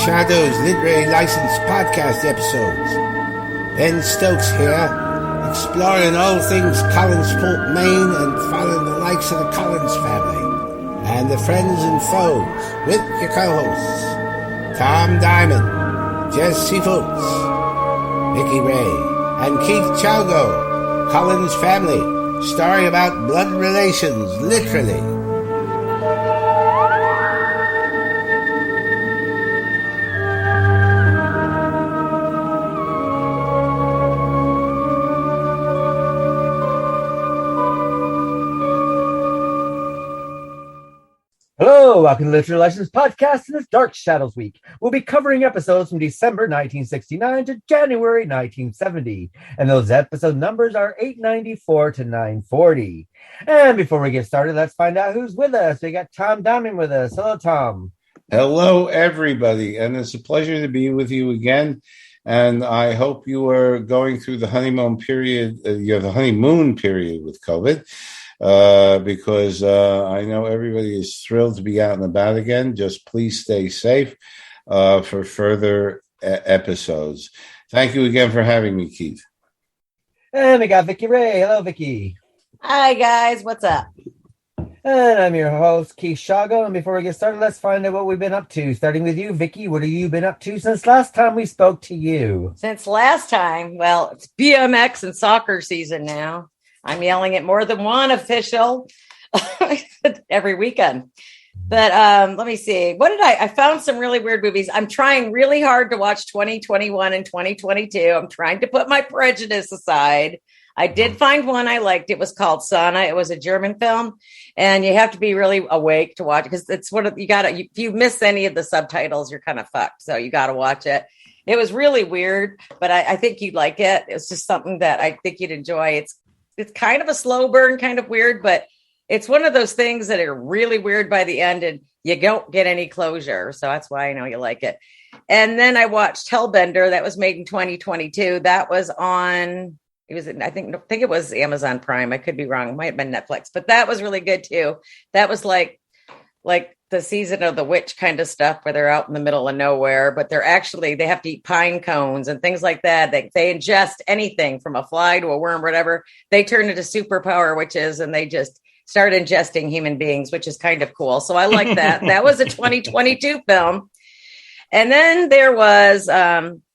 Shadows Literary License Podcast episodes. Ben Stokes here, exploring all things Collinsport, Maine, and following the likes of the Collins family and the friends and foes with your co-hosts Tom Diamond, Jesse Fultz, Vicky Ray, and Keith Chalgo. Collins family, story about blood relations, literally. Hello, welcome to the Literary License Podcast in this Dark Shadows Week. We'll be covering episodes from December 1969 to January 1970, and those episode numbers are 894 to 940. And before we get started, let's find out who's with us. We got Tom Diamond with us. Hello, Tom. Hello, everybody, and it's a pleasure to be with you again. And I hope you are going through the honeymoon period. You have the honeymoon period with COVID. Because I know everybody is thrilled to be out and about again. Just please stay safe for further episodes. Thank you again for having me, Keith. And we got Vicky Ray. Hello, Vicky. Hi, guys. What's up? And I'm your host, Keith Shago. And before we get started, let's find out what we've been up to. Starting with you, Vicky. What have you been up to since last time we spoke to you? Since last time, well, it's BMX and soccer season now. I'm yelling at more than one official every weekend. But let me see. What did I found some really weird movies. I'm trying really hard to watch 2021 and 2022. I'm trying to put my prejudice aside. I did find one I liked. It was called Sana. It was a German film. And you have to be really awake to watch it because it's what you got to, if you miss any of the subtitles, you're kind of fucked. So you got to watch it. It was really weird, but I think you'd like it. It's just something that I think you'd enjoy. It's kind of a slow burn, kind of weird, but it's one of those things that are really weird by the end and you don't get any closure. So that's why I know you like it. And then I watched Hellbender. That was made in 2022. That was on, I think it was Amazon Prime. I could be wrong. It might have been Netflix, but that was really good too. That was like the season of the witch kind of stuff where they're out in the middle of nowhere, but they have to eat pine cones and things like that. They ingest anything from a fly to a worm, whatever. They turn into superpower witches and they just start ingesting human beings, which is kind of cool. So I like that. That was a 2022 film. And then there was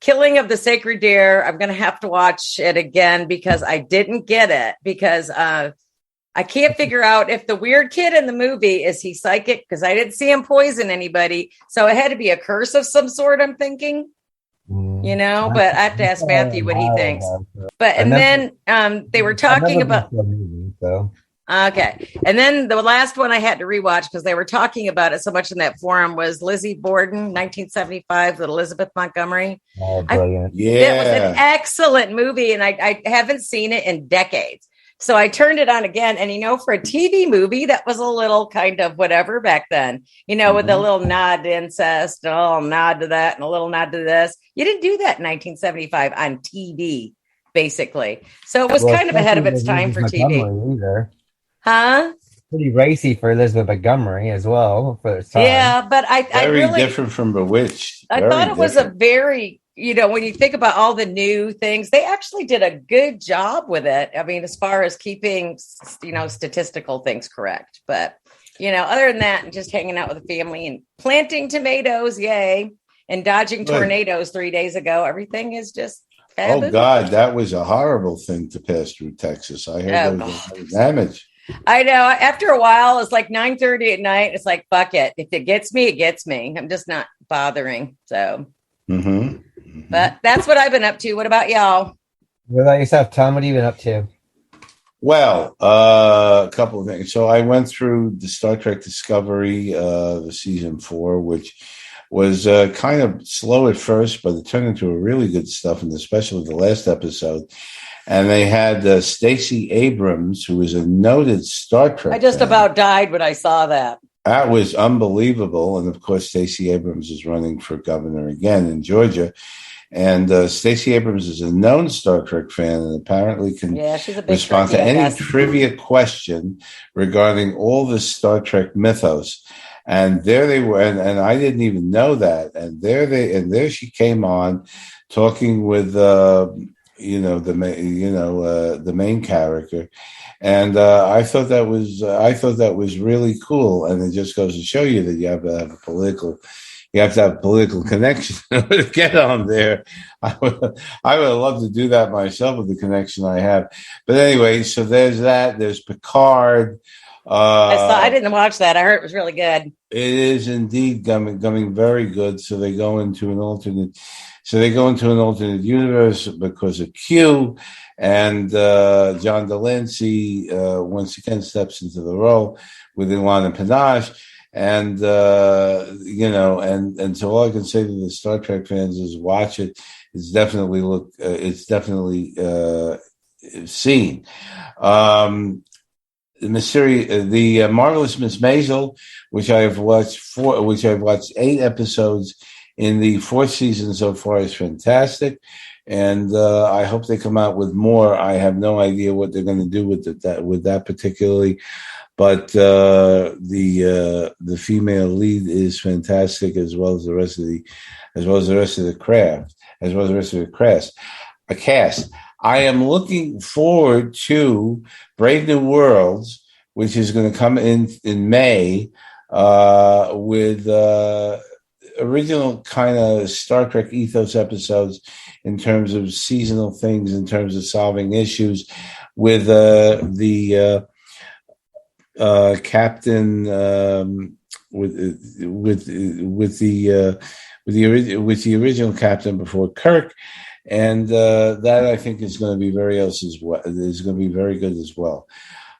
Killing of the Sacred Deer. I'm going to have to watch it again because I didn't get it because, I can't figure out if the weird kid in the movie, is he psychic? Because I didn't see him poison anybody. So it had to be a curse of some sort, I'm thinking, but I have to ask Matthew what he thinks. But, and then they were talking about, okay. And then the last one I had to rewatch because they were talking about it so much in that forum was Lizzie Borden, 1975 with Elizabeth Montgomery. Oh, brilliant. It was an excellent movie and I haven't seen it in decades. So I turned it on again. And, for a TV movie, that was a little kind of whatever back then, with a little nod to incest, and a little nod to that, and a little nod to this. You didn't do that in 1975 on TV, basically. So it was kind of ahead of its time for TV. Either. Huh? Pretty racy for Elizabeth Montgomery as well. For its time. Yeah, but I very really different from Bewitched. I thought it was a very... when you think about all the new things, they actually did a good job with it. I mean, as far as keeping, statistical things correct. But, other than that, and just hanging out with the family and planting tomatoes, yay, and dodging tornadoes 3 days ago, everything is just fabulous. Oh, God, that was a horrible thing to pass through Texas. I heard there was damage. I know. After a while, it's like 9:30 at night. It's like, fuck it. If it gets me, it gets me. I'm just not bothering. So. Mm-hmm. But that's what I've been up to. What about y'all? What about yourself, Tom? What have you been up to? Well, a couple of things. So I went through the Star Trek Discovery, the season 4, which was kind of slow at first, but it turned into a really good stuff, and especially the last episode. And they had Stacey Abrams, who is a noted Star Trek I just fan. about died when I saw that. That was unbelievable. And of course, Stacey Abrams is running for governor again in Georgia. And Stacey Abrams is a known Star Trek fan and apparently can she's a big respond Trekkie, to any trivia question regarding all the Star Trek mythos. And there they were, and I didn't even know that. And there she came on, talking with the main character, and I thought that was really cool. And it just goes to show you that you have to have a political connection to get on there. I would love to do that myself with the connection I have. But anyway, so there's that. There's Picard. I didn't watch that. I heard it was really good. It is indeed coming very good. So they go into an alternate universe because of Q, and John Delancey once again steps into the role with Ilana Panache. And and so all I can say to the Star Trek fans is watch it. It's definitely seen. The Marvelous Miss Maisel, which I've watched 8 episodes in the 4th season so far, is fantastic. And I hope they come out with more. I have no idea what they're going to do with that particularly. But the female lead is fantastic, as well as the rest of the cast. I am looking forward to Brave New Worlds, which is going to come in May, with original kind of Star Trek ethos episodes in terms of seasonal things, in terms of solving issues with the captain with the original captain before Kirk, and that I think is going to be very good as well.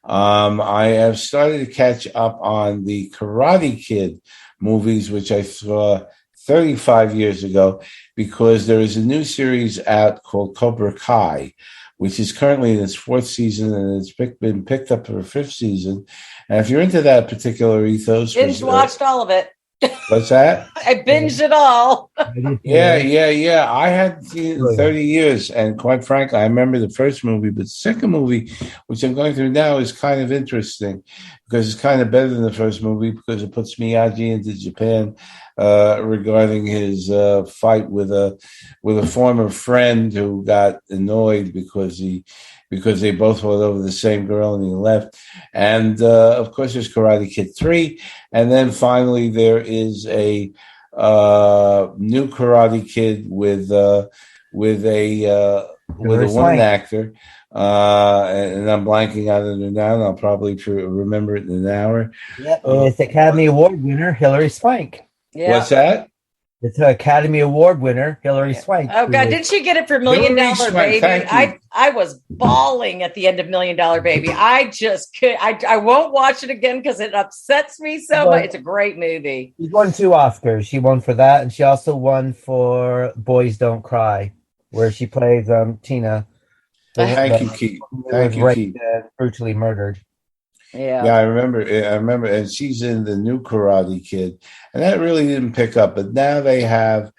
I have started to catch up on the Karate Kid movies, which I saw 35 years ago, because there is a new series out called Cobra Kai, which is currently in its 4th season, and it's been picked up for a 5th season. And if you're into that particular ethos, Watched all of it. What's that? I binged it all. Yeah. I had seen it in 30 years, and quite frankly, I remember the first movie, but the second movie, which I'm going through now, is kind of interesting because it's kind of better than the first movie, because it puts Miyagi into Japan regarding his fight with a former friend who got annoyed because they both went over the same girl and he left. And of course, there's Karate Kid 3, and then finally there is a new Karate Kid with a woman actor, and I'm blanking out of it now, and I'll probably remember it in an hour. Yep, it's Academy Award winner Hilary Swank. Yeah. What's that? It's an Academy Award winner, Hilary Swank. Oh God! Didn't she get it for $1 Million Baby? I was bawling at the end of $1 Million Baby. I just could. I won't watch it again because it upsets me so much. It's a great movie. She won 2 Oscars. She won for that, and she also won for Boys Don't Cry, where she plays Tina. Thank you, Keith. Thank you, Keith. Brutally murdered. Yeah, I remember, and she's in the new Karate Kid, and that really didn't pick up. But now they have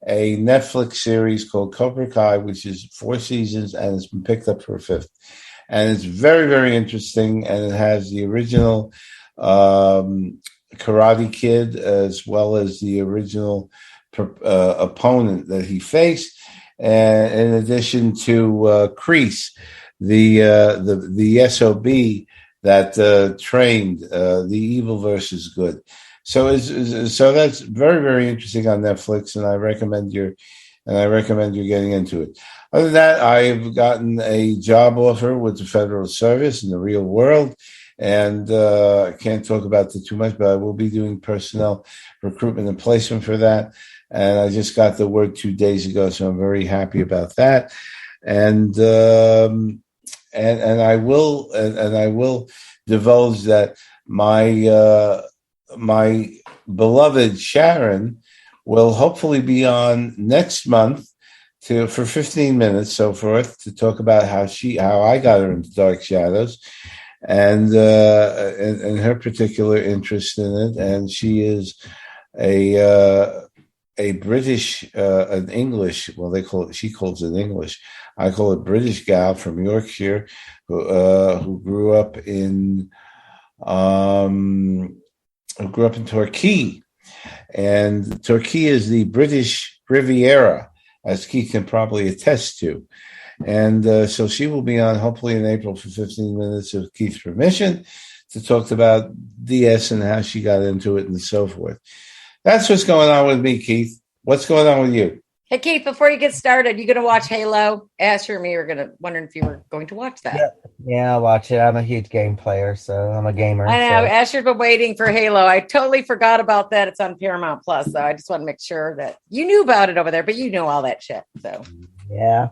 a Netflix series called Cobra Kai, which is 4 seasons, and it's been picked up for a 5th, and it's very, very interesting. And it has the original Karate Kid as well as the original opponent that he faced, and in addition to Kreese, the SOB that trained the evil versus good. So that's very, very interesting on Netflix, and I recommend you're getting into it. Other than that, I've gotten a job offer with the Federal Service in the real world, and I can't talk about it too much, but I will be doing personnel recruitment and placement for that. And I just got the word 2 days ago, so I'm very happy about that. And I will divulge that my beloved Sharon will hopefully be on next month for 15 minutes, so forth, to talk about how I got her into Dark Shadows and her particular interest in it. And she is a British, an English, well, she calls it English. I call it British gal from Yorkshire, who grew up in who grew up in Torquay. And Torquay is the British Riviera, as Keith can probably attest to. And so she will be on hopefully in April for 15 minutes with Keith's permission to talk about DS and how she got into it and so forth. That's what's going on with me, Keith. What's going on with you? Hey, Keith, before you get started, you going to watch Halo? Asher and me are wondering if you were going to watch that. Yeah, I'll watch it. I'm a huge game player, so I'm a gamer. I know. So. Asher's been waiting for Halo. I totally forgot about that. It's on Paramount Plus, so I just want to make sure that you knew about it over there, but you know all that shit. So yeah.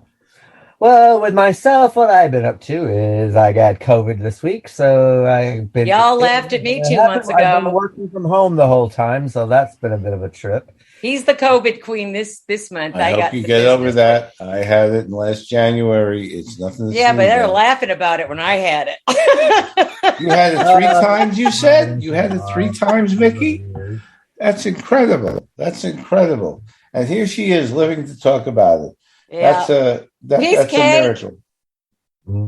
Well, with myself, what I've been up to is I got COVID this week, so I've been. Y'all laughed at me 2 months ago. I've been working from home the whole time, so that's been a bit of a trip. He's the COVID queen this month. I hope you get over that. I had it in last January. It's nothing. Yeah, but they're laughing about it when I had it. You had it 3 times. You said you had it 3 times, Vicky. That's incredible. That's incredible. And here she is living to talk about it. Yeah. That's a miracle. Mm-hmm.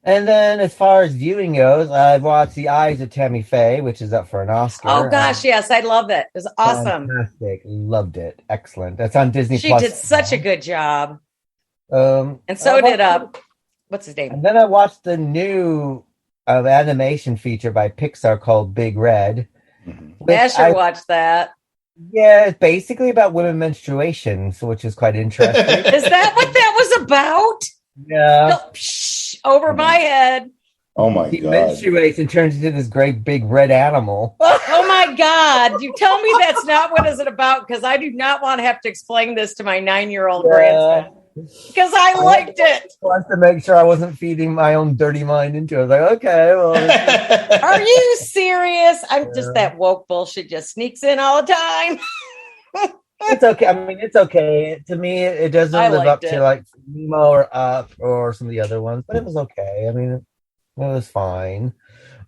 And then as far as viewing goes, I've watched The Eyes of Tammy Faye, which is up for an Oscar. Oh, gosh, yes. I love it. It was awesome. Fantastic. Loved it. Excellent. That's on Disney+. She did such a good job. And so did, what's his name? And then I watched the new animation feature by Pixar called Big Red. Asher watched that. Yeah, it's basically about women menstruation, which is quite interesting. Is that what that was about? Yeah. No, over my head. Oh my God. He menstruates and turns into this great big red animal. Oh my God. You tell me that's not what is it about, because I do not want to have to explain this to my 9-year-old grandson. Because I liked it. I wanted to make sure I wasn't feeding my own dirty mind into it. I was like, okay, well. Are you serious? I'm just that woke bullshit just sneaks in all the time. It's okay. I mean, it's okay. To me, it doesn't live up to like Nemo or Up or some of the other ones, but it was okay. I mean, it was fine.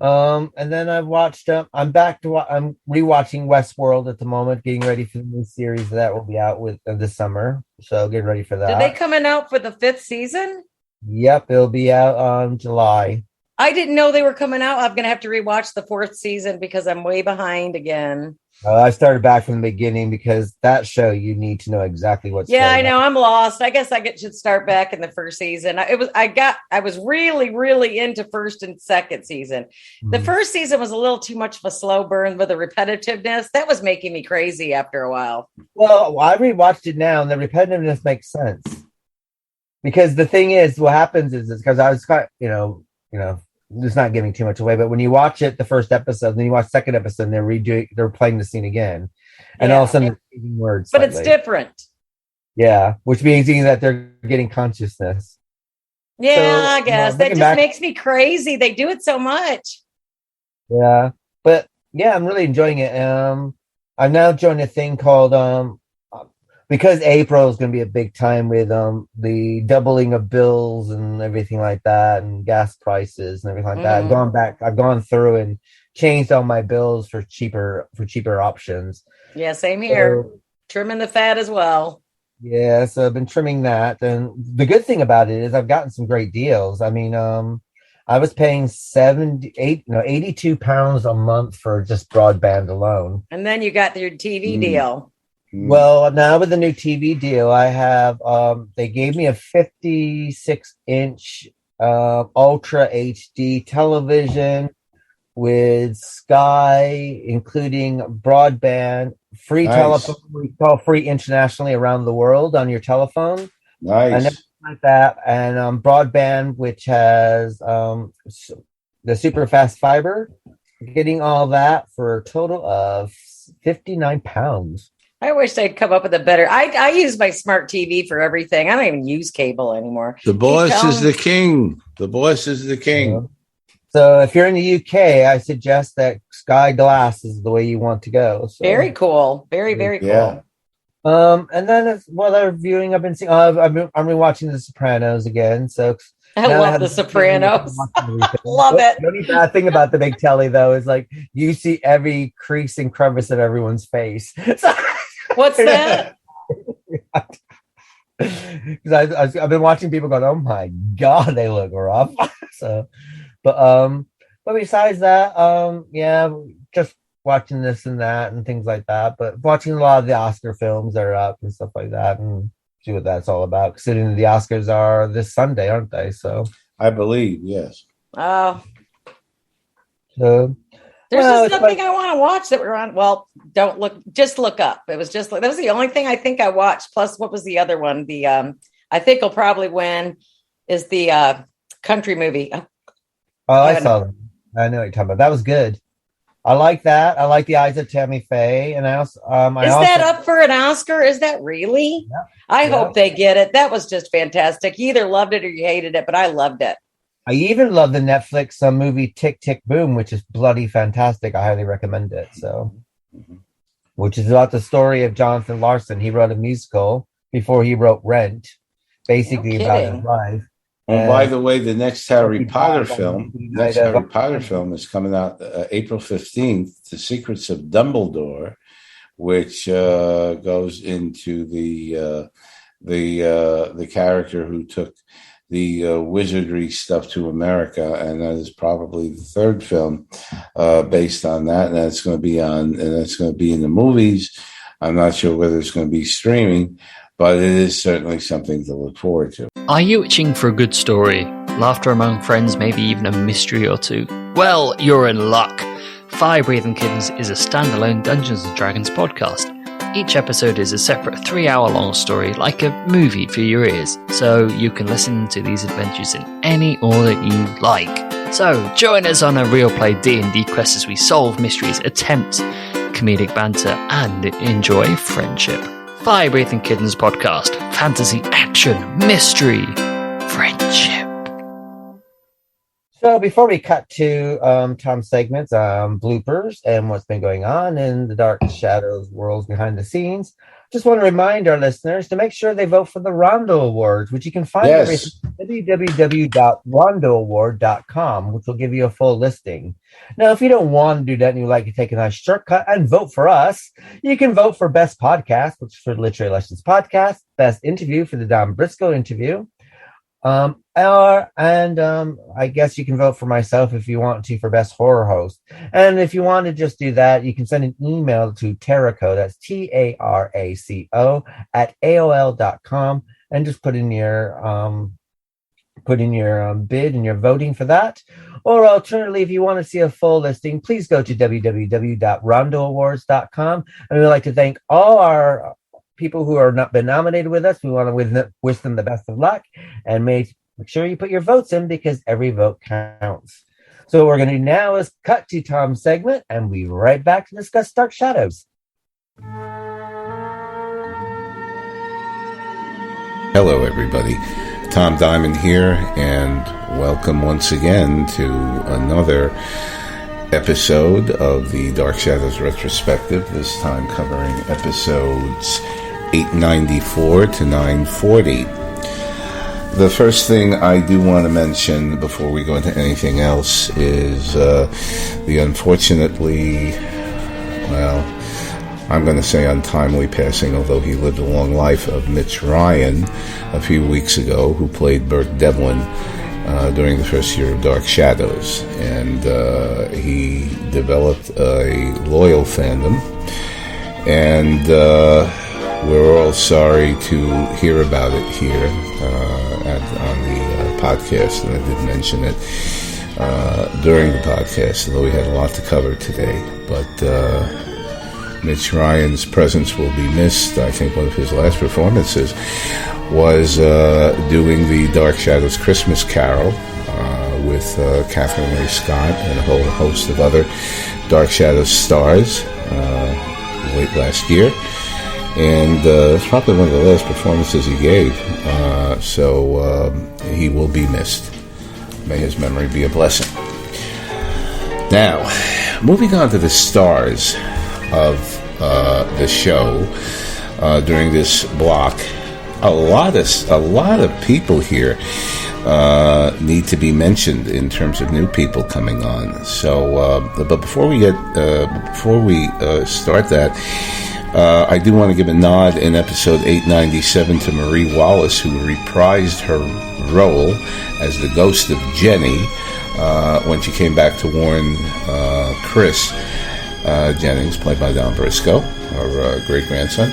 And then I've watched. I'm rewatching Westworld at the moment, getting ready for the new series that will be out with this summer. So getting ready for that. Are they coming out for the 5th season? Yep, it'll be out on July. I didn't know they were coming out. I'm gonna have to rewatch the 4th season because I'm way behind again. I started back from the beginning because that show you need to know exactly what's. Yeah, I know. I'm lost. I guess should start back in the 1st season. I was really, really into 1st and 2nd season. Mm-hmm. The 1st season was a little too much of a slow burn with the repetitiveness. That was making me crazy after a while. Well, I rewatched it now, and the repetitiveness makes sense because the thing is, what happens is because I was just not giving too much away, but when you watch it, the first episode, then you watch the second episode, and they're playing the scene again, and all of a sudden they're changing words. But it's different. Yeah, which means that they're getting consciousness. Yeah, so, I guess that just makes me crazy. They do it so much. Yeah, but yeah, I'm really enjoying it. I've now joined a thing called because April is going to be a big time with the doubling of bills and everything like that, and gas prices and everything like that. I've gone through and changed all my bills for cheaper options. Yeah, same here. So, trimming the fat as well. Yeah, so I've been trimming that, and the good thing about it is I've gotten some great deals. I mean, I was paying £82 a month for just broadband alone, and then you got your TV deal. Well, now with the new TV deal, I have, they gave me a 56-inch Ultra HD television with Sky, including broadband, free telephone, we call free internationally around the world on your telephone. Nice. And everything like that. And broadband, which has the super fast fiber, getting all that for a total of £59. I wish they'd come up with a better. I use my smart TV for everything. I don't even use cable anymore. The boss is the king. The boss is the king. Yeah. So if you're in the UK, I suggest that Sky Glass is the way you want to go. So. Very cool. Very, very cool. Yeah. And then while they're viewing, I've been seeing. I'm rewatching The Sopranos again. So I love The Sopranos. Love it. The only bad thing about the big telly, though, is like you see every crease and crevice of everyone's face. So, what's that? Because I've been watching people going, "Oh my God, they look rough." So, but besides that, yeah, just watching this and that and things like that. But watching a lot of the Oscar films that are up and stuff like that, and see what that's all about. Considering the Oscars are this Sunday, aren't they? So I believe, yes. Oh, so there's just nothing I want to watch that we're on. Well, don't look. Just look up. It was just that was the only thing I think I watched. Plus, what was the other one? The I think will probably win is the country movie. Oh, I saw that. I know what you're talking about. That was good. I like that. I like the eyes of Tammy Faye, and I also that up for an Oscar? Is that really? Yeah. I hope they get it. That was just fantastic. You either loved it or you hated it, but I loved it. I even love the Netflix movie Tick, Tick, Boom, which is bloody fantastic. I highly recommend it. So, which is about the story of Jonathan Larson. He wrote a musical before he wrote Rent, basically about his life. And by the way, the next Harry Potter film is coming out April 15th, The Secrets of Dumbledore, which goes into the character who took the wizardry stuff to America, and that is probably the third film based on that, and that's going to be in the movies. I'm not sure whether it's going to be streaming, but it is certainly something to look forward to. Are you itching for a good story? Laughter among friends, maybe even a mystery or two? Well, you're in luck. Fire Breathing Kittens is a standalone Dungeons & Dragons podcast. Each episode is a separate 3-hour-long story, like a movie for your ears, so you can listen to these adventures in any order you like. So, join us on a real play D&D quest as we solve mysteries, attempt comedic banter, and enjoy friendship. Fire Breathing Kittens podcast. Fantasy, action, mystery, friendship. So before we cut to Tom's segments, bloopers, and what's been going on in the Dark Shadows worlds behind the scenes, just want to remind our listeners to make sure they vote for the Rondo Awards, which you can find at www.rondoaward.com, which will give you a full listing. Now, if you don't want to do that and you'd like to take a nice shortcut and vote for us, you can vote for Best Podcast, which is for the Literary Lessons Podcast, Best Interview for the Don Briscoe interview, I guess you can vote for myself if you want to for Best Horror Host. And if you want to just do that, you can send an email to Taraco, that's TARACO, at AOL.com, and just put in your bid and your voting for that. Or alternatively, if you want to see a full listing, please go to www.rondoawards.com. And we'd like to thank all our people who are not been nominated with us. We want to wish them the best of luck, and make sure you put your votes in, because every vote counts. So what we're going to do now is cut to Tom's segment, and we'll be right back to discuss Dark Shadows. Hello, everybody. Tom Diamond here, and welcome once again to another episode of the Dark Shadows Retrospective, this time covering episodes 894 to 940. The first thing I do want to mention before we go into anything else is the unfortunately, well, I'm going to say untimely passing, although he lived a long life, of Mitch Ryan a few weeks ago, who played Bert Devlin during the first year of Dark Shadows. And he developed a loyal fandom, and we're all sorry to hear about it here on the podcast, and I did mention it during the podcast, although we had a lot to cover today. But Mitch Ryan's presence will be missed. I think one of his last performances was doing the Dark Shadows Christmas Carol with Catherine Ray Scott and a whole host of other Dark Shadows stars late last year. And it's probably one of the last performances he gave. So he will be missed. May his memory be a blessing. Now, moving on to the stars of the show during this block. A lot of people here need to be mentioned in terms of new people coming on. So, but before we start that, I do want to give a nod in episode 897 to Marie Wallace, who reprised her role as the ghost of Jenny when she came back to warn Chris Jennings, played by Don Briscoe, our great-grandson.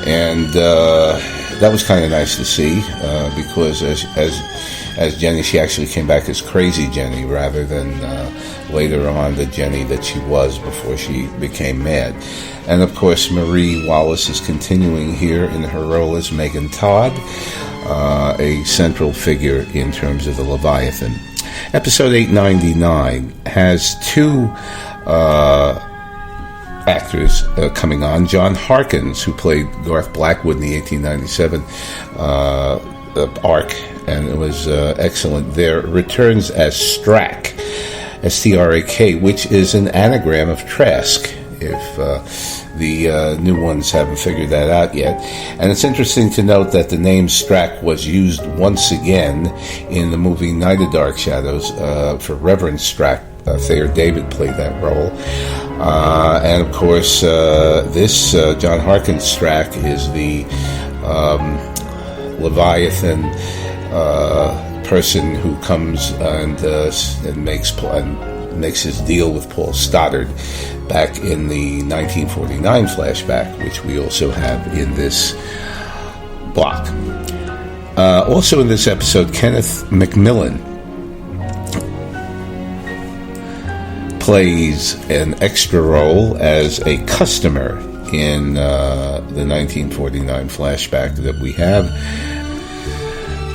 And that was kind of nice to see, because as Jenny, she actually came back as Crazy Jenny rather than later on the Jenny that she was before she became mad. And of course, Marie Wallace is continuing here in her role as Megan Todd, a central figure in terms of the Leviathan. Episode 899 has two actors coming on. John Harkins, who played Garth Blackwood in the 1897 arc, and it was excellent there, returns as Strack, S-T-R-A-K, which is an anagram of Trask, if the new ones haven't figured that out yet. And it's interesting to note that the name Strack was used once again in the movie Night of Dark Shadows for Reverend Strack. Thayer David played that role. And of course, this John Harkins Strack is the Leviathan person who comes and makes his deal with Paul Stoddard back in the 1949 flashback, which we also have in this block. Also in this episode, Kenneth McMillan plays an extra role as a customer in the 1949 flashback that we have.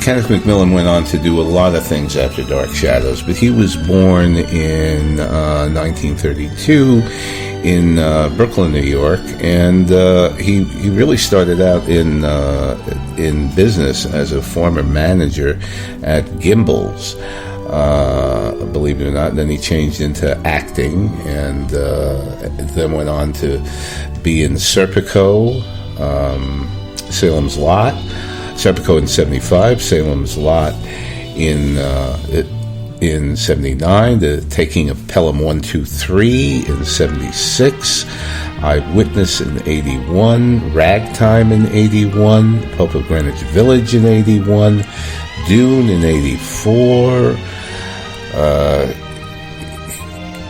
Kenneth McMillan went on to do a lot of things after Dark Shadows, but he was born in 1932 in Brooklyn, New York, and he really started out in business as a former manager at Gimbel's, believe it or not. Then he changed into acting, and then went on to be in Serpico, Salem's Lot. Serpico in 75, Salem's Lot in 79, The Taking of Pelham 123 in 76, Eyewitness in 81, Ragtime in 81, Pope of Greenwich Village in 81, Dune in 84,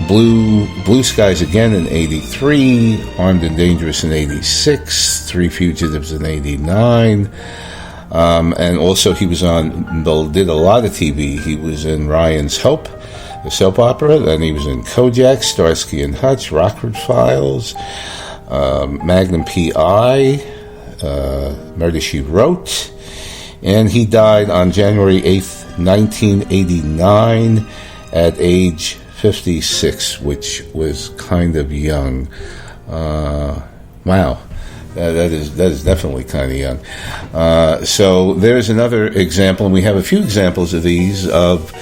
Blue Skies Again in 83, Armed and Dangerous in 86, Three Fugitives in 89, and also he was did a lot of TV. He was in Ryan's Hope, the soap opera, then he was in Kojak, Starsky and Hutch, Rockford Files, Magnum P.I., Murder, She Wrote, and he died on January 8th, 1989 at age 56, which was kind of young. Wow. That is definitely kind of young. So there's another example, and we have a few examples of these, of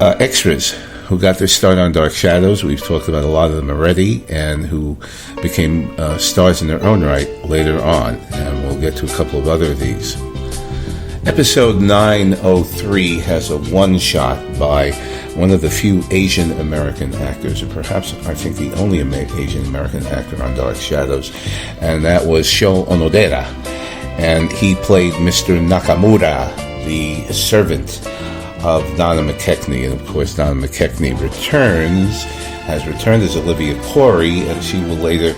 extras who got their start on Dark Shadows. We've talked about a lot of them already, and who became stars in their own right later on, and we'll get to a couple of other of these. Episode 903 has a one-shot by one of the few Asian American actors, or perhaps I think the only Asian American actor on Dark Shadows, and that was Sho Onodera. And he played Mr. Nakamura, the servant of Donna McKechnie. And of course, Donna McKechnie has returned as Olivia Corey, and she will later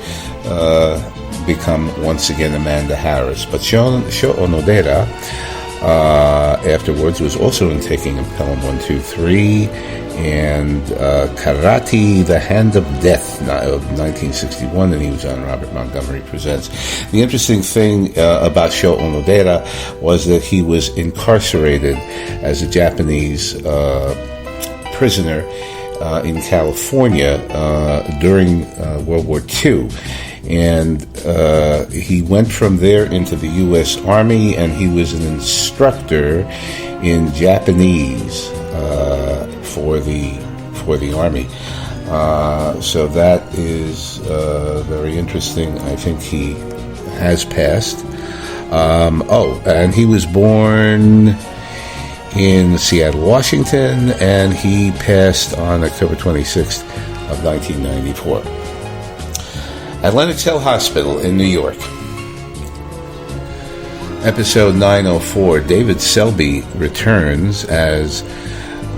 become once again Amanda Harris. But Sho Onodera afterwards was also in Taking of Pelham 123 and Karate, The Hand of Death of 1961, and he was on Robert Montgomery Presents. The interesting thing about Sho Onodera was that he was incarcerated as a Japanese prisoner in California during World War II. And he went from there into the U.S. Army, and he was an instructor in Japanese for the Army. So that is very interesting. I think he has passed. And he was born in Seattle, Washington, and he passed on October 26th of 1994. At Lenox Hill Hospital in New York. Episode 904, David Selby returns as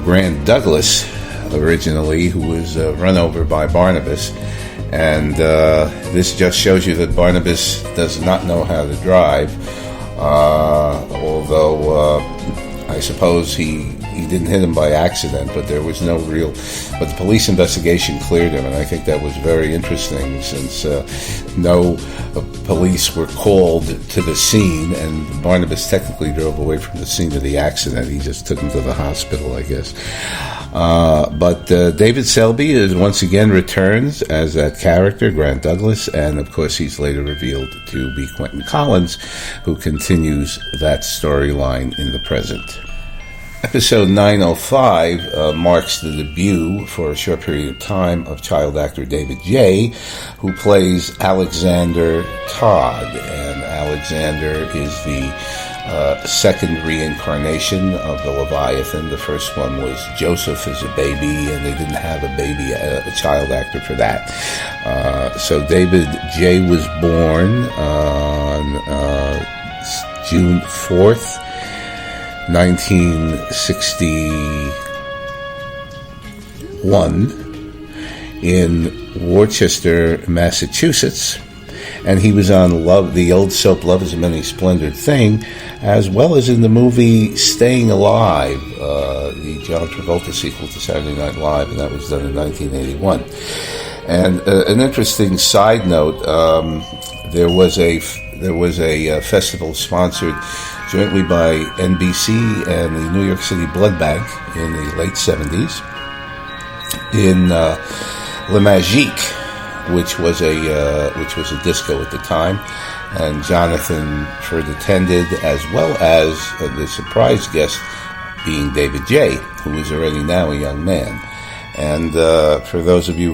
Grant Douglas, originally, who was run over by Barnabas, And this just shows you that Barnabas does not know how to drive, although I suppose he didn't hit him by accident, but there was no real... But the police investigation cleared him, and I think that was very interesting, since no police were called to the scene, and Barnabas technically drove away from the scene of the accident. He just took him to the hospital, I guess. But David Selby is once again returns as that character, Grant Douglas, and of course he's later revealed to be Quentin Collins, who continues that storyline in the present. Episode 905 marks the debut for a short period of time of child actor David J., who plays Alexander Todd. And Alexander is the second reincarnation of the Leviathan. The first one was Joseph as a baby, and they didn't have a child actor for that. So David J. was born on June 4th, 1961 in Worcester, Massachusetts, and he was on the old soap Love is a Many Splendored Thing, as well as in the movie Staying Alive, the John Travolta sequel to Saturday Night Live, and that was done in 1981. And an interesting side note, there was a festival sponsored jointly by NBC and the New York City Blood Bank in the late 70s in Le Magique, which was a disco at the time, and Jonathan Ferd attended, as well as the surprise guest being David J., who is already now a young man. And for those of you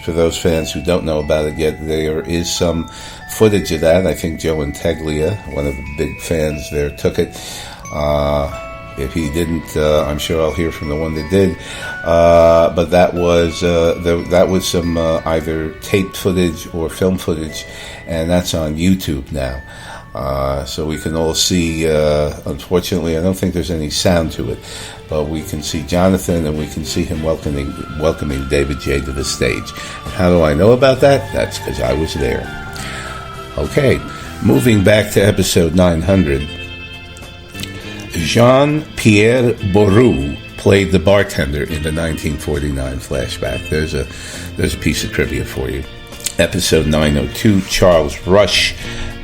for those fans who don't know about it yet, there is some footage of that. I think Joe Integlia, one of the big fans there, took it. If he didn't, I'm sure I'll hear from the one that did. But that was some either taped footage or film footage, and that's on YouTube now. So we can all see, unfortunately, I don't think there's any sound to it, but we can see Jonathan, and we can see him welcoming David J. to the stage. And how do I know about that? That's because I was there. Okay, moving back to episode 900, Jean-Pierre Bourou played the bartender in the 1949 flashback. There's a piece of trivia for you. Episode 902, Charles Rush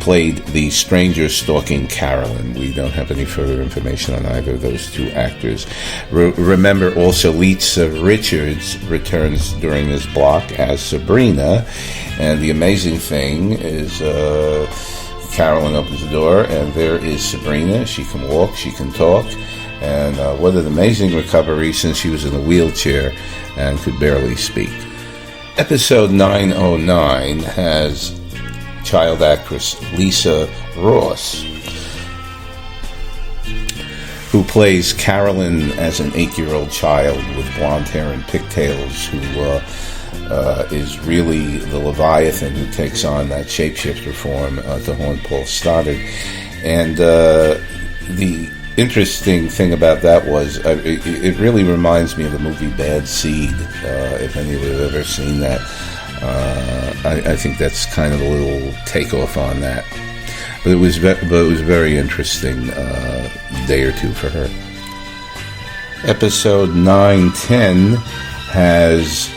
played the stranger stalking Carolyn. We don't have any further information on either of those two actors. Remember also, Lisa Richards returns during this block as Sabrina, and the amazing thing is Carolyn opens the door and there is Sabrina. She can walk, she can talk, and what an amazing recovery since she was in a wheelchair and could barely speak. Episode 909 has child actress Lisa Ross, who plays Carolyn as an 8-year-old child with blonde hair and pigtails, who is really the Leviathan who takes on that shapeshifter form to haunt Paul Stoddard. And the interesting thing about that was it really reminds me of the movie Bad Seed, if any of you have ever seen that. I think that's kind of a little takeoff on that, but it was a very interesting day or two for her. Episode 910 has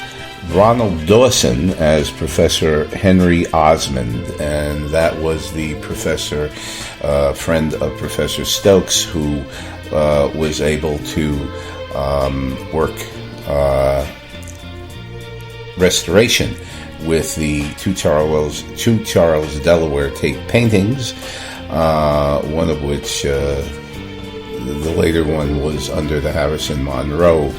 Ronald Dawson as Professor Henry Osmond, and that was the professor, friend of Professor Stokes, who was able to work restoration with the two Charles Delaware Tate paintings, one of which, the later one, was under the Harrison Monroe,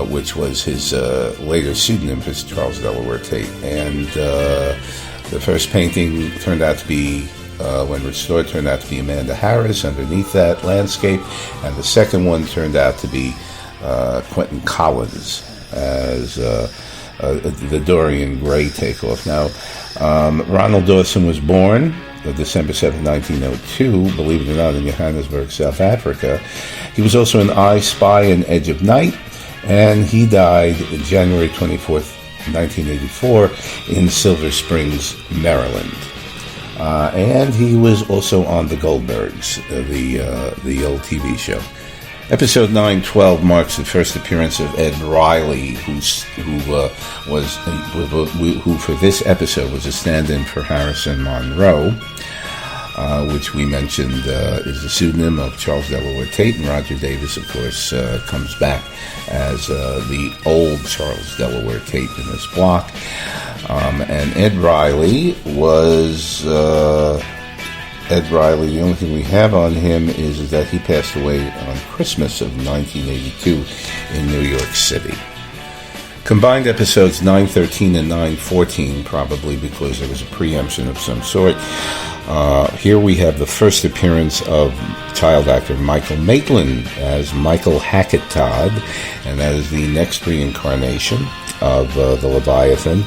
which was his later pseudonym for Charles Delaware Tate. And the first painting turned out to be, when restored, turned out to be Amanda Harris underneath that landscape, and the second one turned out to be Quentin Collins as the Dorian Gray takeoff. Now, Ronald Dawson was born December 7, 1902, believe it or not, in Johannesburg, South Africa. He was also an I Spy and Edge of Night, and he died January 24th, 1984 in Silver Springs, Maryland. And he was also on The Goldbergs, the old TV show. Episode 912 marks the first appearance of Ed Riley, who for this episode was a stand-in for Harrison Monroe, which we mentioned is the pseudonym of Charles Delaware Tate, and Roger Davis, of course, comes back as the old Charles Delaware Tate in this block. And Ed Riley was... Ed Riley, the only thing we have on him is that he passed away on Christmas of 1982 in New York City. Combined episodes 913 and 914, probably because there was a preemption of some sort. Here we have the first appearance of child actor Michael Maitland as Michael Hackett Todd, and that is the next reincarnation of the Leviathan.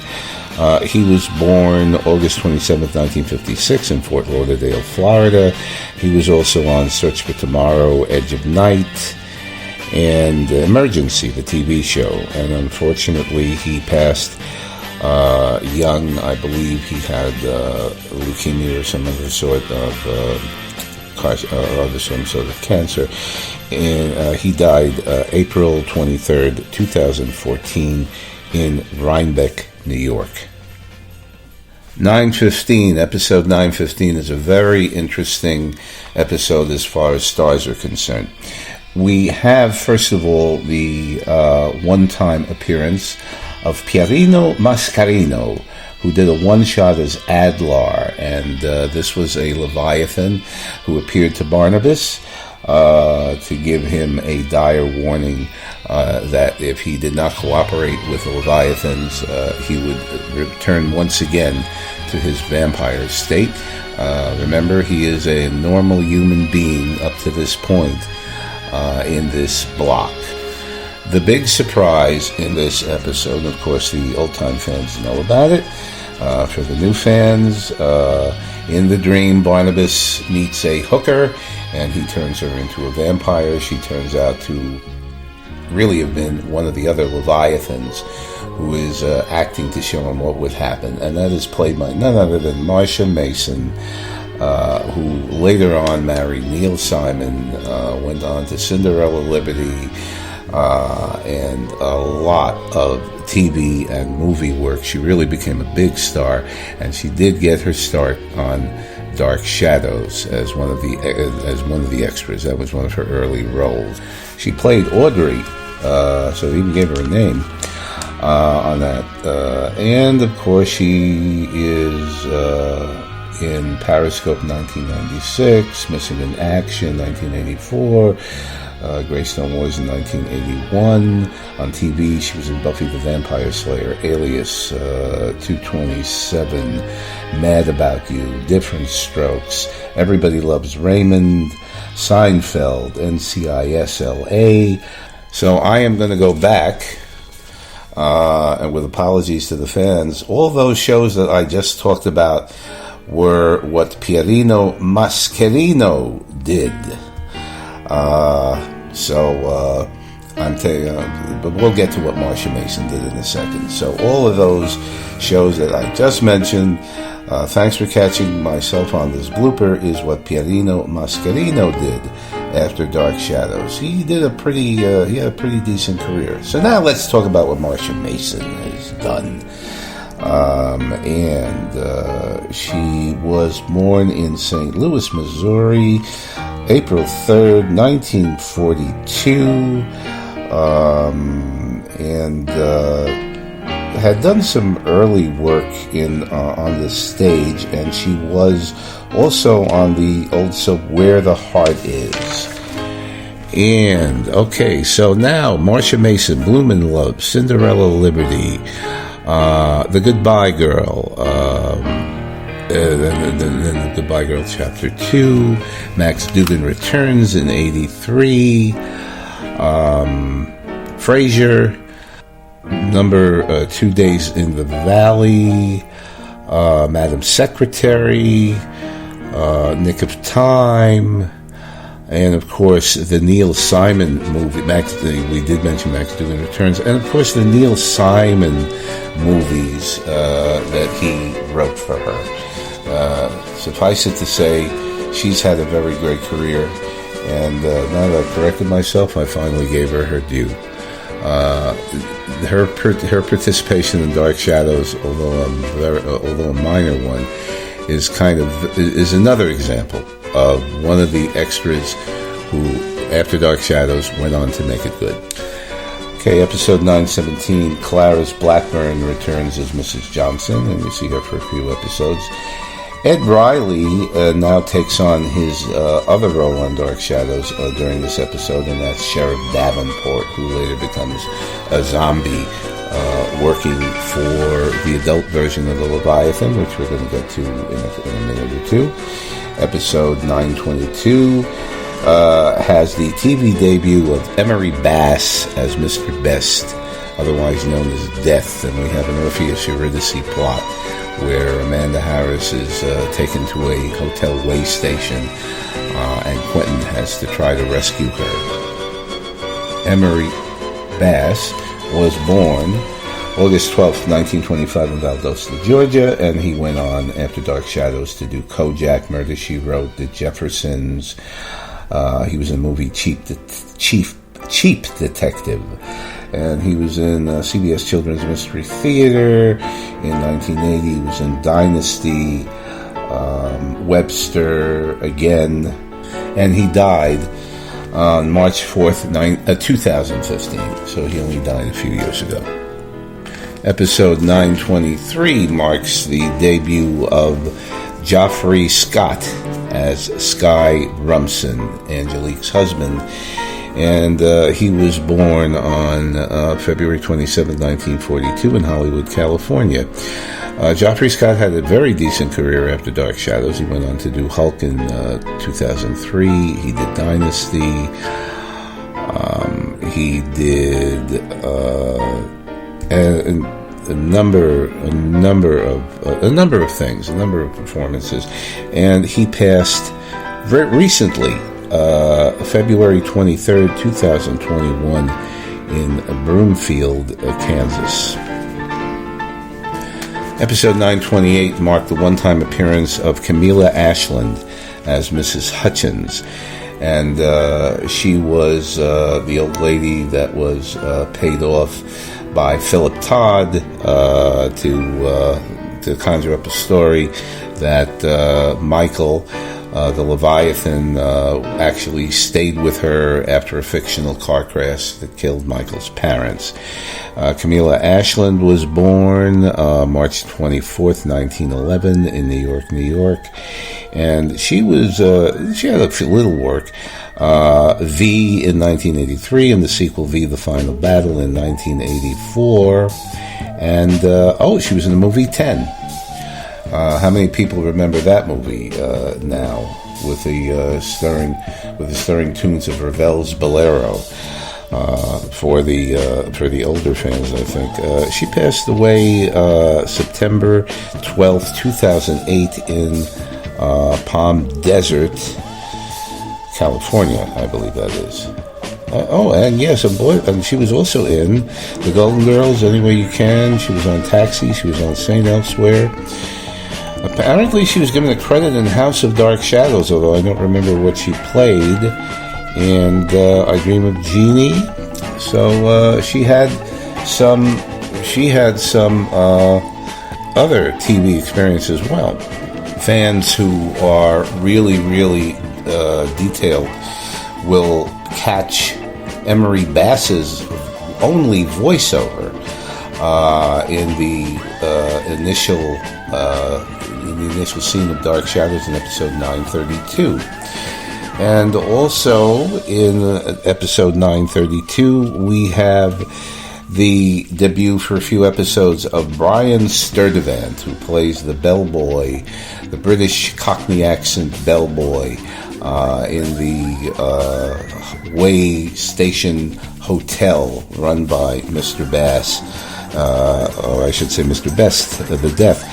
He was born August 27, 1956 in Fort Lauderdale, Florida. He was also on Search for Tomorrow, Edge of Night, and Emergency, the TV show. And unfortunately, he passed young. I believe he had leukemia or some other sort of cancer. And he died April 23rd, 2014 in Rhinebeck, New York. 915, episode 915 is a very interesting episode as far as stars are concerned. We have, first of all, the one-time appearance of Pierino Mascarino, who did a one-shot as Adlar, and this was a Leviathan who appeared to Barnabas to give him a dire warning that if he did not cooperate with the Leviathans, he would return once again to his vampire state. Remember, he is a normal human being up to this point in this block. The big surprise in this episode, of course, the old-time fans know about it. For the new fans, in the dream, Barnabas meets a hooker, and he turns her into a vampire. She turns out to really have been one of the other Leviathans who is acting to show him what would happen. And that is played by none other than Marcia Mason, who later on married Neil Simon, went on to Cinderella Liberty, and a lot of TV and movie work. She really became a big star, and she did get her start on Dark Shadows as one of the extras. That was one of her early roles. She played Audrey, so they even gave her a name on that. And of course, she is in Periscope 1996, Missing in Action 1984. Greystone Wars in 1981. On TV, she was in Buffy the Vampire Slayer, Alias 227, Mad About You, Different Strokes, Everybody Loves Raymond, Seinfeld, NCIS LA. So I am going to go back, and with apologies to the fans, all those shows that I just talked about were what Pierino Mascarino did. I'm telling you, but we'll get to what Marcia Mason did in a second. So all of those shows that I just mentioned, thanks for catching myself on this blooper, is what Pierino Mascarino did after Dark Shadows. He had a pretty decent career. So now let's talk about what Marcia Mason has done. She was born in St. Louis, Missouri, April 3rd, 1942, and had done some early work on the stage, and she was also on the old soap Where the Heart Is. And, okay, so now Marcia Mason, Bloom in Love, Cinderella Liberty, The Goodbye Girl, then The Goodbye Girl Chapter 2, Max Dugan Returns in 83, Frasier, number 2 Days in the Valley, Madam Secretary, Nick of Time, And of course, the Neil Simon movie. We did mention Max Dugan Returns, and of course, the Neil Simon movies that he wrote for her. Suffice it to say, she's had a very great career, and now that I've corrected myself, I finally gave her due. Her participation in Dark Shadows, although a minor one, is another example of one of the extras who, after Dark Shadows, went on to make it good. Okay, episode 917, Clarice Blackburn returns as Mrs. Johnson, and we see her for a few episodes. Ed Riley now takes on his other role on Dark Shadows during this episode, and that's Sheriff Davenport, who later becomes a zombie working for the adult version of the Leviathan, which we're going to get to in a minute or two. Episode 922 has the TV debut of Emery Bass as Mr. Best, otherwise known as Death, and we have an Orpheus Eurydice plot where Amanda Harris is taken to a hotel way station, and Quentin has to try to rescue her. Emery Bass was born August 12th, 1925 in Valdosta, Georgia, and he went on after Dark Shadows to do Kojak, Murder, She Wrote, The Jeffersons. He was in the movie Cheap Detective. And he was in CBS Children's Mystery Theater. In 1980, he was in Dynasty, Webster again. And he died on March 4th, 2015. So he only died a few years ago. Episode 923 marks the debut of Geoffrey Scott as Sky Rumson, Angelique's husband. And he was born on February 27, 1942 in Hollywood, California. Geoffrey Scott had a very decent career after Dark Shadows. He went on to do Hulk in 2003. He did Dynasty. He did a number of things, a number of performances. And he passed very recently, February 23rd, 2021, in Broomfield, Kansas. Episode 928 marked the one-time appearance of Camilla Ashland as Mrs. Hutchins. And she was the old lady that was paid off by Philip Todd to conjure up a story that Michael, the Leviathan, actually stayed with her after a fictional car crash that killed Michael's parents. Camilla Ashland was born March 24th, 1911 in New York, New York. And she had a little work. V in 1983 and the sequel V, The Final Battle in 1984. And, she was in the movie 10. How many people remember that movie now with the stirring tunes of Ravel's Bolero? For the older fans, I think. She passed away September 12th, 2008 in Palm Desert, California, I believe that is. And she was also in The Golden Girls, Any Way You Can. She was on Taxi. She was on Saint Elsewhere. Apparently, she was given a credit in House of Dark Shadows, although I don't remember what she played. And I Dream of Jeannie. So she had some other TV experience as well. Fans who are really, really detailed will catch Emery Bass's only voiceover in the initial scene of Dark Shadows in episode 932. And also in episode 932, we have the debut for a few episodes of Brian Sturdivant, who plays the bellboy, the British Cockney accent bellboy, in the Way Station Hotel run by Mr. Bass. or I should say Mr. Best, the Death.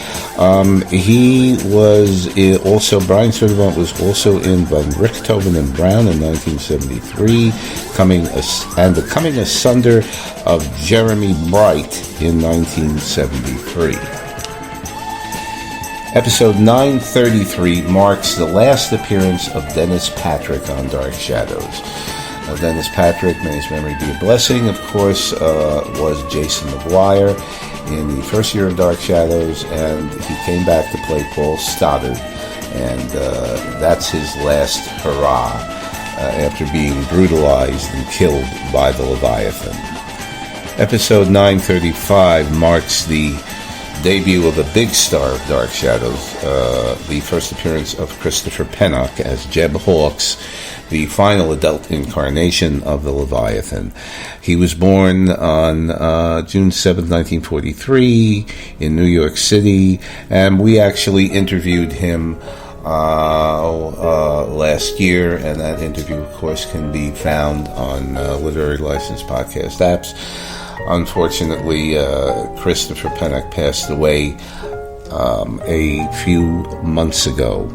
He was also, Brian Sturtevant was also in Von Richthofen and Brown in 1973, The Coming Asunder of Jeremy Bright in 1973. Episode 933 marks the last appearance of Dennis Patrick on Dark Shadows. Dennis Patrick, may his memory be a blessing, of course, was Jason McGuire in the first year of Dark Shadows, and he came back to play Paul Stoddard, and that's his last hurrah after being brutalized and killed by the Leviathan. Episode 935 marks the debut of a big star of Dark Shadows, the first appearance of Christopher Pennock as Jeb Hawks, the final adult incarnation of the Leviathan. He was born on June 7th, 1943 in New York City, and we actually interviewed him last year, and that interview, of course, can be found on Literary License podcast apps. Unfortunately, Christopher Pennock passed away a few months ago.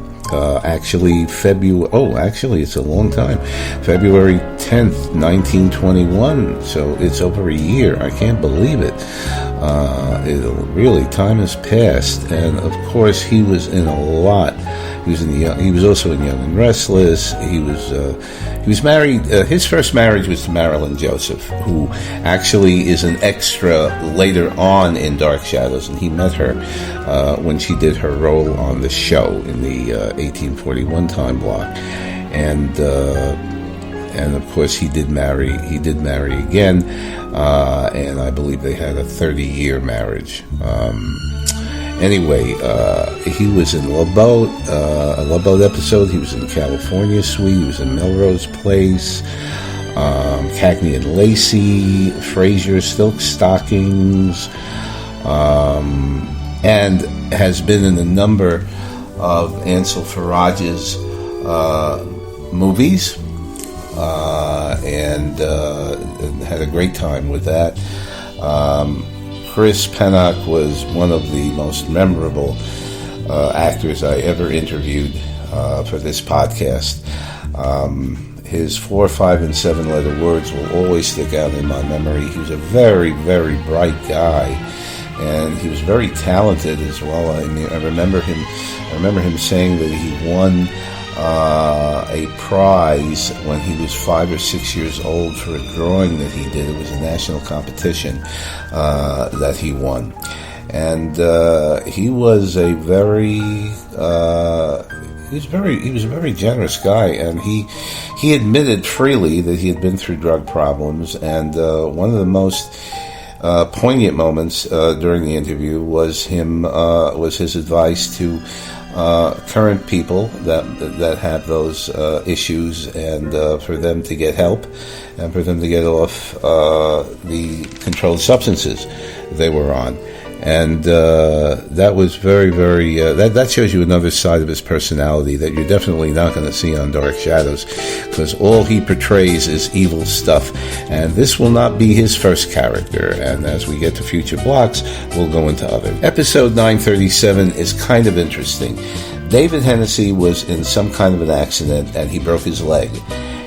Actually, it's a long time. February 10th, 1921. So it's over a year. I can't believe it. Really, time has passed. And of course, he was in a lot. He was also in Young and Restless. He was married. His first marriage was to Marilyn Joseph, who actually is an extra later on in Dark Shadows, and he met her when she did her role on the show in the 1841 time block, and of course he did marry again, and I believe they had a 30-year marriage. Anyway, he was in Love Boat, a Love Boat episode. He was in California Suite. He was in Melrose Place, Cagney and Lacey, Frasier, Silk Stockings, and has been in a number of Ansel Farage's movies, and had a great time with that. Chris Pennock was one of the most memorable actors I ever interviewed for this podcast. His 4, 5, and 7-letter words will always stick out in my memory. He was a very, very bright guy, and he was very talented as well. I mean, I remember him saying that he won a prize when he was 5 or 6 years old for a drawing that he did. It was a national competition that he won, and he was a very generous guy, and he admitted freely that he had been through drug problems. And one of the most poignant moments during the interview was his advice to current people that have those issues, and for them to get help and for them to get off the controlled substances they were on. And that was very, very... that shows you another side of his personality that you're definitely not going to see on Dark Shadows, because all he portrays is evil stuff. And this will not be his first character. And as we get to future blocks, we'll go into other. Episode 937 is kind of interesting. David Hennessy was in some kind of an accident, and he broke his leg.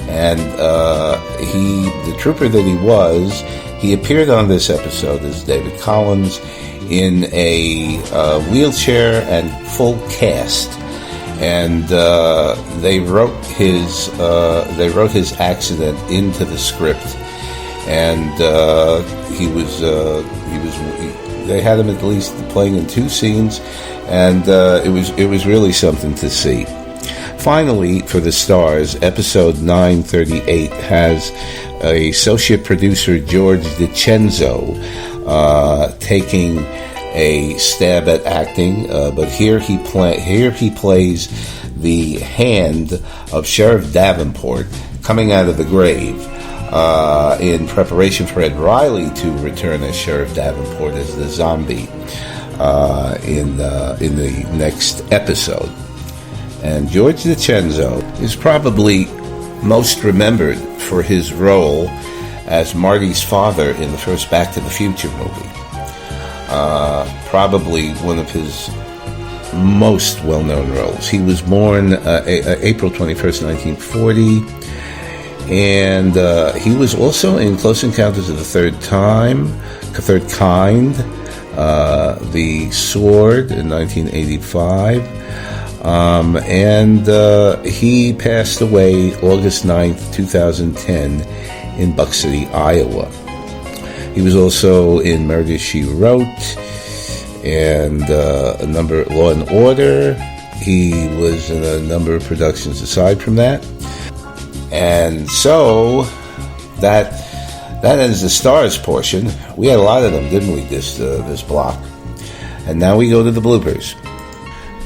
And the trooper that he was, he appeared on this episode as David Collins, in a wheelchair and full cast, and they wrote his accident into the script, and they had him at least playing in 2 scenes, and it was really something to see. Finally, for the stars, episode 938 has associate producer George DiCenzo taking a stab at acting, but here he plays the hand of Sheriff Davenport coming out of the grave in preparation for Ed Riley to return as Sheriff Davenport as the zombie in the next episode. And George DiCenzo is probably most remembered for his role as Marty's father in the first Back to the Future movie. probably one of his most well-known roles. He was born April 21st, 1940, and he was also in Close Encounters of the Third Kind, The Sword in 1985, and he passed away August 9th, 2010 in Buck City, Iowa. He was also in Murder, She Wrote, and a number of Law and Order. He was in a number of productions aside from that. And so that ends the stars portion. We had a lot of them, didn't we, this block? And now we go to the bloopers.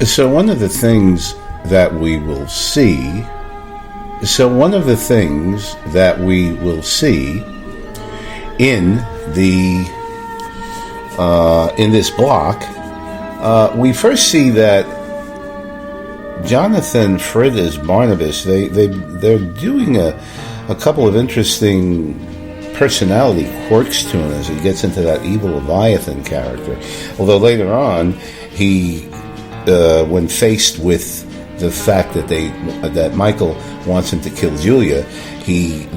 So one of the things that we will see in this block, we first see that Jonathan Frid as Barnabas, they're doing a couple of interesting personality quirks to him as he gets into that evil Leviathan character. Although later on, he, when faced with the fact that Michael wants him to kill Julia,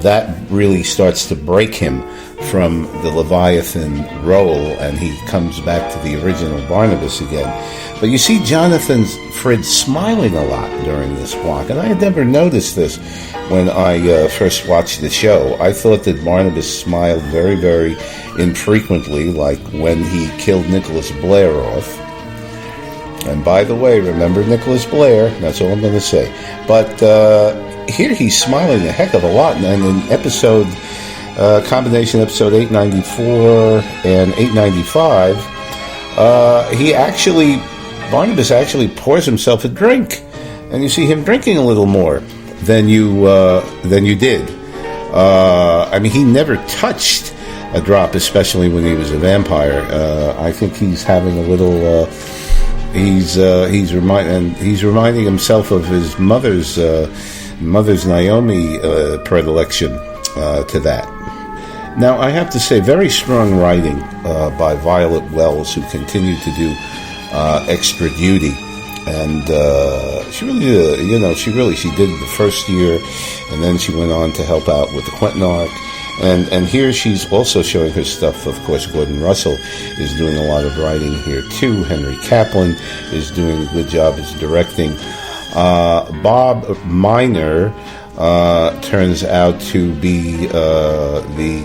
that really starts to break him from the Leviathan role, and he comes back to the original Barnabas again. But you see Jonathan Frid smiling a lot during this block, and I had never noticed this when I first watched the show. I thought that Barnabas smiled very, very infrequently, like when he killed Nicholas Blair off. And by the way, remember Nicholas Blair, that's all I'm going to say. But here he's smiling a heck of a lot, and in episode... combination episode 894 and 895, Barnabas actually pours himself a drink, and you see him drinking a little more than you did. I mean, he never touched a drop, especially when he was a vampire. I think he's having a little. He's reminding himself of his mother's Naomi predilection to that. Now, I have to say, very strong writing by Violet Wells, who continued to do extra duty, and she did the first year, and then she went on to help out with the Quentin arc, and here she's also showing her stuff. Of course, Gordon Russell is doing a lot of writing here too. Henry Kaplan is doing a good job as directing. Bob Miner turns out to be the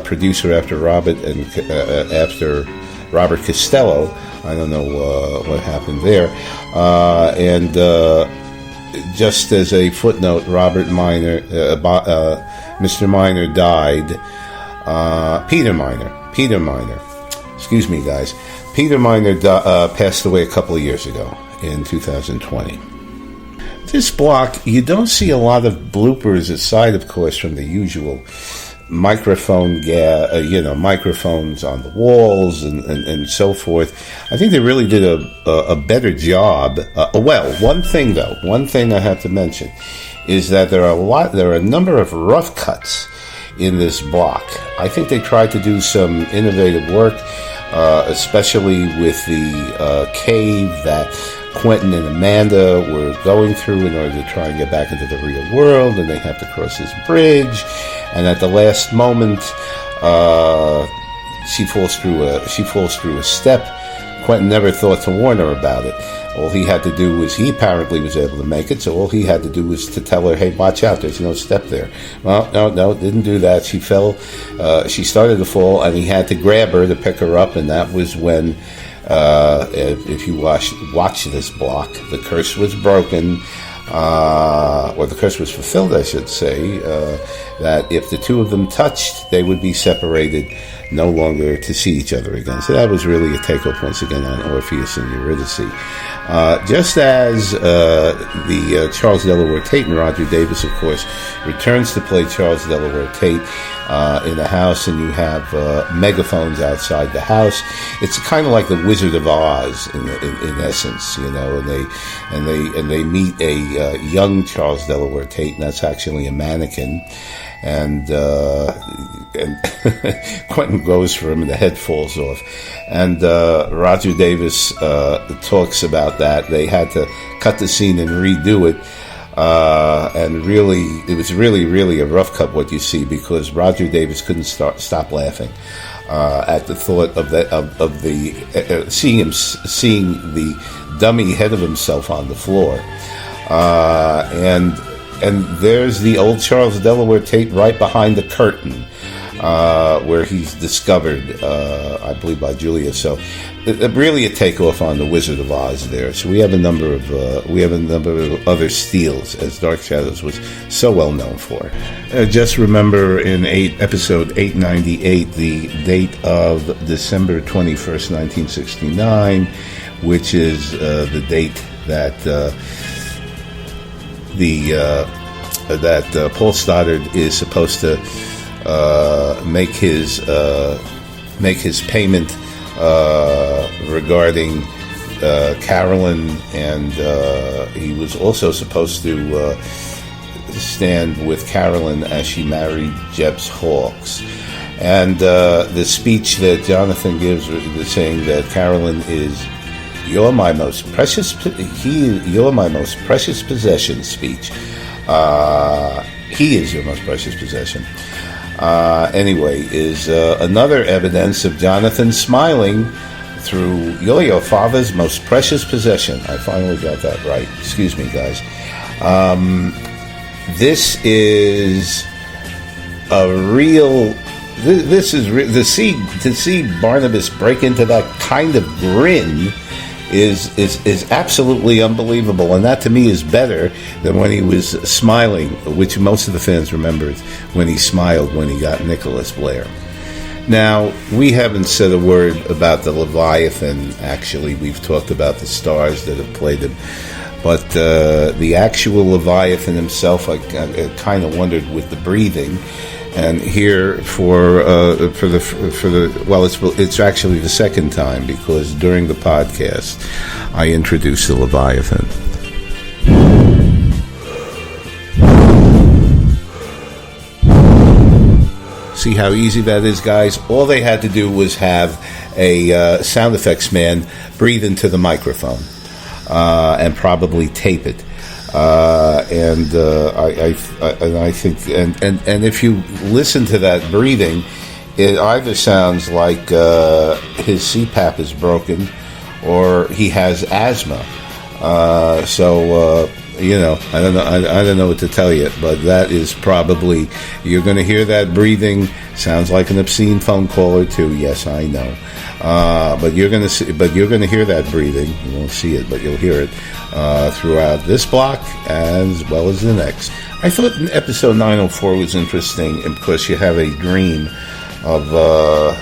producer after Robert Costello. I don't know what happened there. And just as a footnote, Mr. Miner died. Peter Miner. Excuse me, guys. Peter Miner passed away a couple of years ago in 2020. This block, you don't see a lot of bloopers aside, of course, from the usual microphones on the walls and so forth. I think they really did a better job. One thing I have to mention is that there are a number of rough cuts in this block. I think they tried to do some innovative work, especially with the cave that Quentin and Amanda were going through in order to try and get back into the real world, and they have to cross this bridge, and at the last moment she falls through a step. Quentin never thought to warn her about it. All he had to do was, he apparently was able to make it, so all he had to do was to tell her, hey, watch out, there's no step there. Well, no, didn't do that. She fell, she started to fall, and he had to grab her to pick her up, and that was when, if you watch this block, the curse was broken, or the curse was fulfilled, I should say, that if the two of them touched, they would be separated, no longer to see each other again. So that was really a takeoff once again on Orpheus and Eurydice. Just as the Charles Delaware Tate, and Roger Davis, of course, returns to play Charles Delaware Tate, in a house, and you have megaphones outside the house. It's kind of like the Wizard of Oz in essence, you know. And they meet a young Charles Delaware Tate, and that's actually a mannequin. And Quentin goes for him, and the head falls off. And Roger Davis talks about that. They had to cut the scene and redo it. And really, it was really a rough cut what you see, because Roger Davis couldn't stop laughing at the thought of seeing the dummy head of himself on the floor, and there's the old Charles Delaware Tate right behind the curtain, where he's discovered, I believe, by Julia. So, really a takeoff on the Wizard of Oz there. So we have a number of other steals, as Dark Shadows was so well known for. Just remember in episode 898, the date of December 21st, 1969, which is the date that Paul Stoddard is supposed to make his payment regarding Carolyn, and he was also supposed to stand with Carolyn as she married Jeps Hawks. And the speech that Jonathan gives, saying that Carolyn is you're my most precious possession speech. He is your most precious possession. Anyway, is another evidence of Jonathan smiling through you're your father's most precious possession. I finally got that right. Excuse me, guys. This is a real. This is to see Barnabas break into that kind of grin is absolutely unbelievable, and that to me is better than when he was smiling, which most of the fans remembered when he smiled when he got Nicholas Blair. Now, we haven't said a word about the Leviathan. Actually, we've talked about the stars that have played him, but the actual Leviathan himself, I kind of wondered with the breathing. And here it's actually the second time, because during the podcast I introduced the Leviathan. See how easy that is, guys? All they had to do was have a sound effects man breathe into the microphone and probably tape it. I think, and if you listen to that breathing, it either sounds like his CPAP is broken, or he has asthma. You know, I don't know what to tell you, but that is probably, you're going to hear that breathing. Sounds like an obscene phone call or two. Yes, I know. But you're going to hear that breathing. You won't see it, but you'll hear it throughout this block as well as the next. I thought episode 904 was interesting because you have a dream of I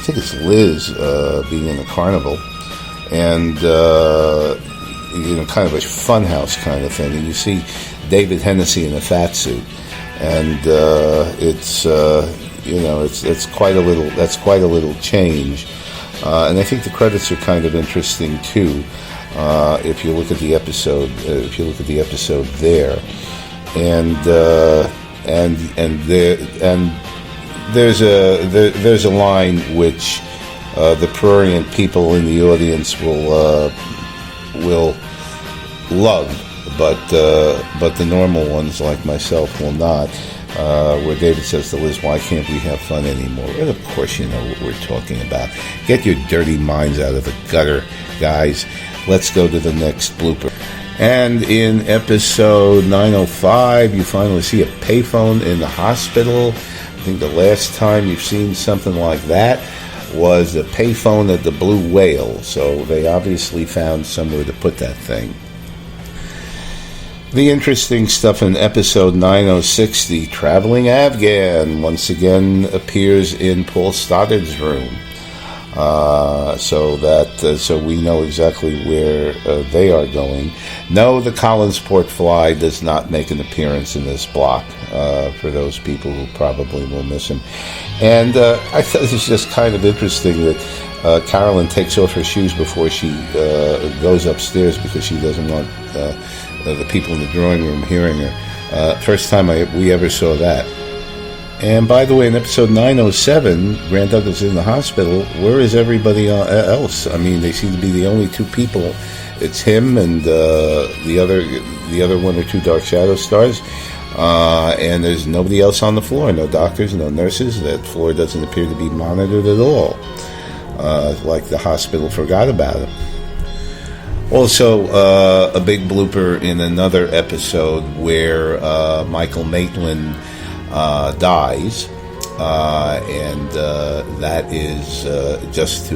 think it's Liz being in a carnival, and kind of a funhouse kind of thing, and you see David Hennessy in a fat suit, and it's quite a little. That's quite a little change, and I think the credits are kind of interesting too. If you look at the episode, there, there's a line which the prurient people in the audience will love, but the normal ones like myself will not. Where David says to Liz, "Why can't we have fun anymore?" And of course, you know what we're talking about. Get your dirty minds out of the gutter, guys. Let's go to the next blooper. And in episode 905, you finally see a payphone in the hospital. I think the last time you've seen something like that was a payphone at the Blue Whale, so they obviously found somewhere to put that thing. The interesting stuff in episode 906, the traveling Afghan once again appears in Paul Stoddard's room. so we know exactly where they are going. No, the Collinsport Fly does not make an appearance in this block, for those people who probably will miss him. And I thought it was just kind of interesting that Carolyn takes off her shoes before she goes upstairs because she doesn't want the people in the drawing room hearing her. First time we ever saw that. And by the way, in episode 907, Grant Douglas is in the hospital. Where is everybody else? I mean, they seem to be the only two people. It's him and the other one or two Dark Shadow stars. And there's nobody else on the floor. No doctors, no nurses. That floor doesn't appear to be monitored at all. Like the hospital forgot about him. Also, a big blooper in another episode where Michael Maitland dies, and that is just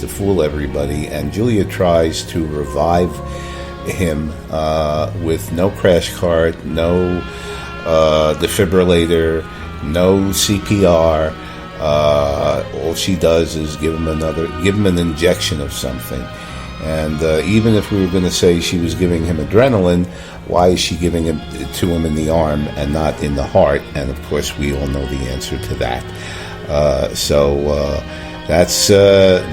to fool everybody. And Julia tries to revive him with no crash cart, no defibrillator, no CPR. All she does is give him an injection of something. And even if we were going to say she was giving him adrenaline, why is she giving it to him in the arm and not in the heart? And of course, we all know the answer to that. That's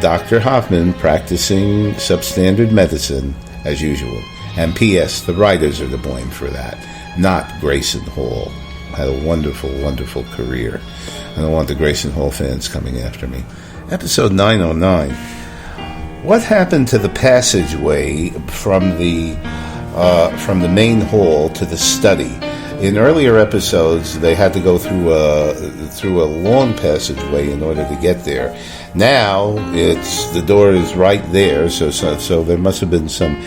Dr. Hoffman practicing substandard medicine as usual. And P.S., the writers are to blame for that, not Grayson Hall. Had a wonderful, wonderful career. I don't want the Grayson Hall fans coming after me. Episode 909. What happened to the passageway from the main hall to the study? In earlier episodes, they had to go through a long passageway in order to get there. Now the door is right there, so there must have been some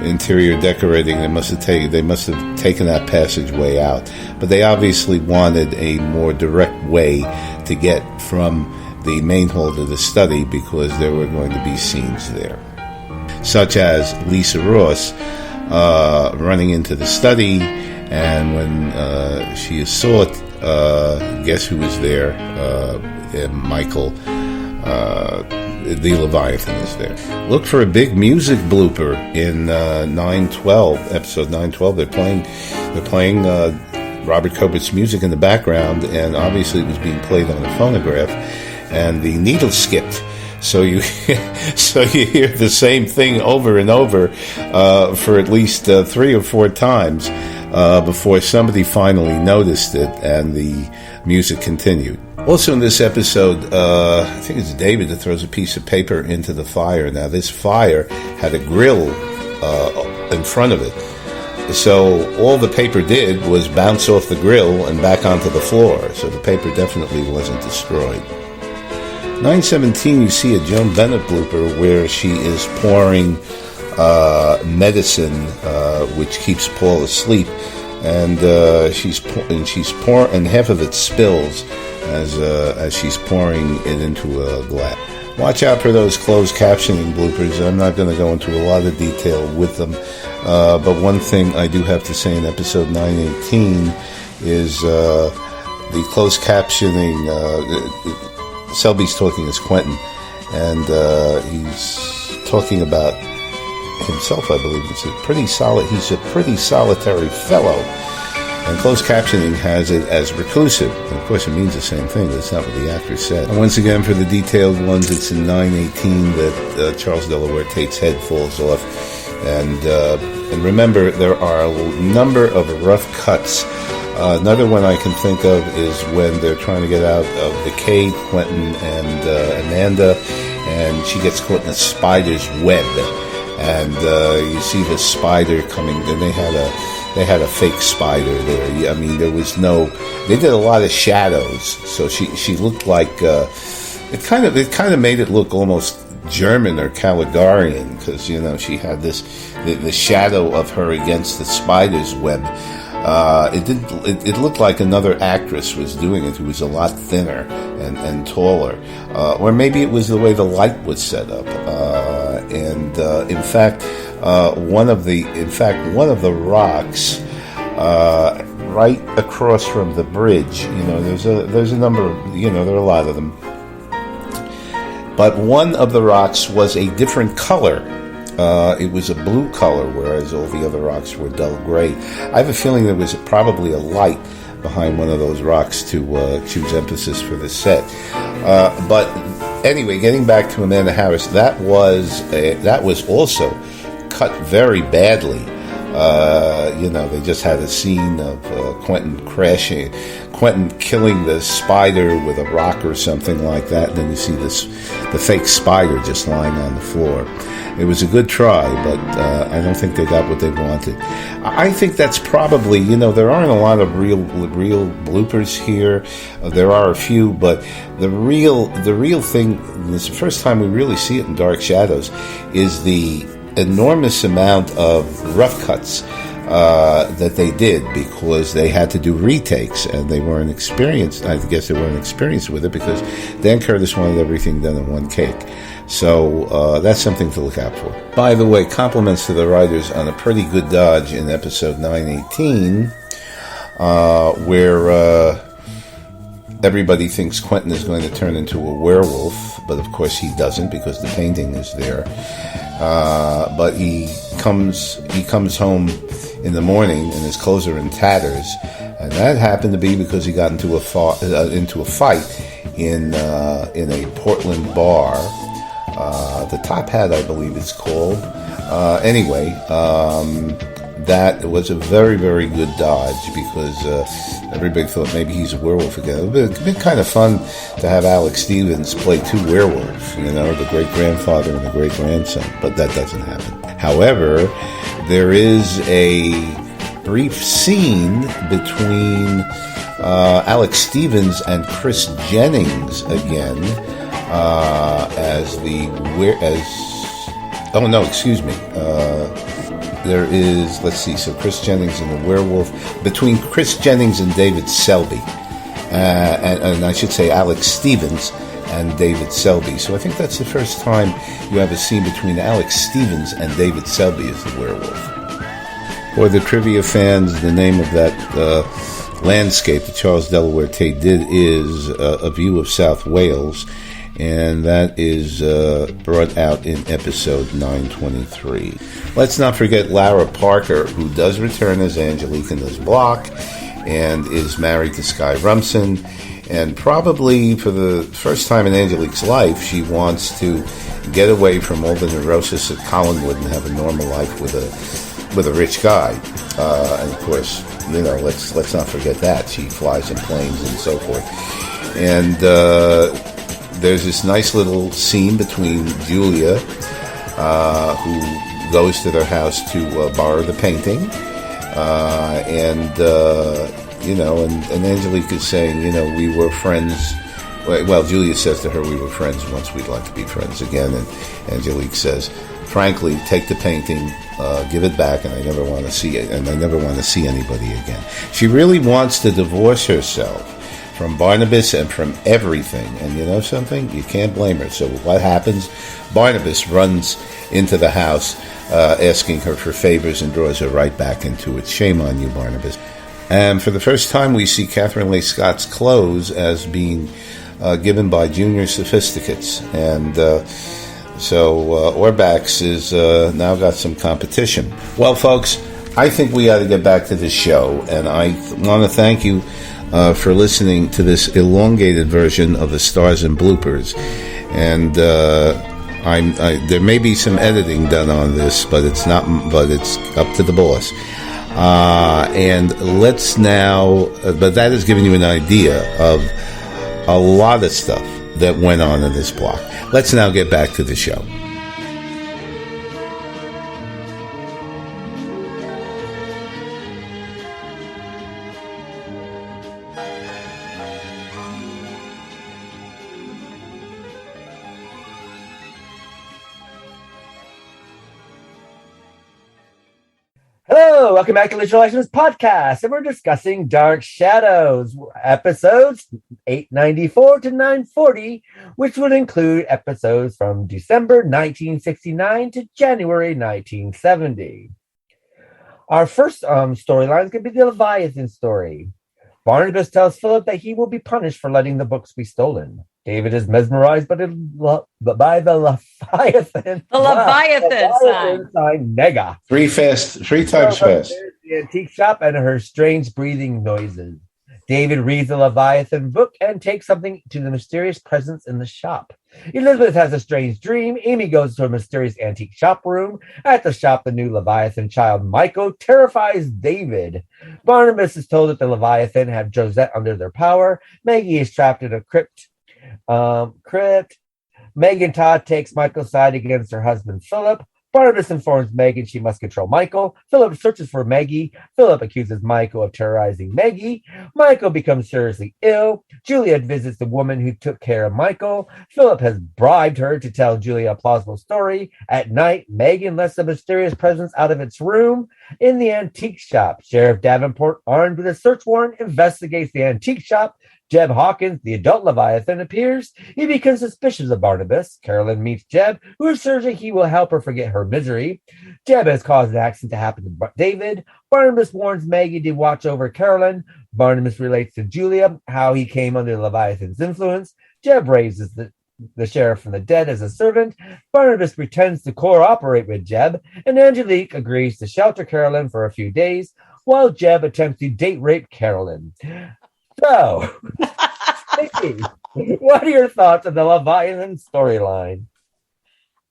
interior decorating. They must have taken that passageway out, but they obviously wanted a more direct way to get from the main hall to the study because there were going to be scenes there, such as Lisa Ross running into the study, and when she is sought, guess who is there? Michael, the Leviathan is there. Look for a big music blooper in 912, episode 912. They're playing Robert Cobert's music in the background, and obviously it was being played on a phonograph, and the needle skipped. So you hear the same thing over and over for at least 3 or 4 times before somebody finally noticed it and the music continued. Also in this episode, I think it's David that throws a piece of paper into the fire. Now this fire had a grill in front of it. So all the paper did was bounce off the grill and back onto the floor. So the paper definitely wasn't destroyed. 917, you see a Joan Bennett blooper where she is pouring medicine which keeps Paul asleep, and she's pouring, and half of it spills as she's pouring it into a glass. Watch out for those closed captioning bloopers. I'm not going to go into a lot of detail with them, but one thing I do have to say in episode 918 is the closed captioning. Selby's talking as Quentin, and he's talking about himself, I believe. He's a pretty solitary fellow. And closed captioning has it as reclusive. And of course, it means the same thing. That's not what the actor said. And once again, for the detailed ones, it's in 918 that Charles Delaware Tate's head falls off. And remember, there are a number of rough cuts. Another one I can think of is when they're trying to get out of the cave, Quentin and Amanda, and she gets caught in a spider's web. And you see the spider coming. Then they had a fake spider there. I mean, they did a lot of shadows, so she looked like it kind of made it look almost German or Caligarian, because she had the shadow of her against the spider's web. It looked like another actress was doing it who was a lot thinner and taller, or maybe it was the way the light was set up. In fact, one of the rocks right across from the bridge. There's a number of there are a lot of them. but one of the rocks was a different color. It was a blue color, whereas all the other rocks were dull gray. I have a feeling there was probably a light behind one of those rocks to choose emphasis for the set. But anyway, getting back to Amanda Harris, that was also cut very badly. They just had a scene of Quentin killing the spider with a rock or something like that, and then you see the fake spider just lying on the floor. It was a good try, but I don't think they got what they wanted. I think that's probably, there aren't a lot of real bloopers here. There are a few, but the real thing, this is the first time we really see it in Dark Shadows, is the enormous amount of rough cuts that they did, because they had to do retakes and they weren't experienced. I guess they weren't experienced with it because Dan Curtis wanted everything done in one take. So that's something to look out for. By the way, compliments to the writers on a pretty good dodge in episode 918, where everybody thinks Quentin is going to turn into a werewolf, but of course he doesn't because the painting is there. But he comes home in the morning and his clothes are in tatters, and that happened to be because he got into a fight in a Portland bar. The Top Hat, I believe it's called. Anyway, that was a very, very good dodge, because everybody thought maybe he's a werewolf again. It's been kind of fun to have Alex Stevens play two werewolves, the great-grandfather and the great-grandson, but that doesn't happen. However, there is a brief scene between Alex Stevens and Chris Jennings again, there is, let's see, so Chris Jennings and the werewolf, between Chris Jennings and David Selby, and I should say Alex Stevens and David Selby. So I think that's the first time you have a scene between Alex Stevens and David Selby as the werewolf. For the trivia fans, the name of that landscape that Charles Delaware Tate did is A View of South Wales, and that is brought out in episode 923. Let's not forget Lara Parker, who does return as Angelique in this block, and is married to Sky Rumson, and probably for the first time in Angelique's life, she wants to get away from all the neurosis at Collinwood and have a normal life with a rich guy. And of course, let's not forget that she flies in planes and so forth. And there's this nice little scene between Julia, who goes to their house to borrow the painting, and Angelique is saying, we were friends. Well, Julia says to her, we were friends once, we'd like to be friends again. And Angelique says, frankly, take the painting, give it back, and I never want to see it, and I never want to see anybody again. She really wants to divorce herself from Barnabas and from everything. And you know something? You can't blame her. So what happens? Barnabas runs into the house asking her for favors and draws her right back into it. Shame on you, Barnabas. And for the first time, we see Catherine Leigh Scott's clothes as being given by Junior Sophisticates. And so Orbax is now got some competition. Well, folks, I think we ought to get back to the show. And I want to thank you for listening to this elongated version of the Stars and Bloopers. And there may be some editing done on this, but it's up to the boss. And let's now, but that has given you an idea of a lot of stuff that went on in this block. Let's now get back to the show. Hello, welcome back to Literary License Podcast, and we're discussing Dark Shadows, episodes 894 to 940, which would include episodes from December 1969 to January 1970. Our first storyline is going to be the Leviathan story. Barnabas tells Philip that he will be punished for letting the books be stolen. David is mesmerized by the Leviathan. The Leviathan sign Nega. Three times fast. The antique shop and her strange breathing noises. David reads the Leviathan book and takes something to the mysterious presence in the shop. Elizabeth has a strange dream. Amy goes to a mysterious antique shop room. At the shop, the new Leviathan child, Michael, terrifies David. Barnabas is told that the Leviathan have Josette under their power. Maggie is trapped in a crypt. Megan Todd takes Michael's side against her husband, Philip. Barnabas informs Megan she must control Michael. Philip searches for Maggie. Philip accuses Michael of terrorizing Maggie. Michael becomes seriously ill. Juliet visits the woman who took care of Michael. Philip has bribed her to tell Julia a plausible story. At night, Megan lets the mysterious presence out of its room. In the antique shop, Sheriff Davenport, armed with a search warrant, investigates the antique shop. Jeb Hawkins, the adult Leviathan, appears. He becomes suspicious of Barnabas. Carolyn meets Jeb, who assures that he will help her forget her misery. Jeb has caused an accident to happen to David. Barnabas warns Maggie to watch over Carolyn. Barnabas relates to Julia how he came under Leviathan's influence. Jeb raises the sheriff from the dead as a servant. Barnabas pretends to cooperate with Jeb, and Angelique agrees to shelter Carolyn for a few days, while Jeb attempts to date rape Carolyn. So, Nikki, what are your thoughts on the Leviathan storyline?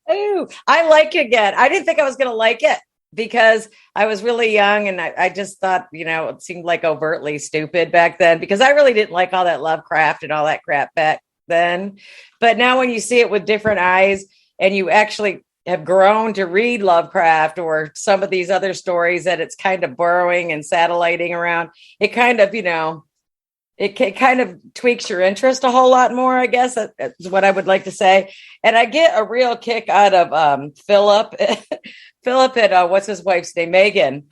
Oh, I like it again. I didn't think I was going to like it because I was really young and I just thought, it seemed like overtly stupid back then because I really didn't like all that Lovecraft and all that crap back then. But now when you see it with different eyes and you actually have grown to read Lovecraft or some of these other stories that it's kind of burrowing and satelliting around, it kind of, it kind of tweaks your interest a whole lot more, I guess. That's what I would like to say. And I get a real kick out of Philip. Philip and what's his wife's name? Megan.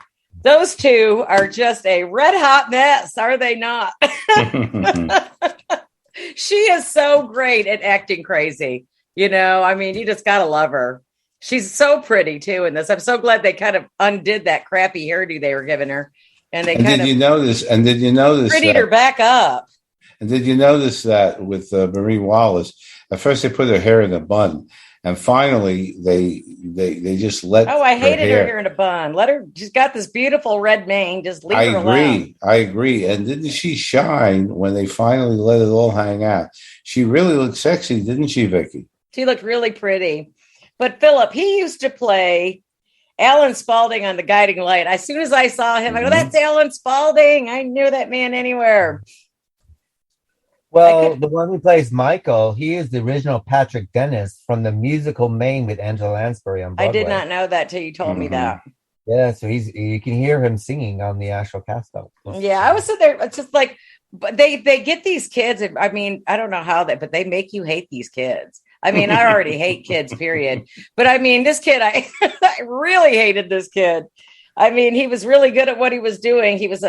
Those two are just a red hot mess, are they not? She is so great at acting crazy. You just got to love her. She's so pretty, too, in this. I'm so glad they kind of undid that crappy hairdo they were giving her. And did you notice prettied her back up? And did you notice that with Marie Wallace? At first, they put her hair in a bun, and finally, they just let. Oh, I hated her hair in a bun. Let her. She's got this beautiful red mane. Just leave her alone. I agree. And didn't she shine when they finally let it all hang out? She really looked sexy, didn't she, Vicky? She looked really pretty. But Philip, he used to play Alan Spaulding on The Guiding Light. As soon as I saw him, I go, that's Alan Spaulding. I knew that man anywhere. Well, the one who plays Michael, he is the original Patrick Dennis from the musical Maine with Angela Lansbury on Broadway. I did not know that till you told me that. Yeah, so you can hear him singing on the actual cast out. Yeah, I was sitting there, it's just like, but they get these kids. I mean, I don't know how but they make you hate these kids. I mean, I already hate kids, period. But I mean, this kid, I really hated this kid. I mean, he was really good at what he was doing. He was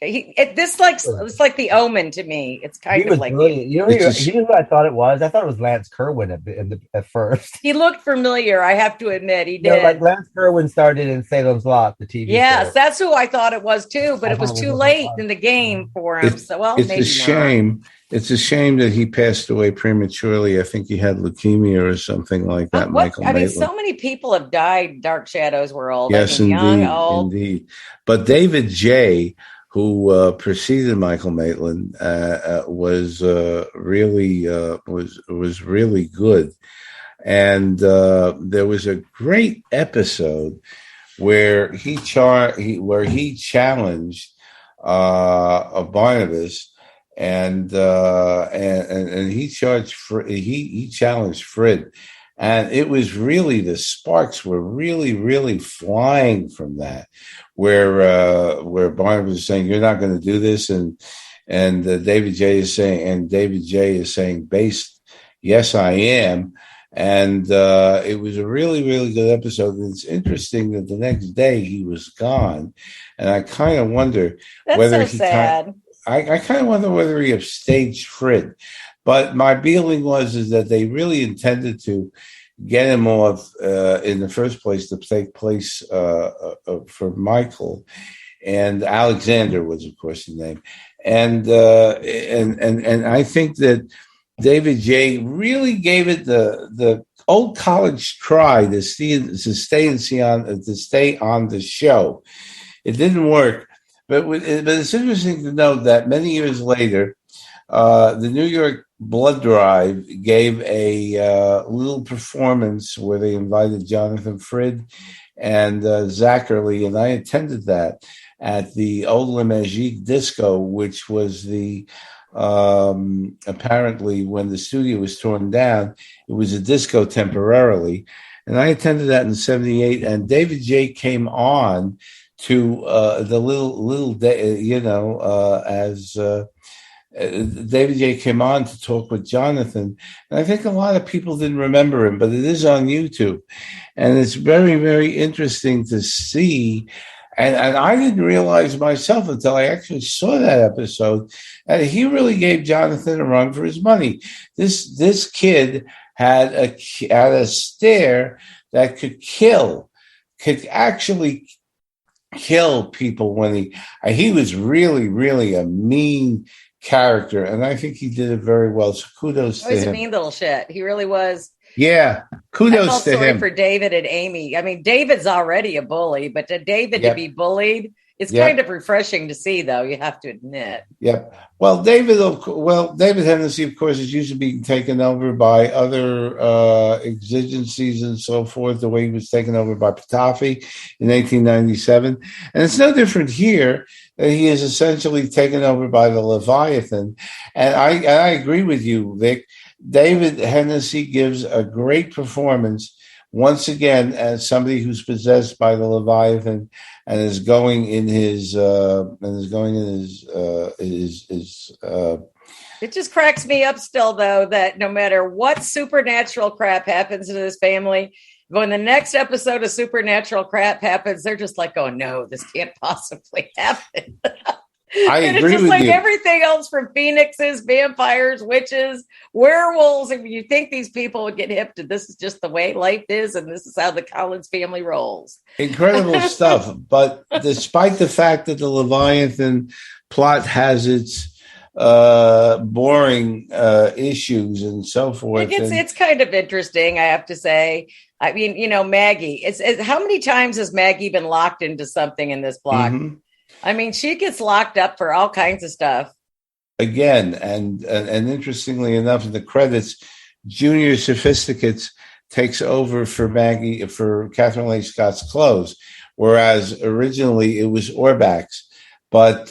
it's like The Omen to me. It's kind of like brilliant. You know who I thought it was? I thought it was Lance Kerwin at first. He looked familiar. I have to admit, he did. Like Lance Kerwin started in Salem's Lot, the TV. Yes, show. That's who I thought it was too. But it was too late in the game for him. It's a shame. Not. It's a shame that he passed away prematurely. I think he had leukemia or something like that. Michael Maitland. So many people have died. Dark Shadows world. Yes, indeed. But David J., who preceded Michael Maitland, was really good, and there was a great episode where he challenged Barnabas, and he challenged Frid, and it was really, the sparks were really flying from that. Where Barnabas is saying, you're not going to do this, and David J is saying based, yes, I am. And it was a really good episode. And it's interesting that the next day he was gone, and I kind of wonder whether sad. I kind of wonder whether he upstaged Frid. But my feeling is that they really intended to get him off in the first place to take place for Michael, and Alexander was, of course, the name. and I think that David J. really gave it the old college try to stay on the show. It didn't work, but it's interesting to note that many years later, the New York Blood Drive gave a little performance where they invited Jonathan Frid and Zachary, and I attended that at the Old Le Magique Disco, which was the apparently when the studio was torn down, it was a disco temporarily, and I attended that in '78. And David J. came on to the little as David J. came on to talk with Jonathan, and I think a lot of people didn't remember him, but it is on YouTube, and it's very, very interesting to see. And I didn't realize myself until I actually saw that episode, and he really gave Jonathan a run for his money. This kid had a stare that could actually kill people when he was really, really a mean character, and I think he did it very well. So kudos to him. He was a mean little shit. He really was. Yeah, kudos to him. For David and Amy. I mean, David's already a bully, but to David to be bullied, it's kind of refreshing to see, though. You have to admit. Yep. Well, David Hennessy, of course, is usually being taken over by other exigencies and so forth. The way he was taken over by Patafi in 1897, and it's no different here. That he is essentially taken over by the Leviathan, and I agree with you, Vic. David Hennessy gives a great performance once again as somebody who's possessed by the Leviathan and is going in his. It just cracks me up still, though, that no matter what supernatural crap happens to this family, when the next episode of supernatural crap happens, they're just like, "Oh no, this can't possibly happen." I agree with you. It's just like everything else from phoenixes, vampires, witches, werewolves. I mean, you think these people would get hip to this is just the way life is, and this is how the Collins family rolls. Incredible stuff. But despite the fact that the Leviathan plot has its boring issues and so forth, it's kind of interesting, I have to say. I mean, Maggie. How many times has Maggie been locked into something in this block? Mm-hmm. I mean, she gets locked up for all kinds of stuff. Again, and interestingly enough, in the credits, Junior Sophisticates takes over for Maggie, for Catherine Lee Scott's clothes, whereas originally it was Orbach's. But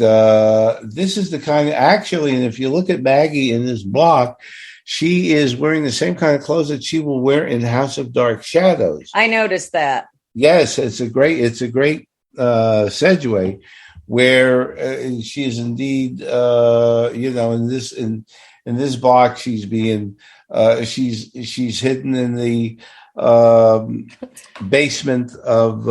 this is the kind of, actually, and if you look at Maggie in this block, she is wearing the same kind of clothes that she will wear in House of Dark Shadows. I noticed that. Yes, it's a great segue. Where she is indeed, in this block, she's being, she's hidden in the basement of,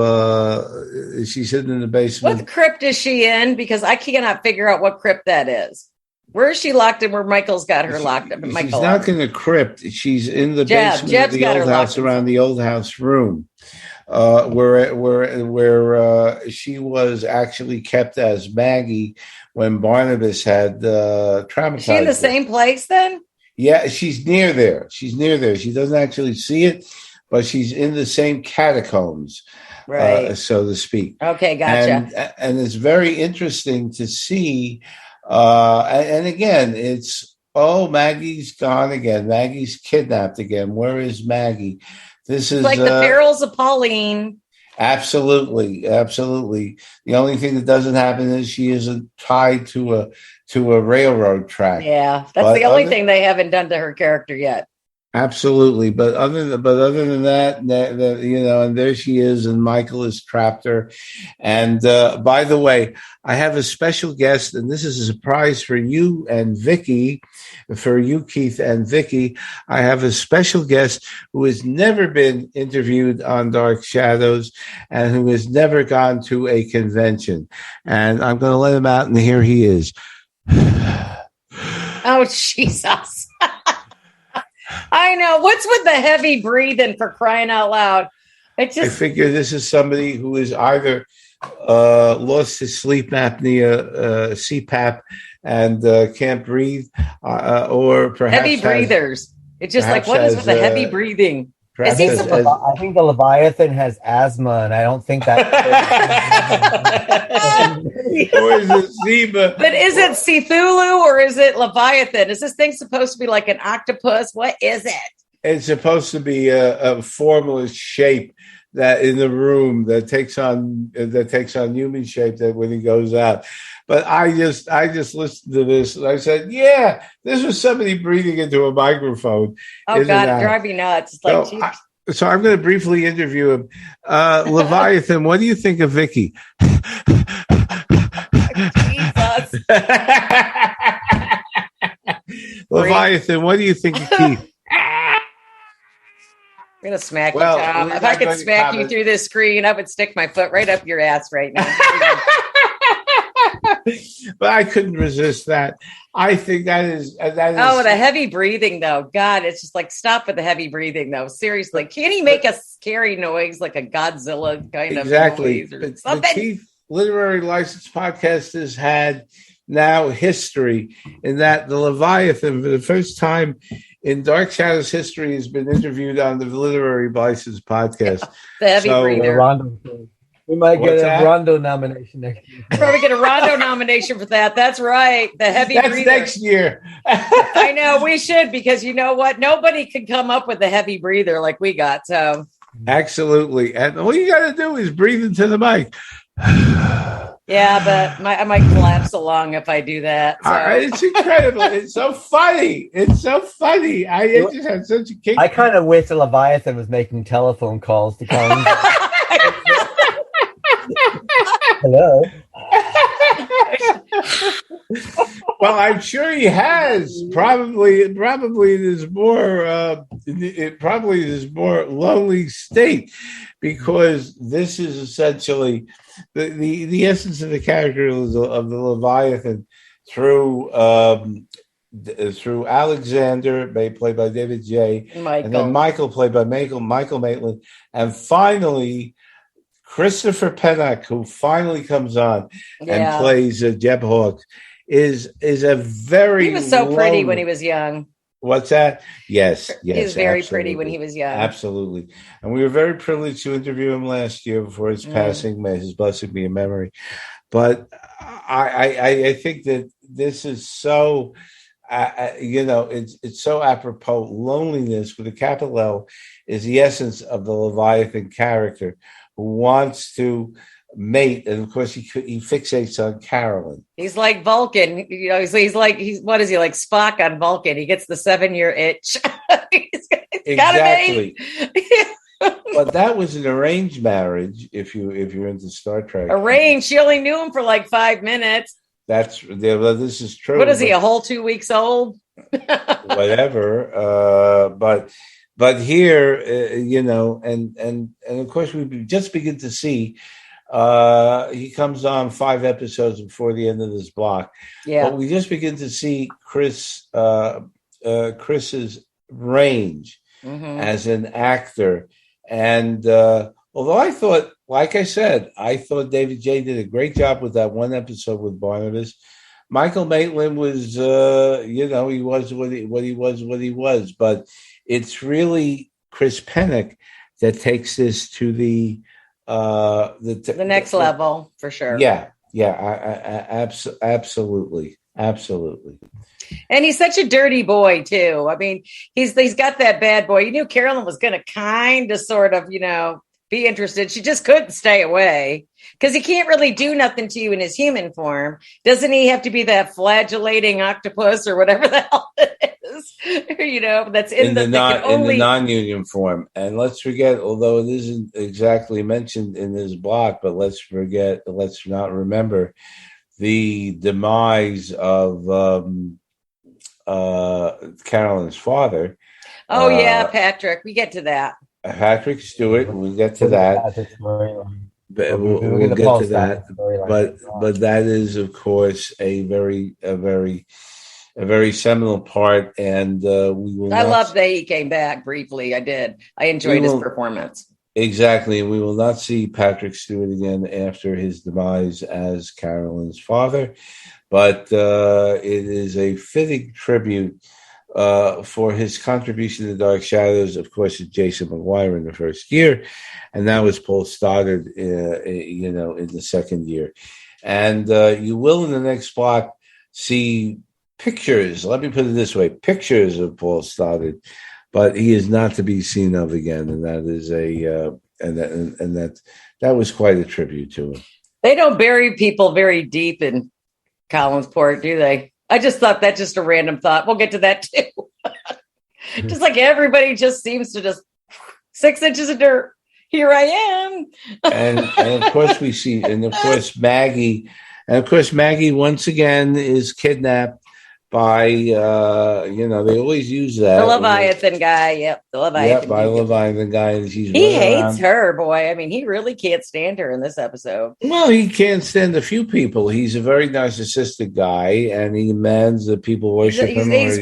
she's hidden in the basement. What crypt is she in? Because I cannot figure out what crypt that is. Where is she locked in? Where Michael's got her locked up? She's not in a crypt. She's in the basement of the old house, around the old house room. Where she was actually kept as Maggie when Barnabas had traumatized. Is she in the same place then? Yeah, she's near there. She doesn't actually see it, but she's in the same catacombs, right? So to speak. Okay, gotcha. And it's very interesting to see. And again, it's Maggie's gone again. Maggie's kidnapped again. Where is Maggie? This is like the perils of Pauline. Absolutely. The only thing that doesn't happen is she isn't tied to a railroad track. Yeah, that's the only thing they haven't done to her character yet. Absolutely, but other than that, and there she is, and Michael has trapped her. And by the way, I have a special guest, and this is a surprise for you and Vicky, for you, Keith and Vicky. I have a special guest who has never been interviewed on Dark Shadows and who has never gone to a convention. And I'm going to let him out, and here he is. Oh, Jesus. I know. What's with the heavy breathing, for crying out loud? I figure this is somebody who is either lost his sleep apnea, CPAP, and can't breathe, or perhaps Heavy breathers. It's just like, what is with the heavy breathing? Is he I think the Leviathan has asthma, and I don't think that. or is it Zeba? But is it Cthulhu or is it Leviathan? Is this thing supposed to be like an octopus? What is it? It's supposed to be a formless shape that in the room that takes on human shape that when he goes out. But I just listened to this and I said, yeah, this was somebody breathing into a microphone. Oh God, it drives me nuts. It's like, so I'm going to briefly interview him. Leviathan, what do you think of Vicky? Jesus. Leviathan, what do you think of Keith? I'm going to smack you, Tom. If I could smack you through this screen, I would stick my foot right up your ass right now. But I couldn't resist that. I think that is. Oh, the heavy breathing, though. God, it's just like, stop with the heavy breathing, though. Seriously. Can't he make a scary noise like a Godzilla kind of noise or something? The Keith Literary License Podcast has had now history in that the Leviathan, for the first time in Dark Shadows history, has been interviewed on the Literary License Podcast. The heavy breather. We might get a Rondo nomination next year. Probably get a Rondo nomination for that. That's right. The heavy breather. Next year. I know we should, because you know what? Nobody can come up with a heavy breather like we got. So absolutely. And all you got to do is breathe into the mic. Yeah, but I might collapse along if I do that. So. It's incredible. It's so funny. It's so funny. I just had such a kick. I kind of wish the Leviathan was making telephone calls to Collins. Hello. Well, I'm sure he has. Probably it is more. It probably is more lonely state, because this is essentially the essence of the character of the Leviathan through Alexander, played by David J. Michael. And then Michael, played by Michael Maitland, and finally Christopher Pennock, who finally comes on and plays Jeb Hawkes, is a very. He was so pretty when he was young. What's that? Yes. He was very pretty when he was young. Absolutely. And we were very privileged to interview him last year before his passing. May his blessing be in memory. But I think that this is so, it's so apropos. Loneliness with a capital L is the essence of the Leviathan character, who wants to mate, and of course he fixates on Carolyn. He's like Vulcan, he's like Spock on Vulcan. He gets the 7-year itch. He's exactly. But that was an arranged marriage. If you're into Star Trek, arranged. She only knew him for like 5 minutes. This is true. What is he? A whole 2 weeks old? Whatever. But here, and of course we just begin to see. He comes on 5 episodes before the end of this block. Yeah. But we just begin to see Chris's range as an actor. And although I thought, like I said, David J. did a great job with that one episode with Barnabas. Michael Maitland was, he was what he was. But it's really Chris Pennock that takes this to the next level, for sure. Absolutely. And he's such a dirty boy too. I mean, he's got that bad boy. You knew Carolyn was going to kind of sort of, be interested. She just couldn't stay away, because he can't really do nothing to you in his human form. Doesn't he have to be that flagellating octopus or whatever the hell it is? That's in the non-union form. And let's forget, although it isn't exactly mentioned in this block, but let's not remember the demise of Carolyn's father. Oh, Patrick. We get to that. Patrick Stewart. We'll get to that. We'll get to that. But that is, of course, a very seminal part, and we will. I love that he came back briefly. I did. I enjoyed his performance. Exactly. We will not see Patrick Stewart again after his demise as Carolyn's father. but it is a fitting tribute for his contribution to Dark Shadows. Of course, it's Jason McGuire in the first year, and that was Paul Stoddard, in the second year. And you will in the next block see pictures. Let me put it this way: pictures of Paul Stoddard, but he is not to be seen of again, and that is that was quite a tribute to him. They don't bury people very deep in Collinsport, do they? I just thought that's just a random thought. We'll get to that too. Just like everybody just seems to just 6 inches of dirt. Here I am. and of course we see, and of course Maggie once again is kidnapped by, they always use that. The Leviathan guy. Yep. The Leviathan. Yep, by Leviathan guy. And he hates her, boy. I mean, he really can't stand her in this episode. Well, he can't stand a few people. He's a very narcissistic guy, and he demands that people worship him. He's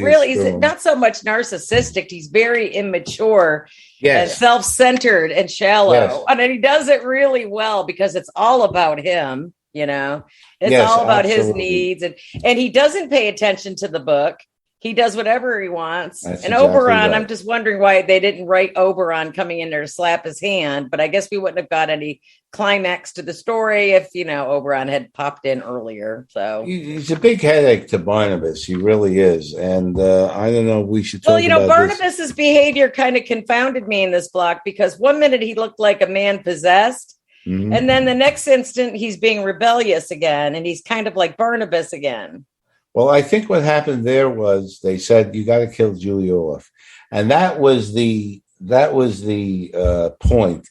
not so much narcissistic. He's very immature. Yes. And self-centered and shallow. Yes. And he does it really well because it's all about him. It's all about his needs, and he doesn't pay attention to the book. He does whatever he wants. That's and exactly Oberon, right. I'm just wondering why they didn't write Oberon coming in there to slap his hand, but I guess we wouldn't have got any climax to the story if, Oberon had popped in earlier. So he's a big headache to Barnabas. He really is. And I don't know if we should talk about Barnabas's behavior kind of confounded me in this block because 1 minute he looked like a man possessed. Mm-hmm. And then the next instant, he's being rebellious again, and he's kind of like Barnabas again. Well, I think what happened there was they said, you got to kill Julia off. And that was the point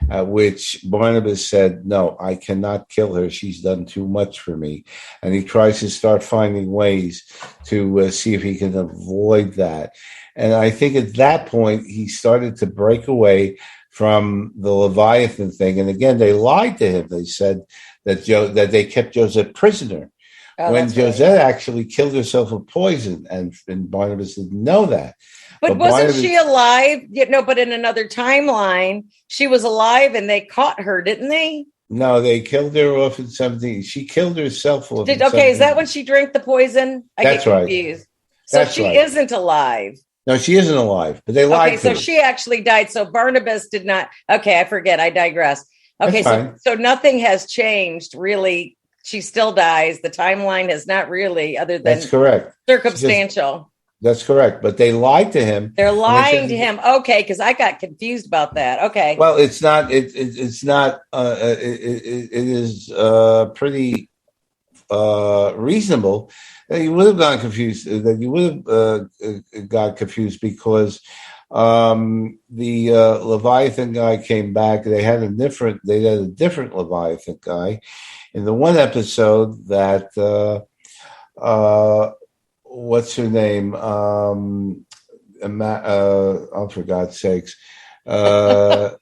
at which Barnabas said, no, I cannot kill her. She's done too much for me. And he tries to start finding ways to see if he can avoid that. And I think at that point, he started to break away from the Leviathan thing. And again, they lied to him. They said that they kept Josette prisoner when Josette actually killed herself with poison, and Barnabas didn't know that. But wasn't she alive? But in another timeline, she was alive and they caught her, didn't they? No, they killed her off in 17. She killed herself off in 17. Okay, is that when she drank the poison? That's get confused. Right. So she isn't alive. No, she isn't alive, but they lied to her. So she actually died. So Barnabas did not. Okay, I forget. I digress. Okay, so nothing has changed, really. She still dies. The timeline has not really, other than that's correct. Circumstantial. That's correct. But they lied to him. They're lying to him. Okay, because I got confused about that. Okay. Well, it's not. It's not. It is pretty reasonable. You would have gotten confused. That you would have got confused because the Leviathan guy came back. They had a different Leviathan guy in the one episode that what's her name? Oh, for God's sakes. The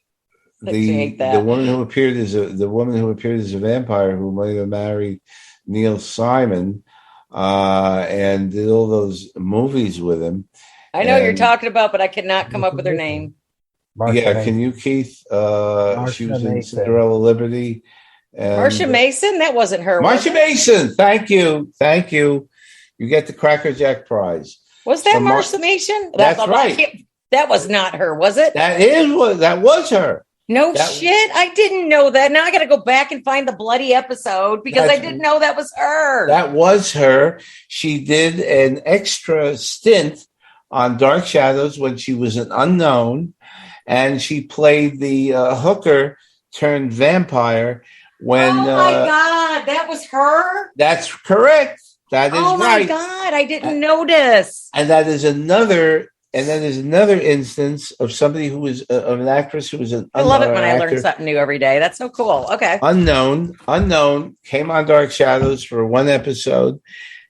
woman who appeared as a vampire who might have married Neil Simon and did all those movies with him. I know you're talking about, but I cannot come up with her name. Marsha can you, Keith? She was in Cinderella Liberty. Marsha Mason? That wasn't her. Marsha Mason. Thank you. You get the Cracker Jack prize. Was that Marsha Mason? That's right. That was not her, was it? That was her. No shit. I didn't know that. Now I got to go back and find the bloody episode because I didn't know that was her. That was her. She did an extra stint on Dark Shadows when she was an unknown, and she played the hooker turned vampire when. Oh my God, that was her? That's correct. That is right. Oh my God, I didn't notice. And that is another instance of somebody who was of an actress who was an unknown. I love it when I learn something new every day. That's so cool. Okay. Unknown, came on Dark Shadows for one episode.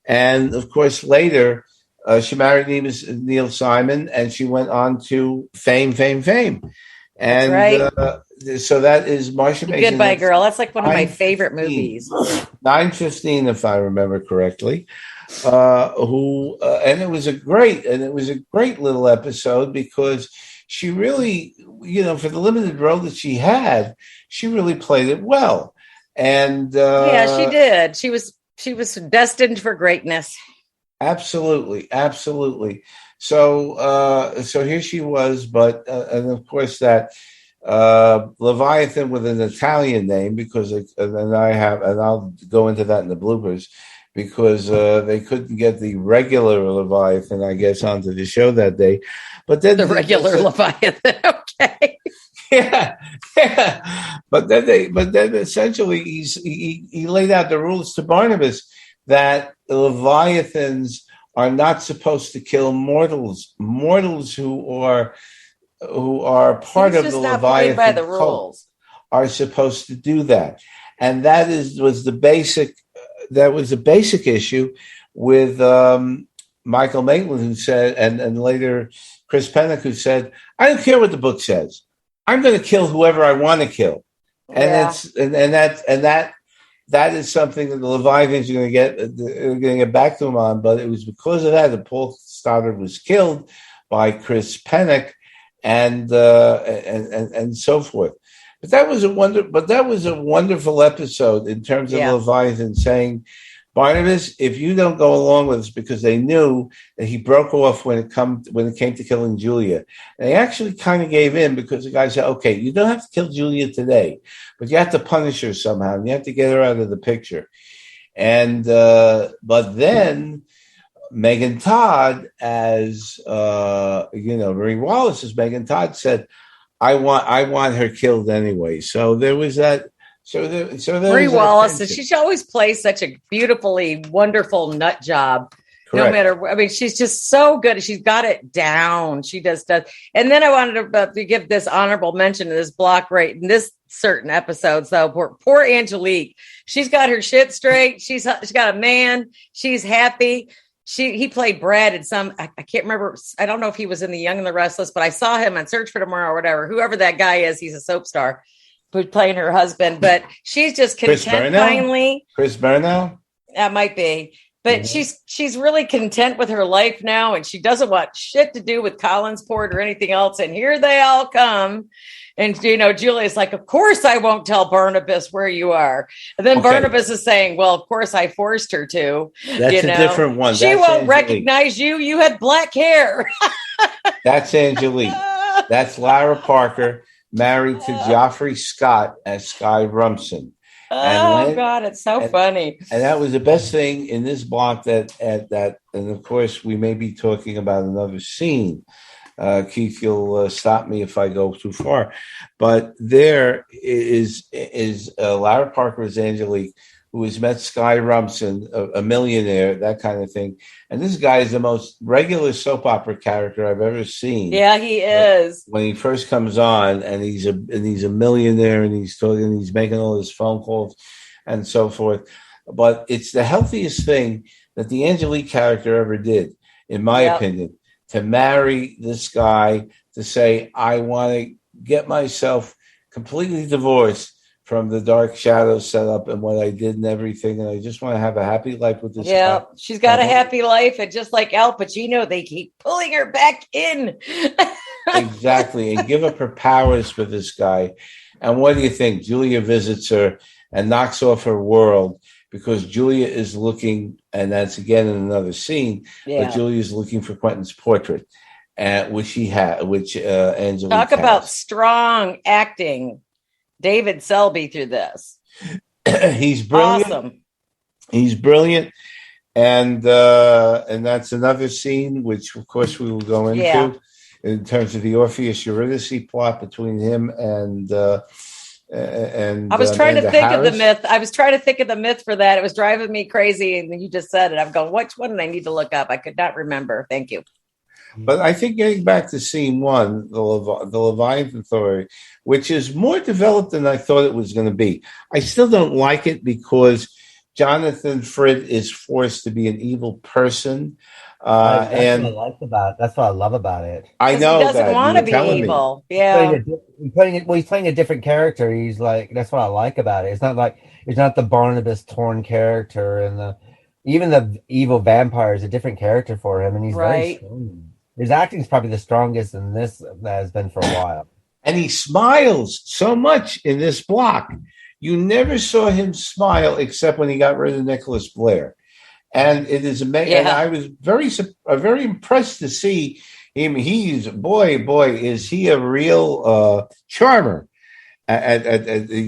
And of course, later, she married Neil Simon and she went on to fame. And that's right. So that is Marsha Mason. Goodbye Girl. That's like one of my favorite movies. 9:15, if I remember correctly. And it was a great little episode because she really, for the limited role that she had, she really played it well. And yeah, she did. She was She was destined for greatness. Absolutely. So here she was, but and of course that Leviathan with an Italian name, because and I'll go into that in the bloopers, because they couldn't get the regular Leviathan, I guess, onto the show that day. But then the regular Leviathan, okay. Yeah. But then essentially he laid out the rules to Barnabas that the Leviathans are not supposed to kill mortals who are part of the Leviathan by the cult rules. are supposed to do that. And was the basic issue with Michael Maitland, who said, and later Chris Pennock, who said, I don't care what the book says. I'm going to kill whoever I want to kill. And that is something that the Leviathans are going to get back to him on. But it was because of that that Paul Stoddard was killed by Chris Pennock and so forth. But that was a wonderful episode in terms of Leviathan saying, Barnabas, if you don't go along with us, because they knew that he broke off when it came to killing Julia. And they actually kind of gave in, because the guy said, okay, you don't have to kill Julia today, but you have to punish her somehow. And you have to get her out of the picture. And but then Megan Todd, as Marie Wallace as Megan Todd, said, I want her killed anyway. So there was that. So Marie Wallace, she always plays such a beautifully wonderful nut job. Correct. No matter, I mean, she's just so good. She's got it down. She does. And then I wanted to give this honorable mention to this block right in this certain episodes, though. Poor Angelique. She's got her shit straight. She's got a man. She's happy. He played Brad in some, I can't remember. I don't know if he was in The Young and the Restless, but I saw him on Search for Tomorrow or whatever. Whoever that guy is, he's a soap star. Who's playing her husband, but she's just content finally. Chris Burnell? That might be. But she's really content with her life now, and she doesn't want shit to do with Collinsport or anything else. And here they all come. And, Julia's like, of course I won't tell Barnabas where you are. And then Barnabas is saying, well, of course I forced her to. That's a different one. She won't recognize you. You had black hair. That's Angelique. That's Lara Parker, married to Geoffrey Scott as Sky Rumson. God, it's so funny. And that was the best thing in this block and of course, we may be talking about another scene. Keith, you'll stop me if I go too far. But there is Lara Parker as Angelique, who has met Sky Rumson, a millionaire, that kind of thing. And this guy is the most regular soap opera character I've ever seen. Yeah, he is. When he first comes on, and he's a millionaire, and he's talking, he's making all his phone calls and so forth. But it's the healthiest thing that the Angelique character ever did, in my opinion, to marry this guy, to say, I want to get myself completely divorced from the Dark Shadows setup and what I did and everything. And I just want to have a happy life with this guy. She's got a happy life. And just like Al Pacino, they keep pulling her back in. Exactly. And give up her powers for this guy. And what do you think? Julia visits her and knocks off her world, because Julia is looking, and that's again in another scene, but Julia is looking for Quentin's portrait, which Angelique Talk about strong acting. David Selby through this. He's brilliant. Awesome. He's brilliant. And that's another scene, which of course we will go into in terms of the Orpheus Eurydice plot between him and I was trying to think of the myth. I was trying to think of the myth for that. It was driving me crazy. And then you just said it. I'm going, which one did I need to look up? I could not remember. Thank you. But I think getting back to scene one, the Leviathan story, which is more developed than I thought it was going to be. I still don't like it because Jonathan Frid is forced to be an evil person. That's what I love about it. I know he doesn't want to be evil. Yeah. He's playing a different character. He's like, that's what I like about it. It's not the Barnabas Torn character, and even the evil vampire is a different character for him, and he's very strong. His acting is probably the strongest in this that has been for a while. And he smiles so much in this block. you never saw him smile except when he got rid of Nicholas Blair. And it is amazing. Yeah. And I was very impressed to see him. He's is he a real charmer? Especially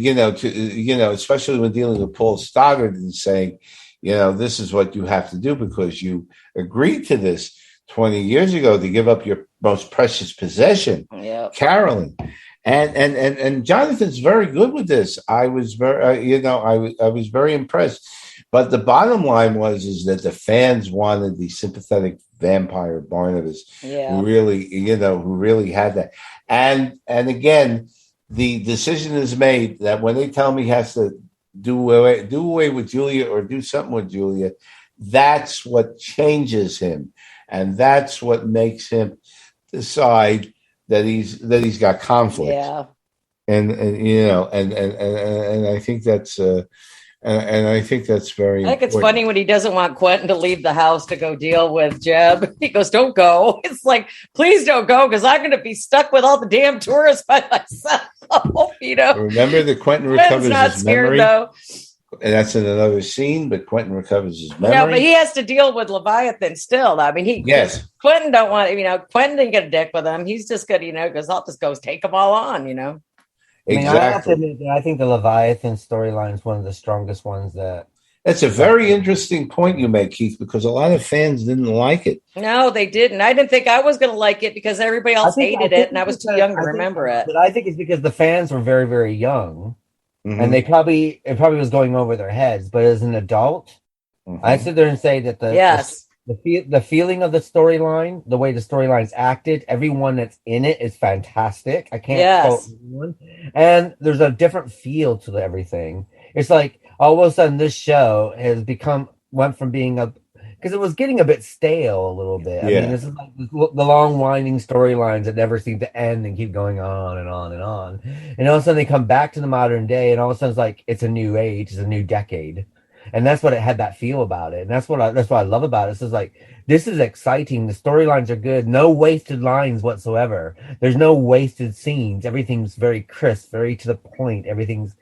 when dealing with Paul Stoddard and saying, this is what you have to do because you agreed to this 20 years ago to give up your most precious possession, Carolyn. And Jonathan's very good with this. I was very, I was very impressed. But the bottom line is that the fans wanted the sympathetic vampire Barnabas, who really had that. And again, the decision is made that when they tell me he has to do away with Julia or do something with Julia, that's what changes him, and that's what makes him decide that he's got conflict. Yeah, and I think that's. And I think that's very. I think it's important. funny when he doesn't want Quentin to leave the house to go deal with Jeb. He goes, "Don't go." It's like, please don't go, because I'm going to be stuck with all the damn tourists by myself. Remember that Quentin recovers not his scared, memory, though. And that's in another scene. But Quentin recovers his memory. No, but he has to deal with Leviathan still. I mean, Quentin don't want. Quentin didn't get a dick with him. He's just good, because I'll just go take them all on. Exactly. I think the Leviathan storyline is one of the strongest ones that. That's a very interesting point you make, Keith, because a lot of fans didn't like it. No, they didn't. I didn't think I was going to like it because everybody else hated it, and I was too young to remember it. But I think it's because the fans were very, very young, and it probably was going over their heads. But as an adult, I sit there and say that the feeling of the storyline, the way the storyline's acted, everyone that's in it is fantastic. I can't quote anyone. And there's a different feel to everything. It's like all of a sudden this show went from being because it was getting a bit stale a little bit. I mean, this is like the long winding storylines that never seem to end and keep going on and on and on. And all of a sudden they come back to the modern day, and all of a sudden it's like it's a new age, it's a new decade. And that's what it had that feel about it. And that's what I love about it. It's just like, this is exciting. The storylines are good. No wasted lines whatsoever. There's no wasted scenes. Everything's very crisp, very to the point. Everyone's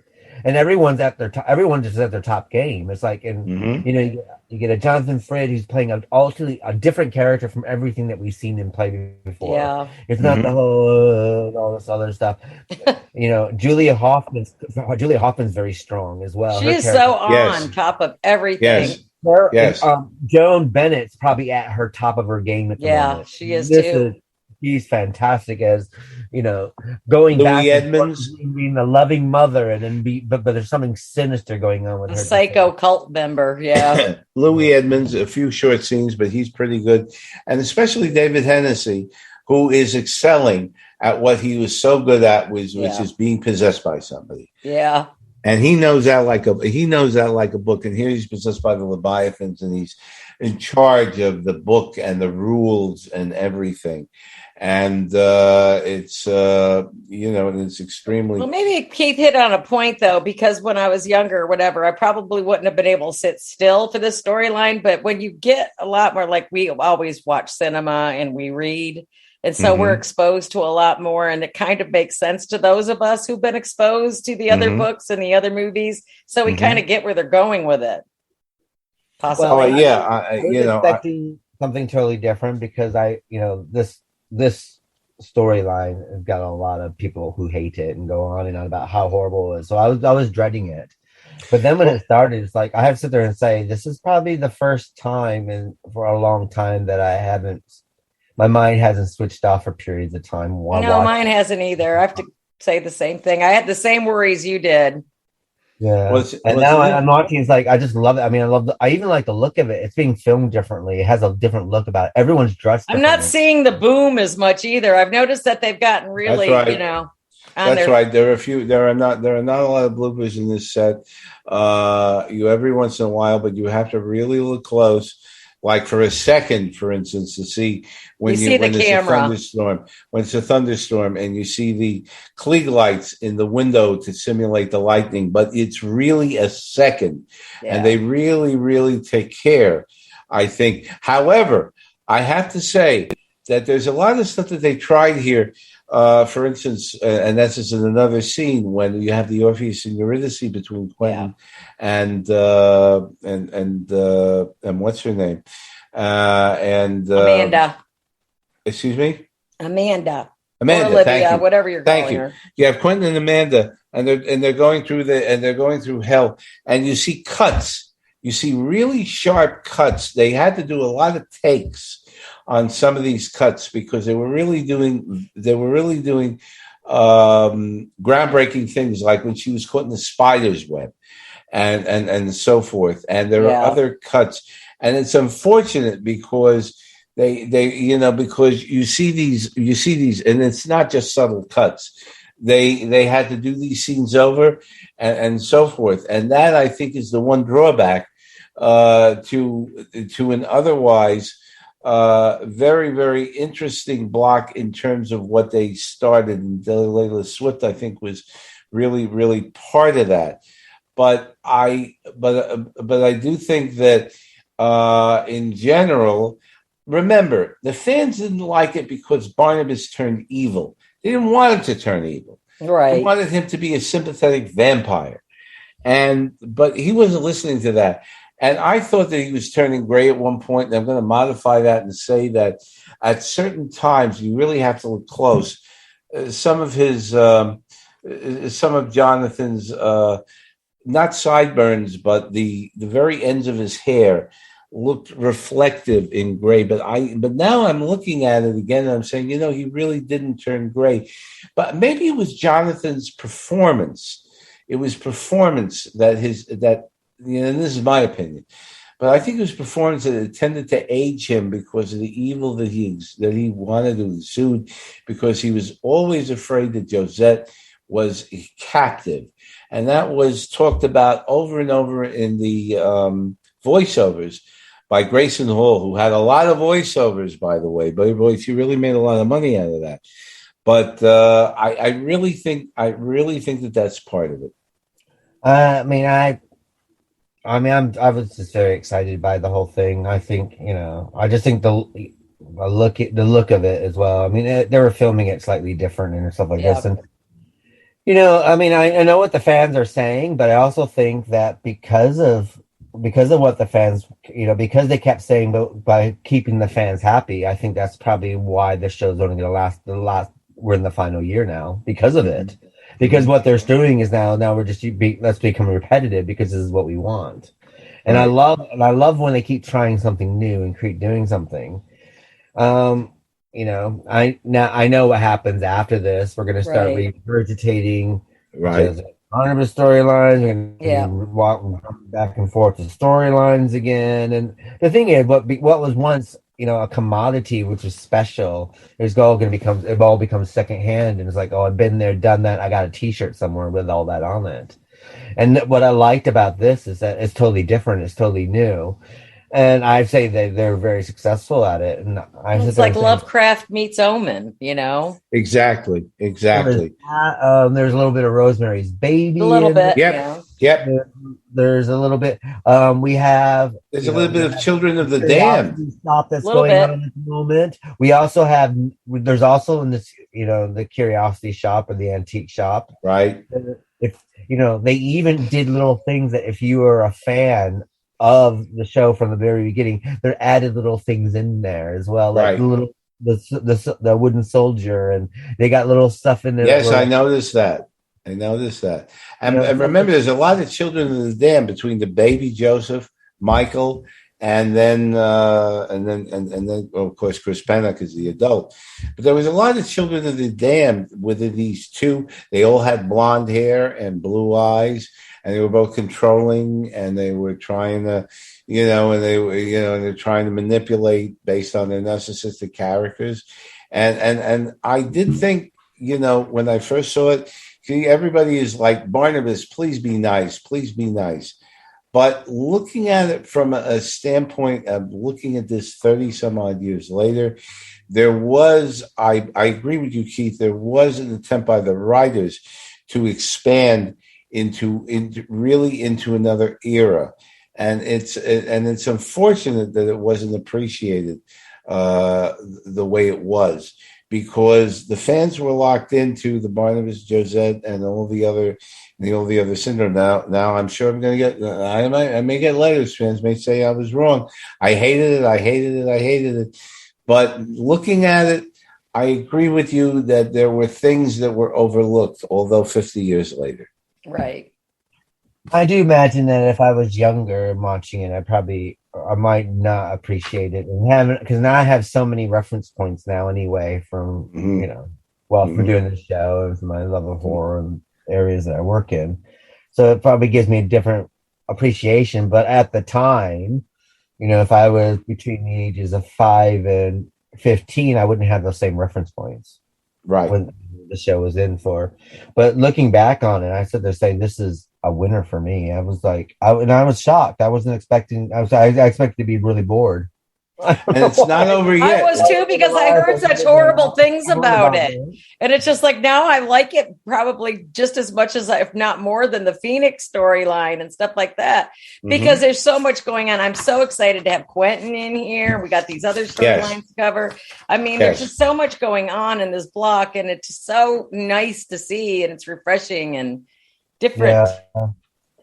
at their top. Everyone's just at their top game. It's like, you get a Jonathan Frid who's playing a different character from everything that we've seen him play before. Yeah, it's not the whole all this other stuff. Julia Hoffman's very strong as well. She is so on top of everything. Yes. Joan Bennett's probably at her top of her game at the moment. Yeah, she is too. He's fantastic as going Louis back Edmonds being the loving mother, and then but there's something sinister going on with her. Psycho cult member, yeah. Louis Edmonds, a few short scenes, but he's pretty good, and especially David Hennessy, who is excelling at what he was so good at, which is being possessed by somebody. Yeah. And he knows that like a book. And here he's possessed by the Leviathans, and he's in charge of the book and the rules and everything. And it's extremely. Well, maybe Keith hit on a point though, because when I was younger, or whatever, I probably wouldn't have been able to sit still for this storyline. But when you get a lot more, like we always watch cinema and we read. And so we're exposed to a lot more, and it kind of makes sense to those of us who've been exposed to the other books and the other movies. So we kind of get where they're going with it. Possibly. Well, I was expecting something totally different because this storyline has got a lot of people who hate it and go on and on about how horrible it is. So I was dreading it. But then when it started, it's like I have to sit there and say, this is probably the first time for a long time that my mind hasn't switched off for periods of time. No, mine hasn't either. I have to say the same thing. I had the same worries you did. Yeah. Now I'm watching. It's like, I just love it. I mean, I even like the look of it. It's being filmed differently. It has a different look about it. Everyone's dressed I'm not seeing the boom as much either. I've noticed that they've gotten really, That's right. There are not a lot of bloopers in this set. Every once in a while, but you have to really look close. Like for a second, for instance, to see when it's a thunderstorm, and you see the Klieg lights in the window to simulate the lightning, but it's really a second, and they really, really take care, I think. However, I have to say that there's a lot of stuff that they tried here. For instance, and that's just in another scene when you have the Orpheus and Eurydice between Quentin and what's her name? Amanda. Excuse me? Amanda. Amanda, or Olivia, thank you. whatever you're Thank calling you. her. You have Quentin and Amanda, and they're going through hell, and you see cuts. You see really sharp cuts. They had to do a lot of takes on some of these cuts because they were really doing groundbreaking things, like when she was caught in the spider's web, and so forth. And there are other cuts, and it's unfortunate because because you see these, and it's not just subtle cuts. They had to do these scenes over and so forth, and that I think is the one drawback to an otherwise very, very interesting block in terms of what they started. And Delilah Swift, I think, was really, really part of that. But I do think that in general, remember, the fans didn't like it because Barnabas turned evil. They didn't want him to turn evil. Right. They wanted him to be a sympathetic vampire. But he wasn't listening to that. And I thought that he was turning gray at one point, and I'm going to modify that and say that at certain times you really have to look close. Some of Jonathan's not sideburns, but the very ends of his hair looked reflective in gray. But now I'm looking at it again, and I'm saying, he really didn't turn gray. But maybe it was Jonathan's performance. It was performance and this is my opinion, but I think it was performance that tended to age him because of the evil that he wanted to exude, because he was always afraid that Josette was captive. And that was talked about over and over in the voiceovers by Grayson Hall, who had a lot of voiceovers, by the way. But boy, she really made a lot of money out of that. But I really think that that's part of it. I was just very excited by the whole thing. I think, I just think the look of it as well. I mean, they were filming it slightly different and stuff like this. And, I know what the fans are saying, but I also think that because of what the fans, because they kept saying by keeping the fans happy, I think that's probably why this show's only going to last. We're in the final year now because of it. Because what they're doing is now we're just let's become repetitive because this is what we want. And I love when they keep trying something new and keep doing something. I know what happens after this. We're going to start regurgitating Barnabas storylines. We're going to walk back and forth to storylines again. And the thing is, what was once a commodity, which is special, it all becomes secondhand, and it's like, oh, I've been there, done that. I got a T-shirt somewhere with all that on it. And what I liked about this is that it's totally different. It's totally new, and I'd say that they're very successful at it. And it's like Lovecraft meets Omen, Exactly. There's a little bit of Rosemary's Baby. A little bit. Yep. There's a little bit. There's a little bit of Children of the Damned stop that's going on at the moment. We also have. There's also in this, the Curiosity Shop or the Antique Shop. Right. If they even did little things that if you were a fan of the show from the very beginning, there added little things in there as well, like the wooden soldier, and they got little stuff in there. Yes, I noticed that. And remember, there's a lot of Children of the Damned between the baby Joseph, Michael, and then of course Chris Pennock is the adult. But there was a lot of Children of the Damned within these two. They all had blonde hair and blue eyes, and they were both controlling, and they were trying to, they're trying to manipulate based on their narcissistic characters. And I did think, when I first saw it, everybody is like, Barnabas, please be nice. But looking at it from a standpoint of looking at this 30 some odd years later, there was, I agree with you, Keith, there was an attempt by the writers to expand into another era. And it's unfortunate that it wasn't appreciated the way it was, because the fans were locked into the Barnabas, Josette, and all the other syndrome. Now I'm sure I'm going to get. I may get letters. Fans may say I was wrong. I hated it. But looking at it, I agree with you that there were things that were overlooked, although 50 years later. Right. I do imagine that if I was younger and watching it, I might not appreciate it, and haven't, because now I have so many reference points now anyway from for doing this show and from my love of horror and areas that I work in. So it probably gives me a different appreciation. But at the time, if I was between the ages of 5 and 15, I wouldn't have those same reference points. Right. When the show was in for. But looking back on it, I said they're saying this is a winner for me. I was like, I was shocked. I wasn't expecting. I expected to be really bored. And it's not over yet. I was too, because I heard such horrible things about it. And it's just like, now I like it probably just as much as, if not more than, the Phoenix storyline and stuff like that, because there's so much going on. I'm so excited to have Quentin in here. We got these other storylines to cover. I mean, there's just so much going on in this block, and it's just so nice to see, and it's refreshing and different. Yeah.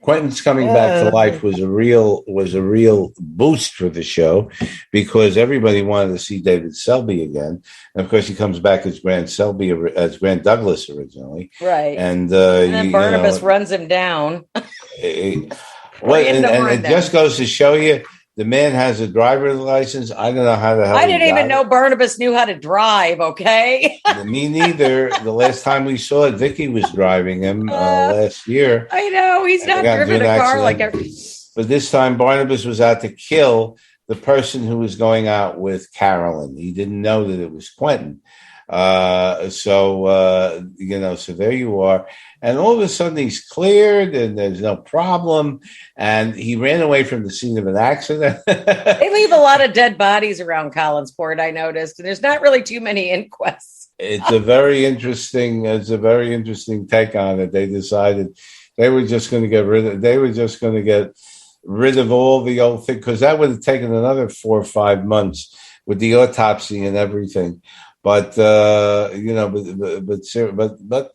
Quentin's coming back to life was a real boost for the show, because everybody wanted to see David Selby again. And of course, he comes back as Grant Douglas originally, right? And then Barnabas runs him down. And it just goes to show you, the man has a driver's license. I don't know how the hell. I didn't even know Barnabas knew how to drive. Okay. Me neither. The last time we saw it, Vicky was driving him last year. I know he's not driven a car like every. But this time, Barnabas was out to kill the person who was going out with Carolyn. He didn't know that it was Quentin. So there you are. And all of a sudden he's cleared and there's no problem. And he ran away from the scene of an accident. They leave a lot of dead bodies around Collinsport, I noticed. And there's not really too many inquests. It's a very interesting take on it. They decided they were just going to get rid of all the old thing, because that would have taken another 4 or 5 months with the autopsy and everything. But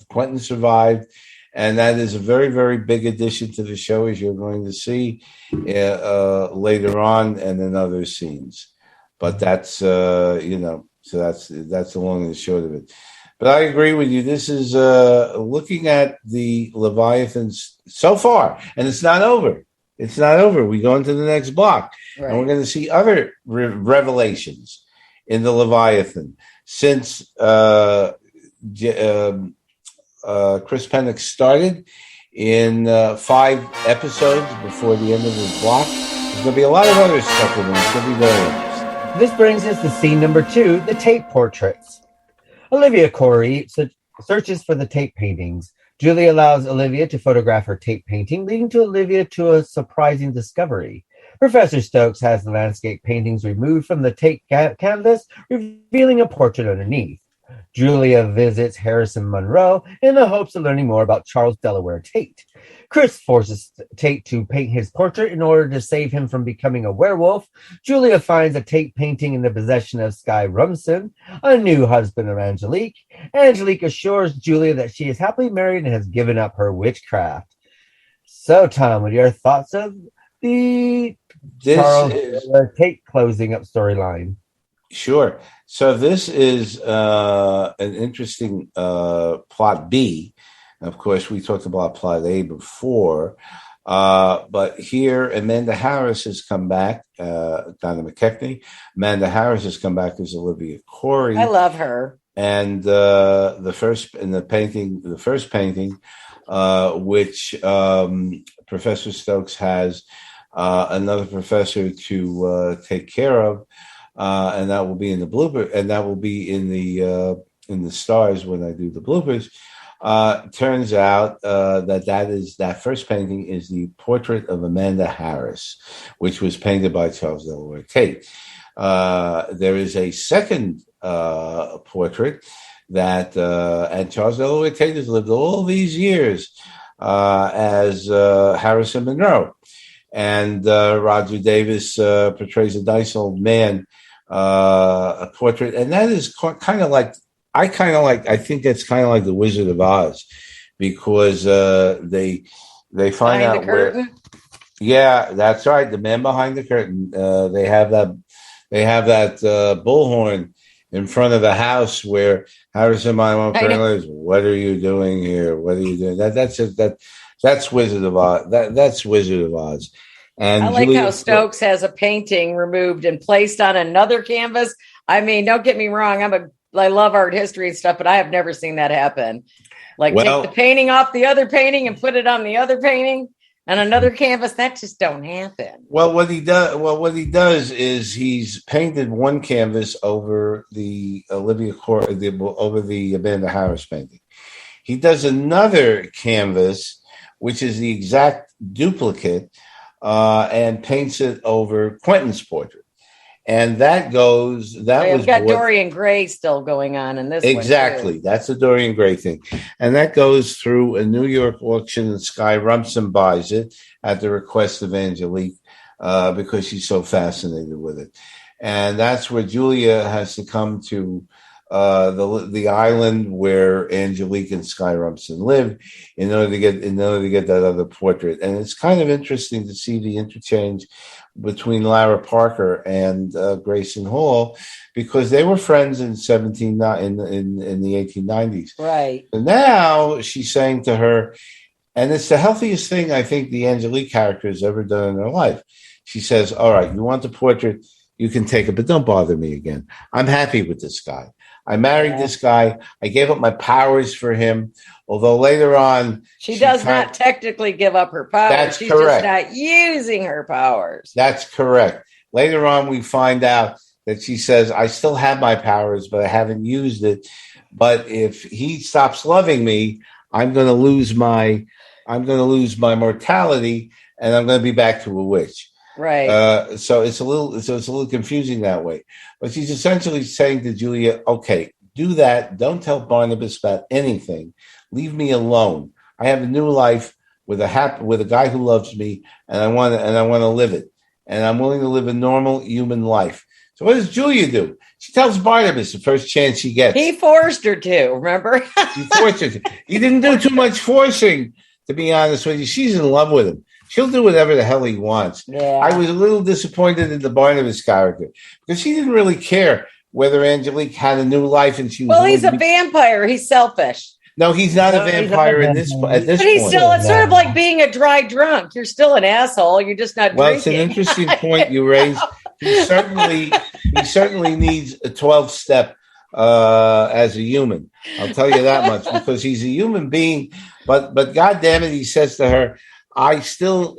Quentin survived, and that is a very, very big addition to the show, as you're going to see later on and in other scenes. But that's so that's the long and the short of it. But I agree with you. This is looking at the Leviathans so far, and it's not over. It's not over. We go into the next block, and we're going to see other revelations in the Leviathan. Since Chris Pennock started in 5 episodes before the end of his block, there's going to be a lot of other stuff in it. It's going to be very interesting. This brings us to scene number 2, the tape portraits. Olivia Corey searches for the tape paintings. Julia allows Olivia to photograph her tape painting, leading to Olivia to a surprising discovery. Professor Stokes has the landscape paintings removed from the tape canvas, revealing a portrait underneath. Julia visits Harrison Monroe in the hopes of learning more about Charles Delaware Tate. Chris forces Tate to paint his portrait in order to save him from becoming a werewolf. Julia finds a Tate painting in the possession of Sky Rumson, a new husband of Angelique. Angelique assures Julia that she is happily married and has given up her witchcraft. So, Tom, what are your thoughts of the Charles Tate closing up storyline? Sure. So this is an interesting plot B. Of course, we talked about plot A before, but here Amanda Harris has come back. Donna McKechnie. Amanda Harris has come back as Olivia Corey. I love her. And the first painting, which Professor Stokes has another professor to take care of. And that will be in the blooper, and that will be in the stars when I do the bloopers. Turns out that first painting is the portrait of Amanda Harris, which was painted by Charles Delaware Tate. There is a second portrait that, and Charles Delaware Tate has lived all these years as Harrison Monroe. And Roger Davis portrays a nice old man a portrait, and that is kind of like I think that's kind of like the Wizard of Oz, because they find Behind out the where. curtain. Yeah, that's right. The man behind the curtain. They have that bullhorn in front of the house where Harrison Mine is. What are you doing here? What are you doing? That's Wizard of Oz. That's Wizard of Oz. And I like Julia how Stokes has a painting removed and placed on another canvas. I mean, don't get me wrong. I love art history and stuff, but I have never seen that happen. Like take the painting off the other painting and put it on the other painting and another canvas. That just don't happen. Well, what he does is he's painted one canvas over the over the Amanda Harris painting. He does another canvas, which is the exact duplicate, and paints it over Quentin's portrait. And that was got Dorian Gray still going on in this exactly. One that's the Dorian Gray thing, and that goes through a New York auction, and Sky Rumson buys it at the request of Angelique because she's so fascinated with it, and that's where Julia has to come to the island where Angelique and Sky Rumson live in order to get that other portrait. And it's kind of interesting to see the interchange between Lara Parker and Grayson Hall, because they were friends in the 1890s. Right. And now she's saying to her, and it's the healthiest thing I think the Angelique character has ever done in her life. She says, all right, you want the portrait, you can take it, but don't bother me again. I'm happy with this guy. I married this guy. I gave up my powers for him. Although later on, she does not technically give up her powers. That's She's correct. just not using her powers. That's correct. Later on, we find out that she says, I still have my powers, but I haven't used it. But if he stops loving me, I'm going to lose my mortality, and I'm going to be back to a witch. Right. So it's a little confusing that way. But she's essentially saying to Julia, okay, do that. Don't tell Barnabas about anything. Leave me alone. I have a new life with a guy who loves me, and I want to live it. And I'm willing to live a normal human life. So what does Julia do? She tells Barnabas the first chance she gets. He forced her to, remember? She forced her to. He didn't do too much forcing, to be honest with you. She's in love with him. She'll do whatever the hell he wants. Yeah. I was a little disappointed in the Barnabas character because she didn't really care whether Angelique had a new life and she was. Well, he's a vampire. He's selfish. No, he's not a vampire at this point. But he's still, it's sort of like being a dry drunk. You're still an asshole. You're just not well, drinking. It's an interesting point you raised. He certainly needs a 12-step as a human. I'll tell you that much, because he's a human being. But God damn it, he says to her, I still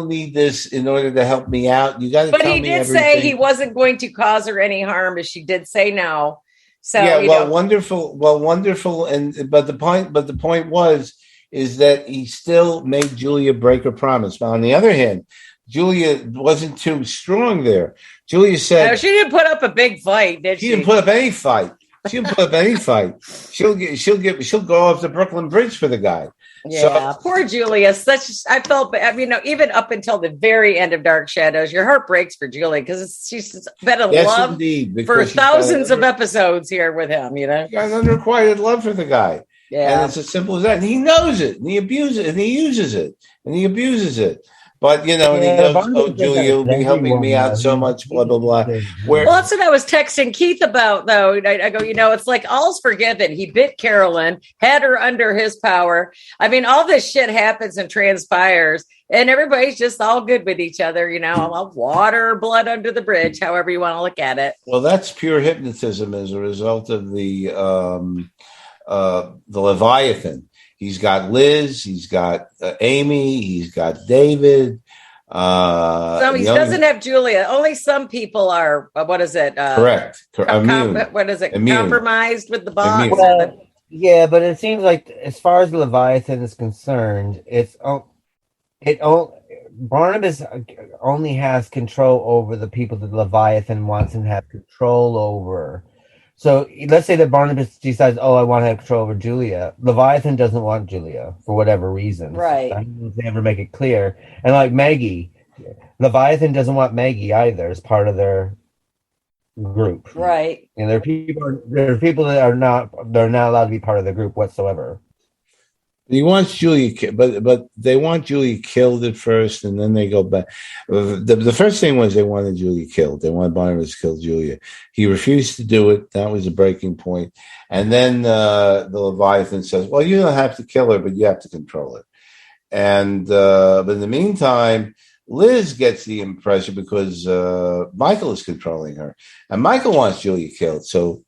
need this in order to help me out. You got to. But tell he did say he wasn't going to cause her any harm, as she did say no. So yeah, wonderful. But the point is that he still made Julia break her promise. Now, on the other hand, Julia wasn't too strong there. Julia said, no, she didn't put up a big fight, did she? She didn't put up any fight. She'll go off the Brooklyn Bridge for the guy. Yeah, so, poor Julia. I felt, even up until the very end of Dark Shadows, your heart breaks for Julia because she's been in love for thousands of episodes here with him. You know, she got unrequited love for the guy. Yeah, and it's as simple as that. And he knows it, and he abuses it, and he uses it, and he abuses it. But, and he goes, oh, Julia, you'll be helping me out so much, blah, blah, blah. Well, that's what I was texting Keith about, though. I go, it's like all's forgiven. He bit Carolyn, had her under his power. I mean, all this shit happens and transpires, and everybody's just all good with each other, water, blood under the bridge, however you want to look at it. Well, that's pure hypnotism as a result of the Leviathan. He's got Liz, he's got Amy, he's got David. So he doesn't have Julia. Only some people are, what is it? Correct. Immune. What is it? Immune. Compromised with the box? Well, yeah, but it seems like as far as the Leviathan is concerned, Barnabas only has control over the people that Leviathan wants him to have control over. So let's say that Barnabas decides, I want to have control over Julia. Leviathan doesn't want Julia for whatever reason. Right. I don't know if they ever make it clear. And like Maggie, Leviathan doesn't want Maggie either as part of their group. Right. And there are people that are not, they're not allowed to be part of the group whatsoever. He wants Julia, but they want Julia killed at first, and then they go back. The first thing was they wanted Julia killed. They wanted Barnabas to kill Julia. He refused to do it. That was a breaking point. And then the Leviathan says, "Well, you don't have to kill her, but you have to control her." And but in the meantime, Liz gets the impression because Michael is controlling her, and Michael wants Julia killed. So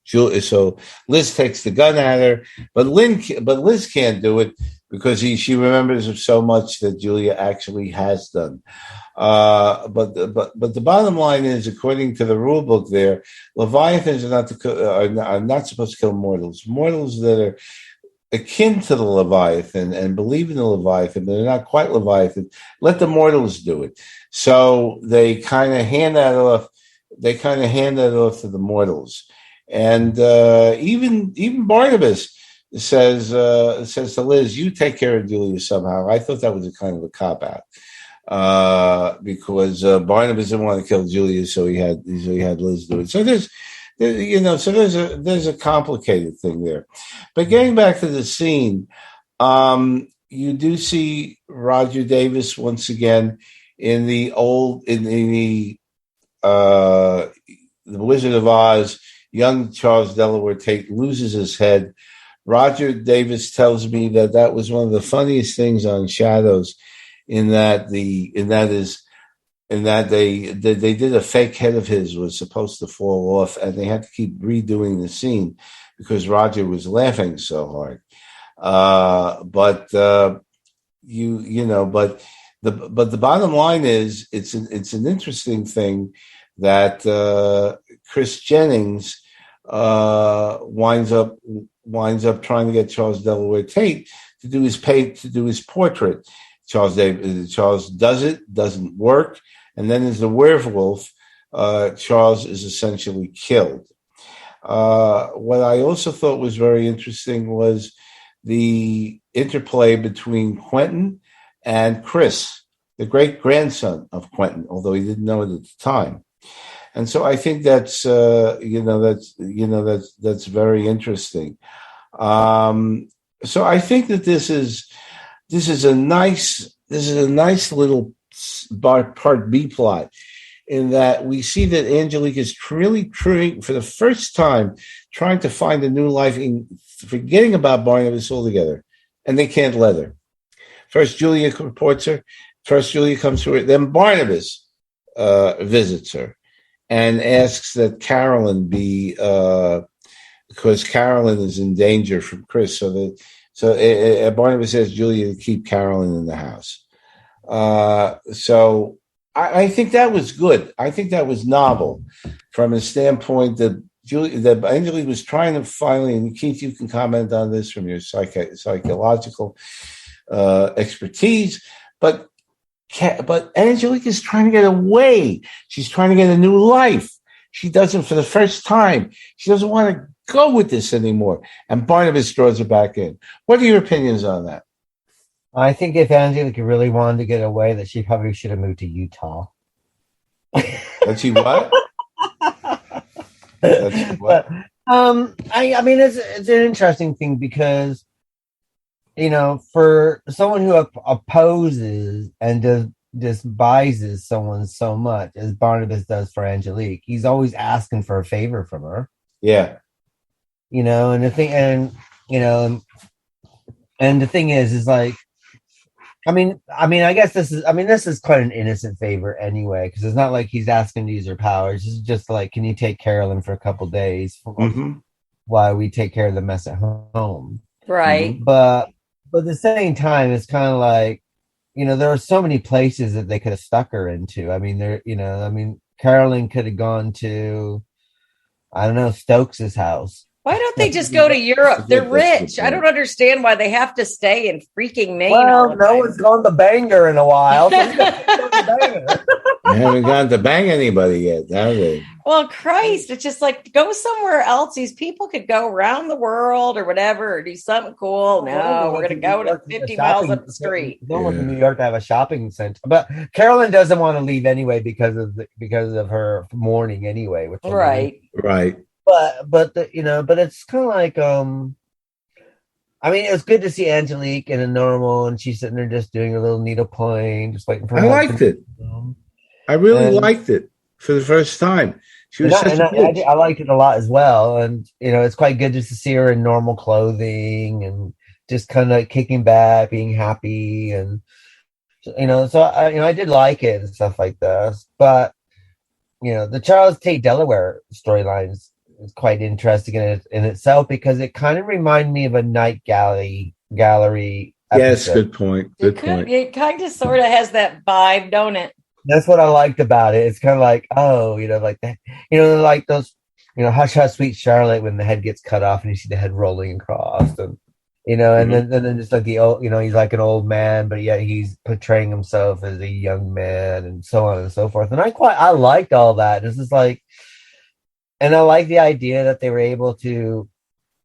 Liz takes the gun at her, but Liz can't do it because she remembers so much that Julia actually has done. But the bottom line is, according to the rule book, there Leviathans are not supposed to kill mortals. Mortals that are akin to the Leviathan and believe in the Leviathan, but they're not quite Leviathan. Let the mortals do it. So they kind of hand that off. They kind of hand that off to the mortals. And even Barnabas says to Liz, "You take care of Julia somehow." I thought that was a kind of a cop out because Barnabas didn't want to kill Julia, so he had Liz do it. So there's a complicated thing there. But getting back to the scene, you do see Roger Davis once again in the Wizard of Oz. Young Charles Delaware Tate loses his head. Roger Davis tells me that was one of the funniest things on Shadows, in that they did a fake head of his was supposed to fall off, and they had to keep redoing the scene because Roger was laughing so hard. But the bottom line is it's an interesting thing that Chris Jennings winds up trying to get Charles Delaware Tate to do his portrait. Charles does it, doesn't work. And then as the werewolf, Charles is essentially killed. What I also thought was very interesting was the interplay between Quentin and Chris, the great grandson of Quentin, although he didn't know it at the time. And so I think that's very interesting. So I think that this is a nice little part B plot, in that we see that Angelique is really trying for the first time, trying to find a new life, forgetting about Barnabas altogether, and they can't let her. First Julia reports her. First Julia comes to her. Then Barnabas visits her and asks that Carolyn be, because Carolyn is in danger from Chris. So Barnabas asks Julia to keep Carolyn in the house. So I think that was good. I think that was novel from a standpoint that Angelique was trying to finally, and Keith, you can comment on this from your psychological expertise, but Angelique is trying to get away. She's trying to get a new life. She doesn't, for the first time, she doesn't want to go with this anymore. And Barnabas draws her back in. What are your opinions on that? I think if Angelique really wanted to get away, that she probably should have moved to Utah. That she what? But, I mean, it's an interesting thing because, for someone who opposes and despises someone so much as Barnabas does for Angelique, he's always asking for a favor from her. Yeah. And the thing, and the thing is like, I guess this is quite an innocent favor anyway, because it's not like he's asking to use her powers. It's just like, can you take Carolyn for a couple days while we take care of the mess at home? Right. But at the same time, it's kind of like, there are so many places that they could have stuck her into. I mean, Carolyn could have gone to, I don't know, Stokes's house. Why don't they just go to Europe? They're rich. I don't understand why they have to stay in freaking Maine. Well, no one's gone to Bangor in a while. So They haven't gone to bang anybody yet, have they? Well, Christ, it's just like go somewhere else. These people could go around the world or whatever, or do something cool. No, we're going to go to 50 miles up the street. No one's in New York to have a shopping center, but Carolyn doesn't want to leave anyway because of her mourning anyway. Right. But it's kind of like I mean, it was good to see Angelique in a normal, and she's sitting there just doing a little needlepoint, just waiting for. I liked it. I really liked it for the first time. She was I liked it a lot as well, and it's quite good just to see her in normal clothing and just kind of kicking back, being happy, and so I did like it and stuff like this. But the Charles Tate Delaware storylines is quite interesting in itself because it kind of reminded me of a Night Gallery episode. Yes, good point. It kind of sort of has that vibe, don't it? That's what I liked about it. It's kind of like, like that, like those, Hush Hush Sweet Charlotte when the head gets cut off and you see the head rolling across, and and then just like the old, he's like an old man, but yet he's portraying himself as a young man, and so on and so forth. And I liked all that. This is like. And I like the idea that they were able to,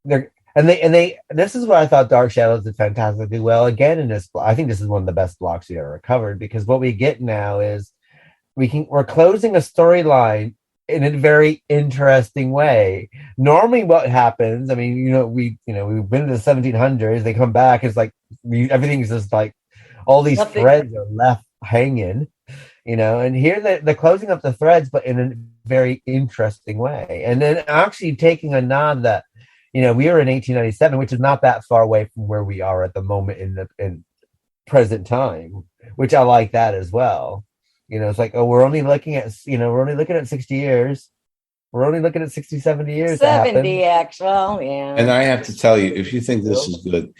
this is what I thought Dark Shadows did fantastically well. Again, in this, I think this is one of the best blocks we ever covered, because what we get now is we're closing a storyline in a very interesting way. Normally what happens, I mean, we've been to the 1700s, they come back, it's like everything's just like all these threads are left hanging. And here they're closing up the threads, but in a very interesting way. And then actually taking a nod that, we were in 1897, which is not that far away from where we are at the moment in present time, which I like that as well. It's like, we're only looking at 60 years. We're only looking at 60, 70 years. 70, actual, yeah. And I have to tell you, if you think this is good,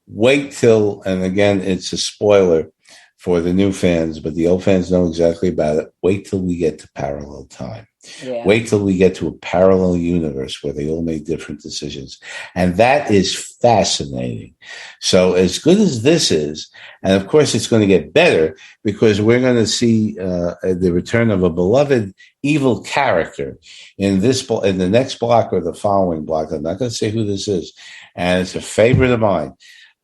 wait till, and again, it's a spoiler for the new fans, but the old fans know exactly about it. Wait till we get to parallel time. Yeah. Wait till we get to a parallel universe where they all make different decisions. And that is fascinating. So as good as this is, and of course it's going to get better because we're going to see the return of a beloved evil character in the next block or the following block. I'm not going to say who this is. And it's a favorite of mine.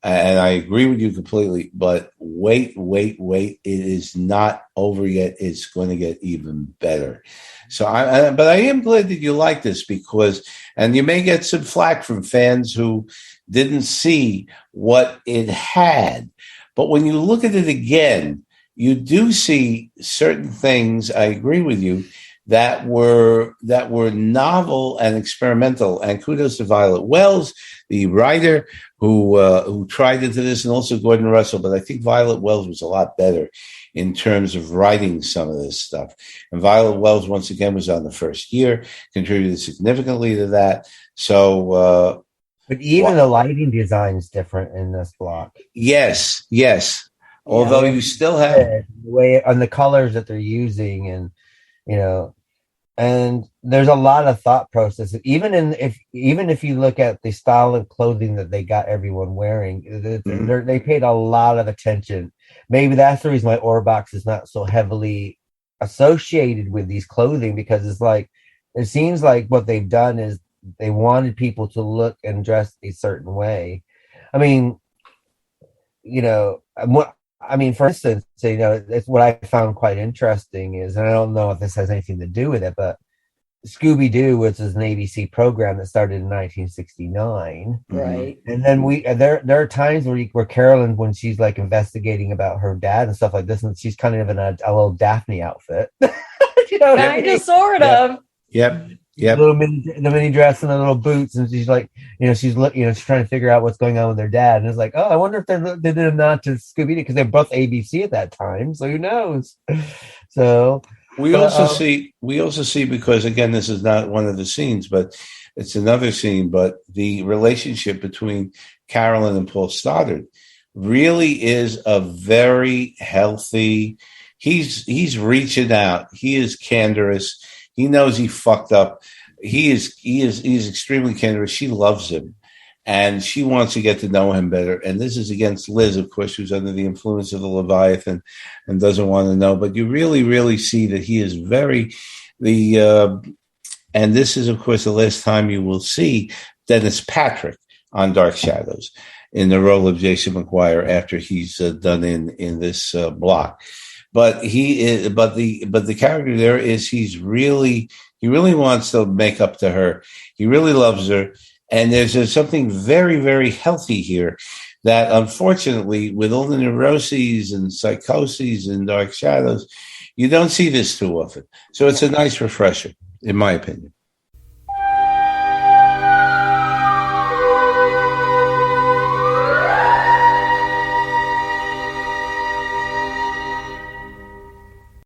And I agree with you completely, but wait. It is not over yet. It's going to get even better. So but I am glad that you like this because, and you may get some flack from fans who didn't see what it had. But when you look at it again, you do see certain things, I agree with you, that were novel and experimental. And kudos to Violet Wells, the writer who tried into this, and also Gordon Russell. But I think Violet Wells was a lot better in terms of writing some of this stuff. And Violet Wells, once again, was on the first year, contributed significantly to that. So, but even the lighting design is different in this block. Yes. Although you still have the way on the colors that they're using, and and there's a lot of thought process. Even if you look at the style of clothing that they got everyone wearing, they paid a lot of attention. Maybe that's the reason why Orbox is not so heavily associated with these clothing, because it's like, it seems like what they've done is they wanted people to look and dress a certain way. I mean, for instance, it's what I found quite interesting is, and I don't know if this has anything to do with it, but Scooby-Doo, which is an ABC program that started in 1969. Right. And then there are times where Carolyn, when she's like investigating about her dad and stuff like this, and she's kind of in a little Daphne outfit. Kind of, sort of. Yep. The mini dress and the little boots, and she's like, she's trying to figure out what's going on with their dad, and it's like, oh, I wonder if they did a nod to Scooby-Doo because they're both ABC at that time, so who knows? So we also see because again, this is not one of the scenes, but it's another scene. But the relationship between Carolyn and Paul Stoddard really is a very healthy. He's reaching out. He is candorous. He knows he fucked up. He is extremely generous. She loves him, and she wants to get to know him better. And this is against Liz, of course, who's under the influence of the Leviathan and doesn't want to know. But you really, really see that he is and this is, of course, the last time you will see Dennis Patrick on Dark Shadows in the role of Jason McGuire after he's done in this block. But the character there is he really wants to make up to her. He really loves her. And there's something very, very healthy here that, unfortunately, with all the neuroses and psychoses and Dark Shadows, you don't see this too often. So it's a nice refresher, in my opinion.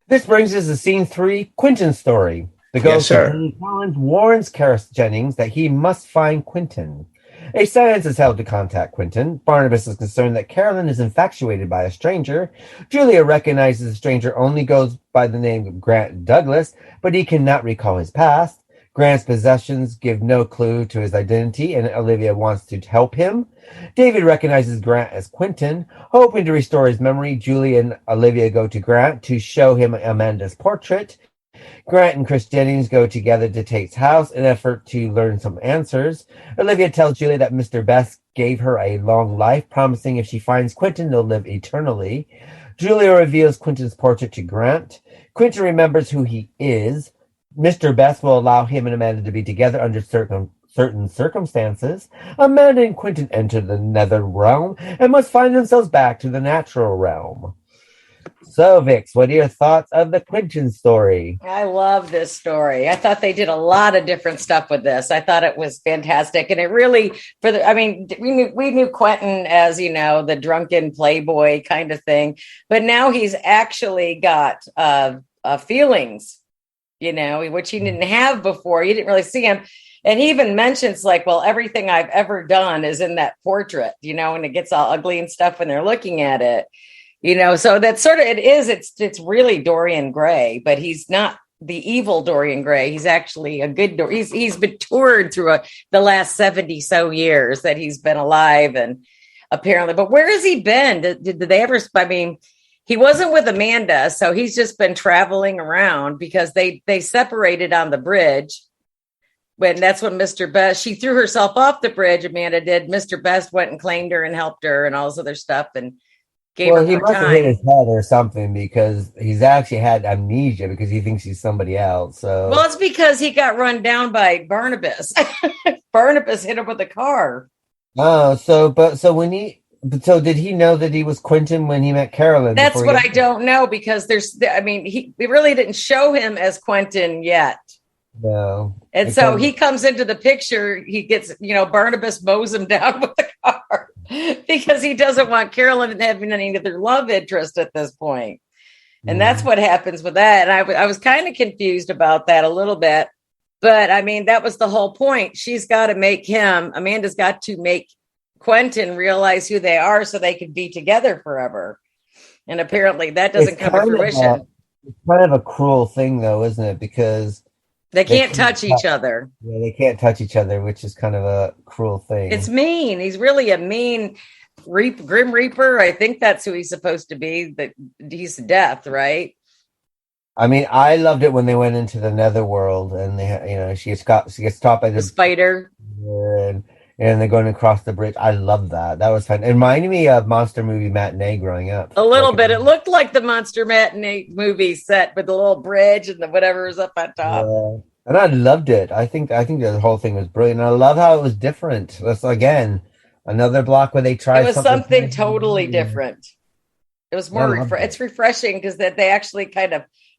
This brings us to scene 3, Quentin's story. The ghost of Lily Collins warns Karis Jennings that he must find Quentin. A seance is held to contact Quentin. Barnabas is concerned that Carolyn is infatuated by a stranger. Julia recognizes the stranger only goes by the name of Grant Douglas, but he cannot recall his past. Grant's possessions give no clue to his identity, and Olivia wants to help him. David recognizes Grant as Quentin. Hoping to restore his memory, Julia and Olivia go to Grant to show him Amanda's portrait. Grant and Chris Jennings go together to Tate's house in an effort to learn some answers. Olivia tells Julia that Mr. Best gave her a long life, promising if she finds Quentin, they'll live eternally. Julia reveals Quentin's portrait to Grant. Quentin remembers who he is. Mr. Best will allow him and Amanda to be together under certain circumstances. Amanda and Quentin enter the nether realm and must find themselves back to the natural realm. So, Vix, what are your thoughts of the Quentin story? I love this story. I thought they did a lot of different stuff with this. I thought it was fantastic. And it really, we knew Quentin as, the drunken playboy kind of thing. But now he's actually got feelings, which he didn't have before. You didn't really see him. And he even mentions everything I've ever done is in that portrait, and it gets all ugly and stuff when they're looking at it. So that's sort of, it's really Dorian Gray, but he's not the evil Dorian Gray. He's actually a good, he's matured through the last 70 so years that he's been alive, and apparently, but where has he been? Did they ever, he wasn't with Amanda, so he's just been traveling around because they separated on the bridge. That's when Mr. Best, she threw herself off the bridge, Amanda did. Mr. Best went and claimed her and helped her and all this other stuff, and he must have hit his head or something, because he's actually had amnesia because he thinks he's somebody else. So, well, it's because he got run down by Barnabas. Barnabas hit him with a car. Oh, so did he know that he was Quentin when he met Carolyn? That's what I don't know, because we really didn't show him as Quentin yet. No. And so he comes into the picture, he gets, Barnabas mows him down with the car because he doesn't want Carolyn having any other love interest at this point. And that's what happens with that. And I was kind of confused about that a little bit, but that was the whole point. Amanda's got to make Quentin realize who they are so they could be together forever. And apparently that doesn't come to fruition. It's kind of a cruel thing though, isn't it? Because they can't touch each other. Yeah, they can't touch each other, which is kind of a cruel thing. It's mean. He's really a mean Grim Reaper. I think that's who he's supposed to be. That he's death, right? I loved it when they went into the netherworld and they, she gets caught by the spider, and they're going across the bridge. I love that. That was fun. It reminded me of Monster Movie Matinee growing up. A little bit. It looked like the Monster Matinee movie set with the little bridge and the whatever was up on top. Yeah. And I loved it. I think the whole thing was brilliant. And I love how it was different. That's again another block where they tried. It was something totally different. It was more. It's refreshing because that they actually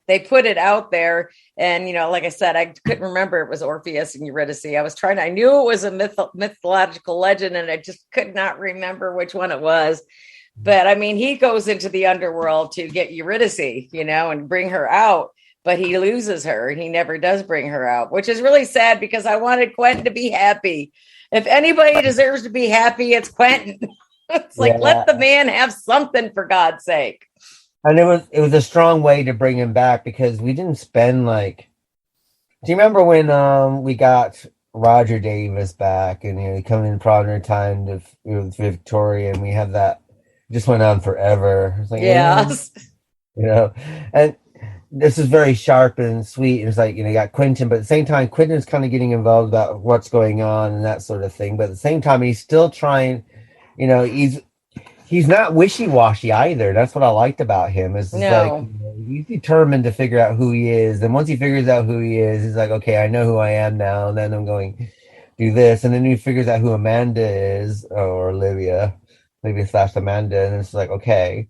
they put it out there. And, like I said, I couldn't remember it was Orpheus and Eurydice. I knew it was a mythological legend, and I just could not remember which one it was. But he goes into the underworld to get Eurydice, and bring her out, but he loses her. He never does bring her out, which is really sad because I wanted Quentin to be happy. If anybody deserves to be happy, it's Quentin. It's let the man have something, for God's sake. And it was a strong way to bring him back, because we didn't spend Do you remember when we got Roger Davis back and he coming in Prague time with Victoria, and we had that just went on forever. It's like, Yes. and this is very sharp and sweet. It's like, you got Quentin, but at the same time, Quentin's kind of getting involved about what's going on and that sort of thing. But at the same time, he's still trying, he's not wishy-washy either. That's what I liked about him. Is like he's determined to figure out who he is. And once he figures out who he is, he's like, okay, I know who I am now. And then I'm going to do this. And then he figures out who Amanda is, or Olivia / Amanda. And it's like, okay.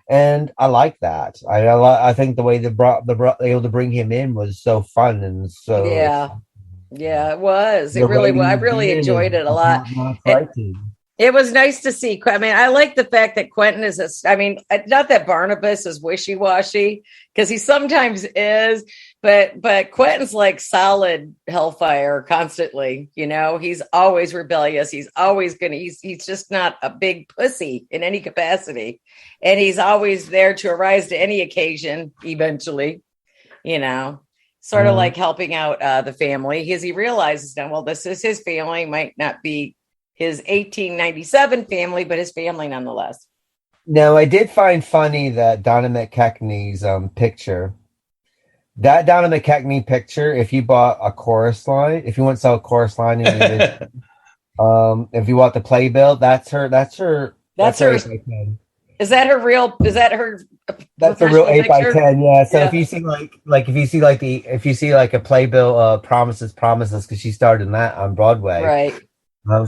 And I like that. I think the way they able to bring him in was so fun and so it was. It really. I really enjoyed it a lot. It was nice to see. I mean, I like the fact that Quentin is not that Barnabas is wishy-washy, because he sometimes is, but Quentin's like solid hellfire constantly. He's always rebellious. He's always he's just not a big pussy in any capacity. And he's always there to arise to any occasion, eventually, sort of like helping out the family, because he realizes now, well, this is his family, might not be his 1897 family, but his family nonetheless. Now, I did find funny that Donna McKechnie's picture, that Donna McKechnie picture, if you bought a chorus line, if you want to sell a chorus line, if you want the playbill, that's her. Is that her real? Is that her? That's a real 8x10. Yeah. So if you see like a playbill, promises, because she started in that on Broadway, right?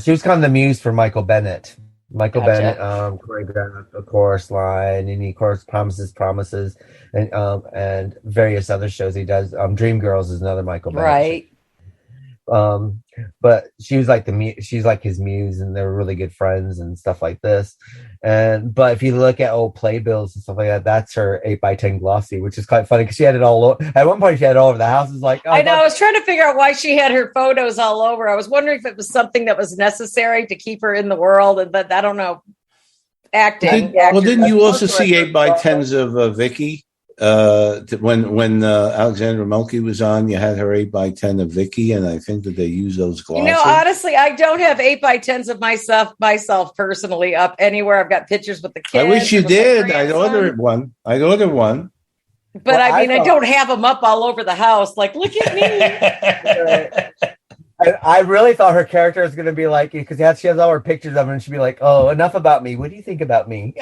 She was kind of the muse for Michael Bennett. Bennett choreographed a chorus line, and he promises, and various other shows he does. Dreamgirls is another Michael Bennett. Right. But she was like she's like his muse, and they were really good friends and stuff like this. But if you look at old playbills and stuff like that, that's her 8x10 glossy, which is quite funny because she had it all at one point. She had it all over the house. It's like, I know. I was trying to figure out why she had her photos all over. I was wondering if it was something that was necessary to keep her in the world, but I don't know. Acting. Didn't you also see 8x10s of Vicky? When Alexandra Mulkey was on, you had her 8x10 of Vicky, and I think that they use those glasses. Honestly, I don't have 8x10s of myself personally up anywhere. I've got pictures with the kids. I wish you did. I'd order one. But I don't have them up all over the house. Like, look at me. I really thought her character was going to be like, because she has all her pictures of her, and she'd be like, "Oh, enough about me. What do you think about me?"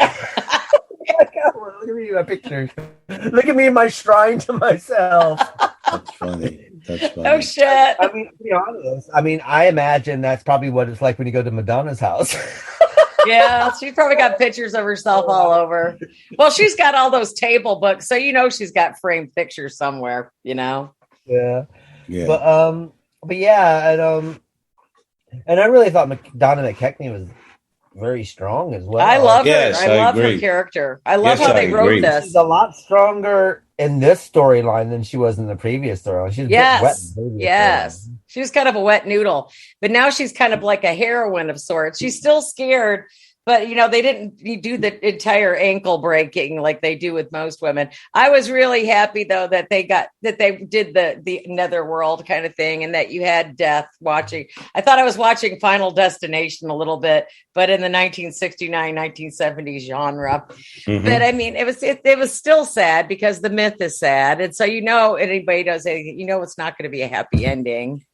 Look at me in my pictures. Look at me in my shrine to myself. That's funny. Oh shit! I mean, to be honest, I imagine that's probably what it's like when you go to Madonna's house. Yeah, she's probably got pictures of herself all over. Well, she's got all those table books, so she's got framed pictures somewhere. Yeah. Yeah. But yeah, and I really thought Donna McKechnie was very strong as well. I love her. I love agree. Her character. I love how they wrote this. She's a lot stronger in this storyline than she was in the previous storyline. She's yes. She was kind of a wet noodle, but now she's kind of like a heroine of sorts. She's still scared, but they didn't do the entire ankle breaking like they do with most women. I was really happy though that they did the netherworld kind of thing, and that you had Death watching. I thought I was watching Final Destination a little bit, but in the 1969, 1970s genre. Mm-hmm. But it was still sad because the myth is sad, and so anybody does anything, it's not going to be a happy ending.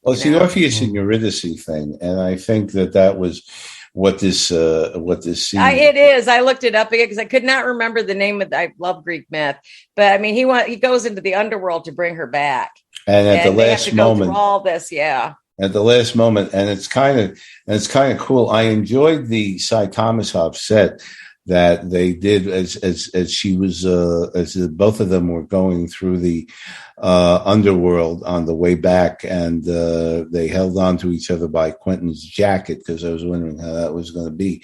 Well, it's the Orpheus and Eurydice thing, and I think that was what this scene. It is. I looked it up again because I could not remember the name of. I love Greek myth, but he goes into the underworld to bring her back, and at the last moment, all this, yeah. At the last moment, and it's kind of cool. I enjoyed the Cy Thomas set that they did as she was as both of them were going through the underworld on the way back, and they held on to each other by Quentin's jacket, because I was wondering how that was going to be.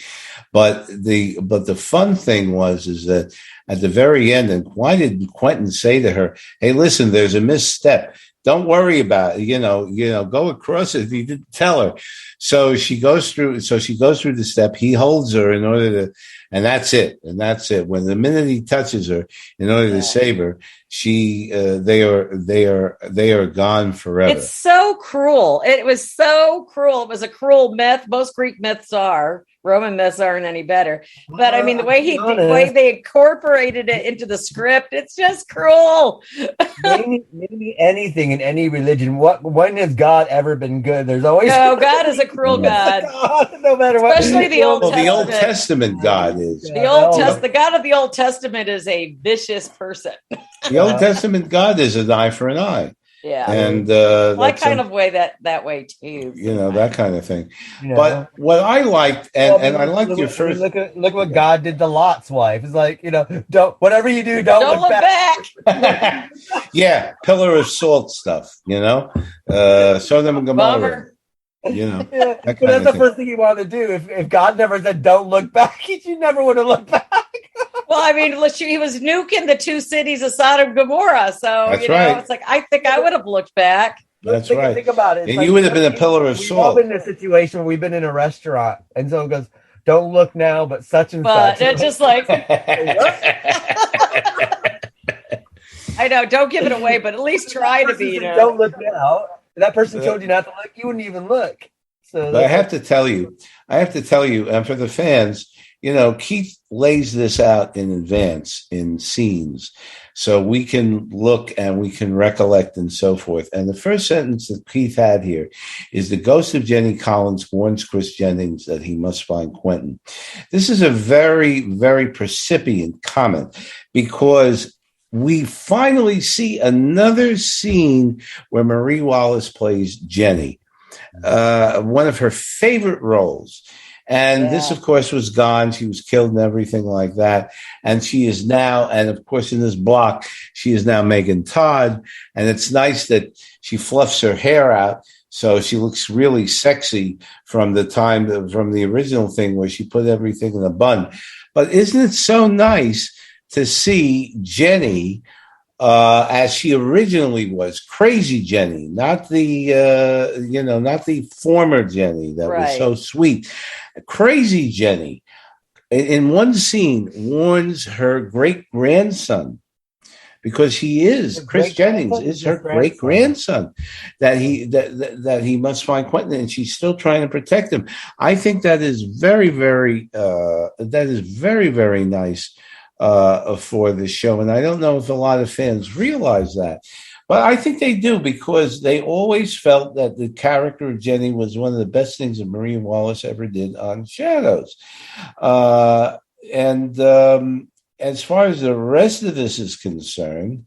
But the fun thing is that at the very end, and why did Quentin say to her, "Hey, listen, there's a misstep. Don't worry about it. Go across it. He didn't tell her. So she goes through the step. He holds her in order to, and that's it. When the minute he touches her in order to save her, they are gone forever. It's so cruel. It was so cruel. It was a cruel myth. Most Greek myths are. Roman myths aren't any better. But I mean, the way they incorporated it into the script, it's just cruel. maybe anything in any religion. When has God ever been good? There's always God is a cruel God. No matter what. Especially the Old Testament. The Old Testament God is. The God of the Old Testament is a vicious person. The Old Testament God is an eye for an eye. Yeah. And I kind of weigh that way too. That kind of thing. But what I liked, and I liked your first. Look what God did to Lot's wife. It's like, don't, whatever you do, don't look back. Yeah, pillar of salt stuff. Sodom and Gomorrah. That's the first thing you want to do. If God never said don't look back, you never would have looked back. Well, I mean, he was nuking the two cities of Sodom and Gomorrah. So, right. It's like, I think I would have looked back. That's right. Think about it. And you would have been a pillar of salt. We've been in a situation where we've been in a restaurant and someone goes, don't look now, but such and such. But it's just like, I know, don't give it away, but at least try to be, Don't look now. If that person told you not to look, you wouldn't even look. So but I have to tell you, and for the fans, Keith lays this out in advance in scenes so we can look and we can recollect and so forth. And the first sentence that Keith had here is the ghost of Jenny Collins warns Chris Jennings that he must find Quentin. This is a very, very precipient comment because we finally see another scene where Marie Wallace plays Jenny, one of her favorite roles. And this, of course, was gone. She was killed and everything like that. And she is now, and of course, in this block, she is now Megan Todd. And it's nice that she fluffs her hair out. So she looks really sexy from the original thing where she put everything in a bun. But isn't it so nice to see Jenny as she originally was, crazy Jenny, not the former Jenny that was so sweet. Crazy Jenny, in one scene, warns her great grandson, because Chris Jennings is her great grandson, that he must find Quentin, and she's still trying to protect him. I think that is very, very very nice for this show, and I don't know if a lot of fans realize that. But I think they do, because they always felt that the character of Jenny was one of the best things that Maria Wallace ever did on Shadows. And as far as the rest of this is concerned,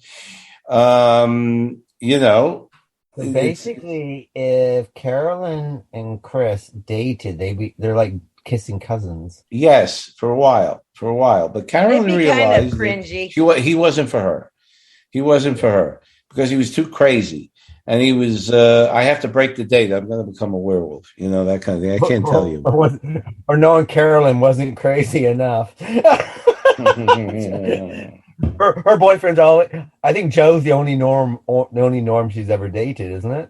basically, if Carolyn and Chris dated, they're like kissing cousins. Yes, for a while. But Carolyn realized kind of he wasn't for her. He wasn't for her. Because he was too crazy, and he was. I have to break the date. I'm going to become a werewolf. That kind of thing. I can't tell you. Or knowing Carolyn wasn't crazy enough. her boyfriend's always. I think Joe's the only norm she's ever dated, isn't it?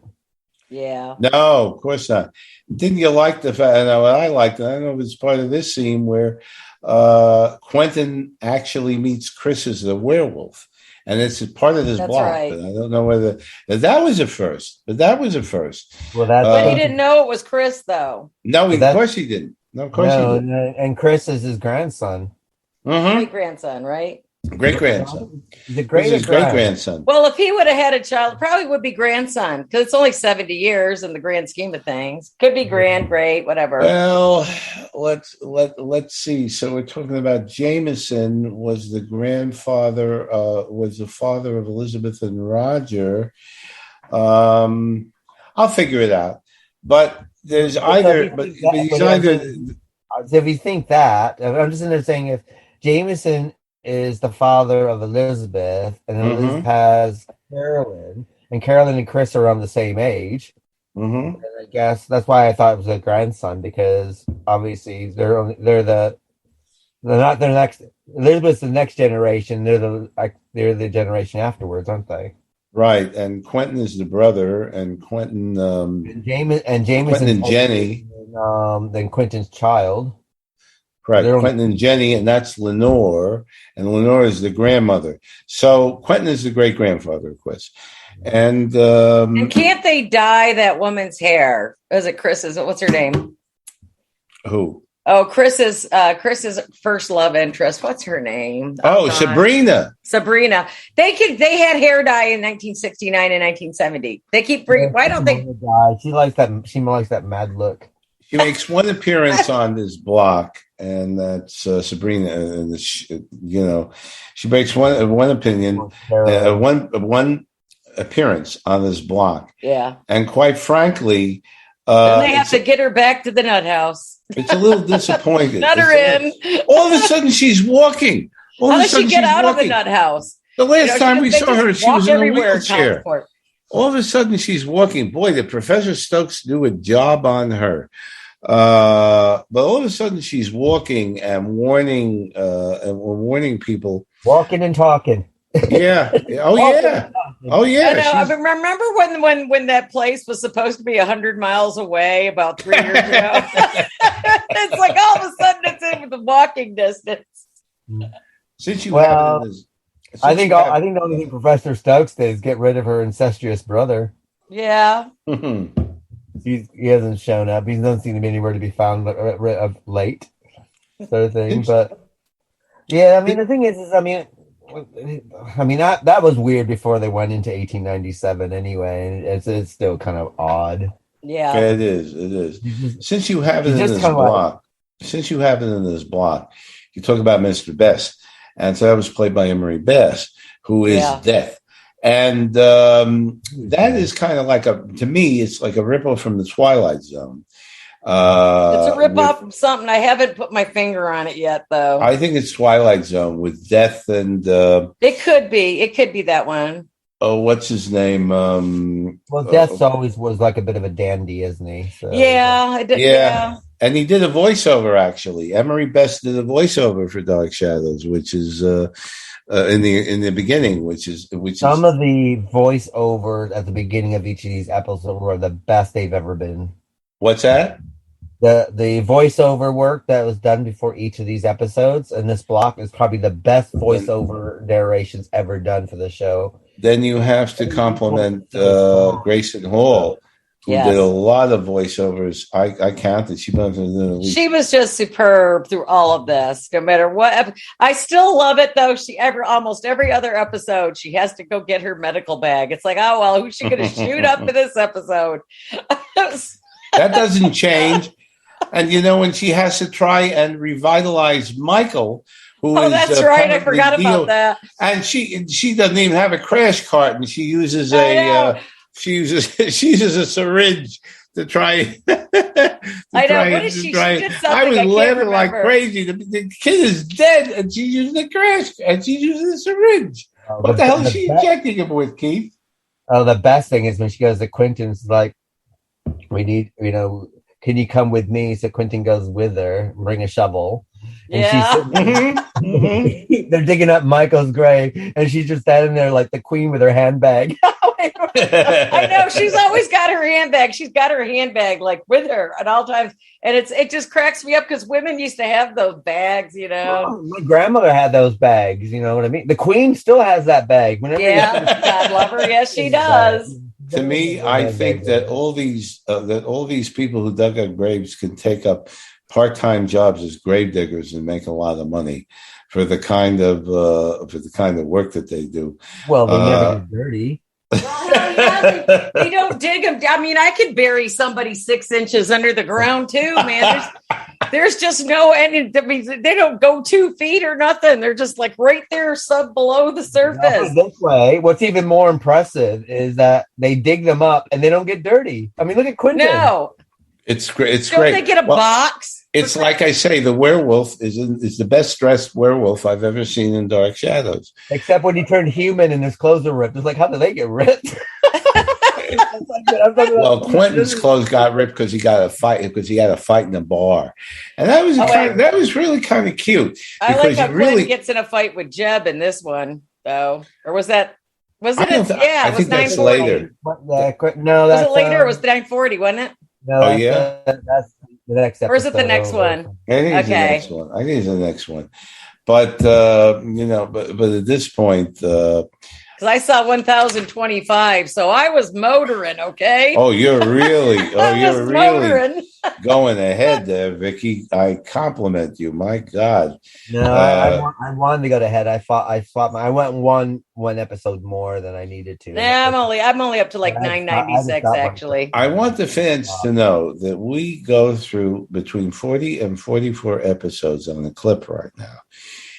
Yeah. No, of course not. Didn't you like the fact? I know what I liked. I don't know if it's part of this scene where Quentin actually meets Chris as the werewolf. And it's part of this block. Right. But I don't know whether that was a first. But that was a first. Well, but he didn't know it was Chris, though. No, of course he didn't. No, of course he didn't. And Chris is his grandson. Great grandson, right? Great grandson. The great grandson. Well, if he would have had a child, it probably would be grandson, because it's only 70 years in the grand scheme of things. Could be great, whatever. Well, let's see. So we're talking about Jameson was the grandfather, was the father of Elizabeth and Roger. I'll figure it out. But there's either. But he's either. If you think that, I'm just in there saying if Jameson is the father of Elizabeth, and Elizabeth has Carolyn, and Carolyn and Chris are around the same age. And I guess that's why I thought it was a grandson, because obviously they're not their next. Elizabeth's the next generation. They're the generation afterwards, aren't they? Right, and Quentin is the brother, and Quentin, And James and Quentin and Jenny. Then Quentin's child. Correct. They're- Quentin and Jenny, and that's Lenore, and Lenore is the grandmother. So Quentin is the great grandfather, of course. And And can't they dye that woman's hair? Is it Chris's? What's her name? who? Oh, Chris's first love interest. What's her name? Oh, God. Sabrina. Sabrina. They had hair dye in 1969 and 1970. They keep bringing. Why don't they? She likes that. She likes that mad look. She makes one appearance on this block, and that's Sabrina. And she makes one opinion, one appearance on this block, Yeah. and quite frankly, And they have to get her back to the nut house. it's a little disappointing. Nut her in. All of a sudden, she's walking. All How of a does she sudden, get she's out of the walking. nut house? The last time we they saw her, just she was walk in a everywhere, wheelchair. Concord. All of a sudden, she's walking. Boy, did Professor Stokes do a job on her. But all of a sudden, she's walking and warning people. Walking and talking. Yeah. Oh yeah. Oh I yeah. know. I She's- remember when that place was supposed to be 100 miles away about 3 years ago. It's like all of a sudden it's in the walking distance. Since you Well, have it in this, I think the only thing Professor Stokes did is get rid of her incestuous brother. Yeah. He hasn't shown up. He doesn't seem to be anywhere to be found of late, sort of thing. But yeah, I mean, the thing is I mean, that was weird before they went into 1897. Anyway, it's still kind of odd. Yeah. It is. Since you have it in Just this kinda block, you talk about Mr. Best, and so that was played by Emery Best, who is Death. And that is kind of like to me, it's like a ripoff from the Twilight Zone. It's a rip-off from something. I haven't put my finger on it yet, though. I think it's Twilight Zone with Death and It could be that one. what's his name? Well, Death always was like a bit of a dandy, isn't he? So, Yeah. And he did a voiceover, actually. Emery Best did a voiceover for Dark Shadows, which is in the beginning, which is some of the voiceovers at the beginning of each of these episodes were the best they've ever been. What's that? The voiceover work that was done before each of these episodes and this block is probably the best voiceover narrations ever done for the show. Then you have to compliment Grayson Hall, who did a lot of voiceovers. I counted. She was just superb through all of this. No matter what, I still love it though. Almost every other episode, she has to go get her medical bag. It's like, oh well, who's she going to shoot up in this episode? That doesn't change. And when she has to try and revitalize Michael, who is that's right. I forgot about that. And she doesn't even have a crash cart, and she uses she uses a syringe to try. I know. What is she? She did something. I was laughing like remember. crazy. The kid is dead, and she's using a crash, and she's using a syringe. What the hell is she injecting him with, Keith? Oh, the best thing is when she goes to Quentin's like, we need, can you come with me? So Quentin goes with her, bring a shovel. And they're digging up Michael's grave, and she's just standing there like the queen with her handbag. I know, she's always got her handbag. She's got her handbag like with her at all times, and it just cracks me up because women used to have those bags, Well, my grandmother had those bags. You know what I mean? The queen still has that bag. God love her. Yes, she does. To me, I think that all these people who dug up graves can take up part-time jobs as grave diggers and make a lot of money for the kind of work that they do. Well, they never get dirty. They don't dig them. I mean, I could bury somebody 6 inches under the ground too, man. There's just no end. I mean, they don't go 2 feet or nothing. They're just like right there, below the surface. This way, what's even more impressive is that they dig them up and they don't get dirty. I mean, look at Quentin. No, it's great. It's don't great. They get a box. It's like I say, the werewolf is the best dressed werewolf I've ever seen in Dark Shadows. Except when he turned human and his clothes are ripped. It's like, how did they get ripped? Well, Quentin's clothes got ripped because he had a fight in a bar, and that was really kind of cute. I like how Quentin gets in a fight with Jeb in this one, though. Or was that Wasn't I don't it? thi- Yeah, I it was think that's 9:40. later. No, Was that's it later? Or was it 9:40? Wasn't it? no, Oh, that's, yeah? that's the next episode. Or is it the next over. one? I think it's the Okay. next one. I think it's the next one. But but at this point, Because I saw 1,025, so I was motoring. Okay. you're really, I was motoring. going ahead there, Vicky. I compliment you. My God. No, I wanted to go to head. I went one episode more than I needed to. Yeah, I'm only up to like I just 996 got one. actually. I want the fans to know that we go through between 40 and 44 episodes on the clip right now.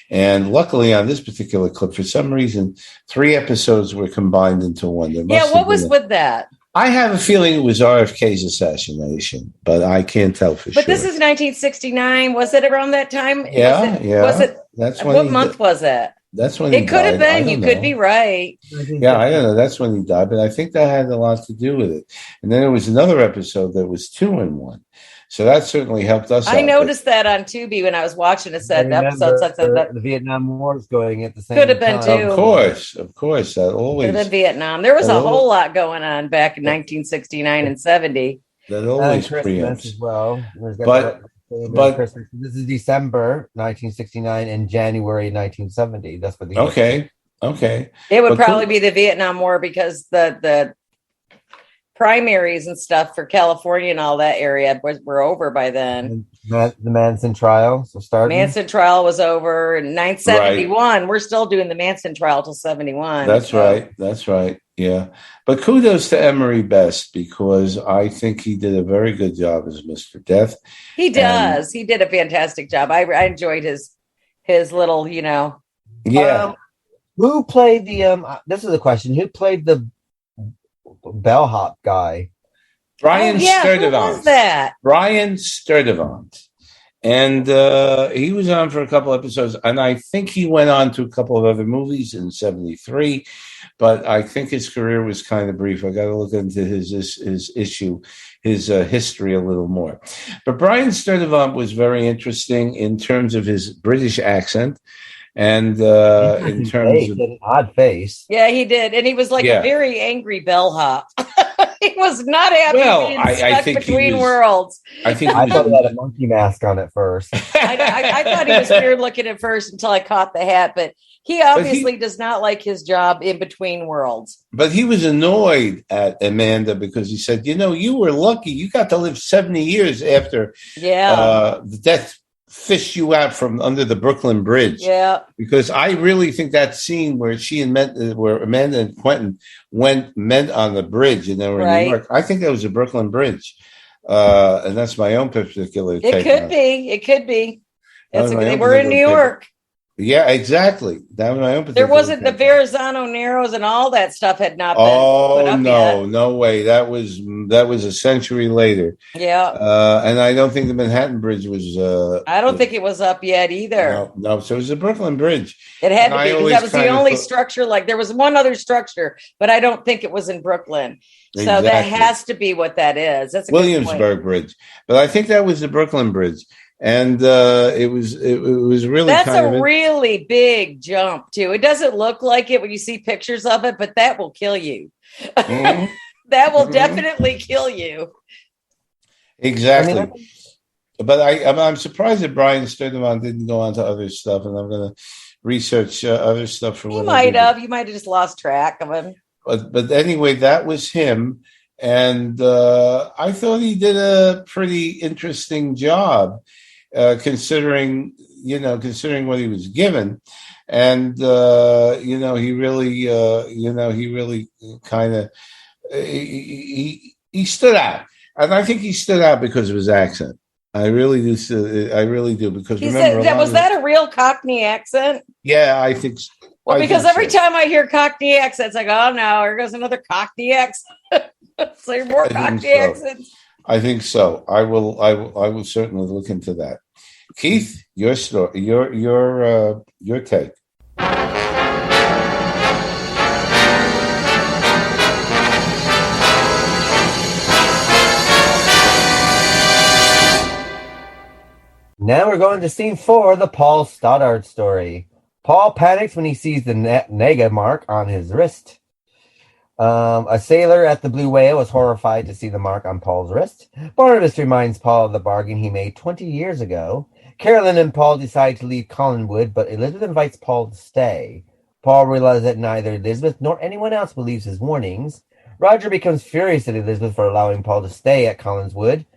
And luckily on this particular clip, for some reason, 3 episodes were combined into one. Yeah, what was with that? I have a feeling it was RFK's assassination, but I can't tell for sure. But this is 1969. Was it around that time? Yeah, Was it? That's when What month was it? That's when he It could have died. been. You could be right. Yeah, I don't know. That's when he died, but I think that had a lot to do with it. And then there was another episode that was 2 in 1. So that certainly helped us out. I noticed that on Tubi when I was watching it. Said episodes. I said that the Vietnam War is going at the same. Could have been time. too. Of course. That always could have been Vietnam. There was a Oh. whole lot going on back in 1969 and 70. that always Christmas preempts. as well. But Christmas. This is December 1969 and January 1970. That's what the Okay. It would But probably be the Vietnam War because the primaries and stuff for California and all that area were over by then. the Manson trial. So starting. Manson trial was over in 971. We're still doing the Manson trial till 71. That's so. right. Yeah. But kudos to Emery Best because I think he did a very good job as Mr. Death. He does. He did a fantastic job. I enjoyed his little, Yeah. Who played the? This is a question. Who played the bellhop guy? Brian Who Sturdivant. was that? Brian Sturdivant. And he was on for a couple episodes, and I think he went on to a couple of other movies in 73, but I think his career was kind of brief. I got to look into his history a little more. But Brian Sturdivant was very interesting in terms of his British accent and in terms of an odd face. Yeah, he did. And he was like a very angry bellhop. He was not happy being stuck between worlds. I think I thought he had a monkey mask on at first. I thought he was weird looking at first until I caught the hat, but he obviously does not like his job in between worlds. But he was annoyed at Amanda because he said, you were lucky. You got to live 70 years after the death fished you out from under the Brooklyn Bridge. Yeah. Because I really think that scene where where Amanda and Quentin met on the bridge and they were in New York, I think that was the Brooklyn Bridge. And that's my own particular take. It could be. They were in New York. Yeah, exactly. That was my own. There wasn't the Verrazano Narrows and all that stuff had not been. Oh put up no, yet. no way. That was a century later. Yeah. And I don't think the Manhattan Bridge was. I don't think it was up yet either. No. So it was the Brooklyn Bridge. It had to be because that was the only structure. Like there was one other structure, but I don't think it was in Brooklyn. So that has to be what that is. That's a Williamsburg Bridge, but I think that was the Brooklyn Bridge. And it was really that's a really big jump too. It doesn't look like it when you see pictures of it, but that will kill you. Mm-hmm. That will definitely kill you. Exactly. But I'm surprised that Brian Sturdivant didn't go on to other stuff, and I'm going to research other stuff for. You might have just lost track of him. But anyway, that was him, and I thought he did a pretty interesting job. Considering what he was given, and he really kind of he stood out, and I think he stood out because of his accent. I really do because was that a real Cockney accent? Yeah, I think. Well, because every time I hear Cockney accents, I go, "Oh no, here goes another Cockney accent." So more Cockney accents. I think so. I will certainly look into that. Keith, your story, your take. Now we're going to scene 4, the Paul Stoddard story. Paul panics when he sees the nega mark on his wrist. A sailor at the Blue Whale was horrified to see the mark on Paul's wrist. Barnabas reminds Paul of the bargain he made 20 years ago. Carolyn and Paul decide to leave Collinwood, but Elizabeth invites Paul to stay. Paul realizes that neither Elizabeth nor anyone else believes his warnings. Roger becomes furious at Elizabeth for allowing Paul to stay at Collinswood.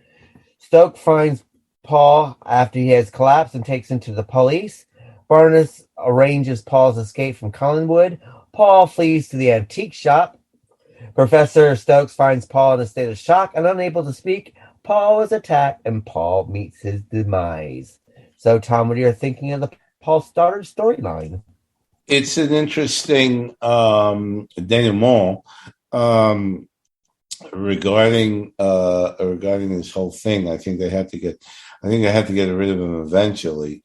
Stoke finds Paul after he has collapsed and takes him to the police. Barnabas arranges Paul's escape from Collinwood. Paul flees to the antique shop. Professor Stokes finds Paul in a state of shock and unable to speak. Paul is attacked and Paul meets his demise. So, Tom, what are you thinking of the Paul Stoddard storyline? It's an interesting denouement regarding this whole thing. I think they have to get rid of him eventually.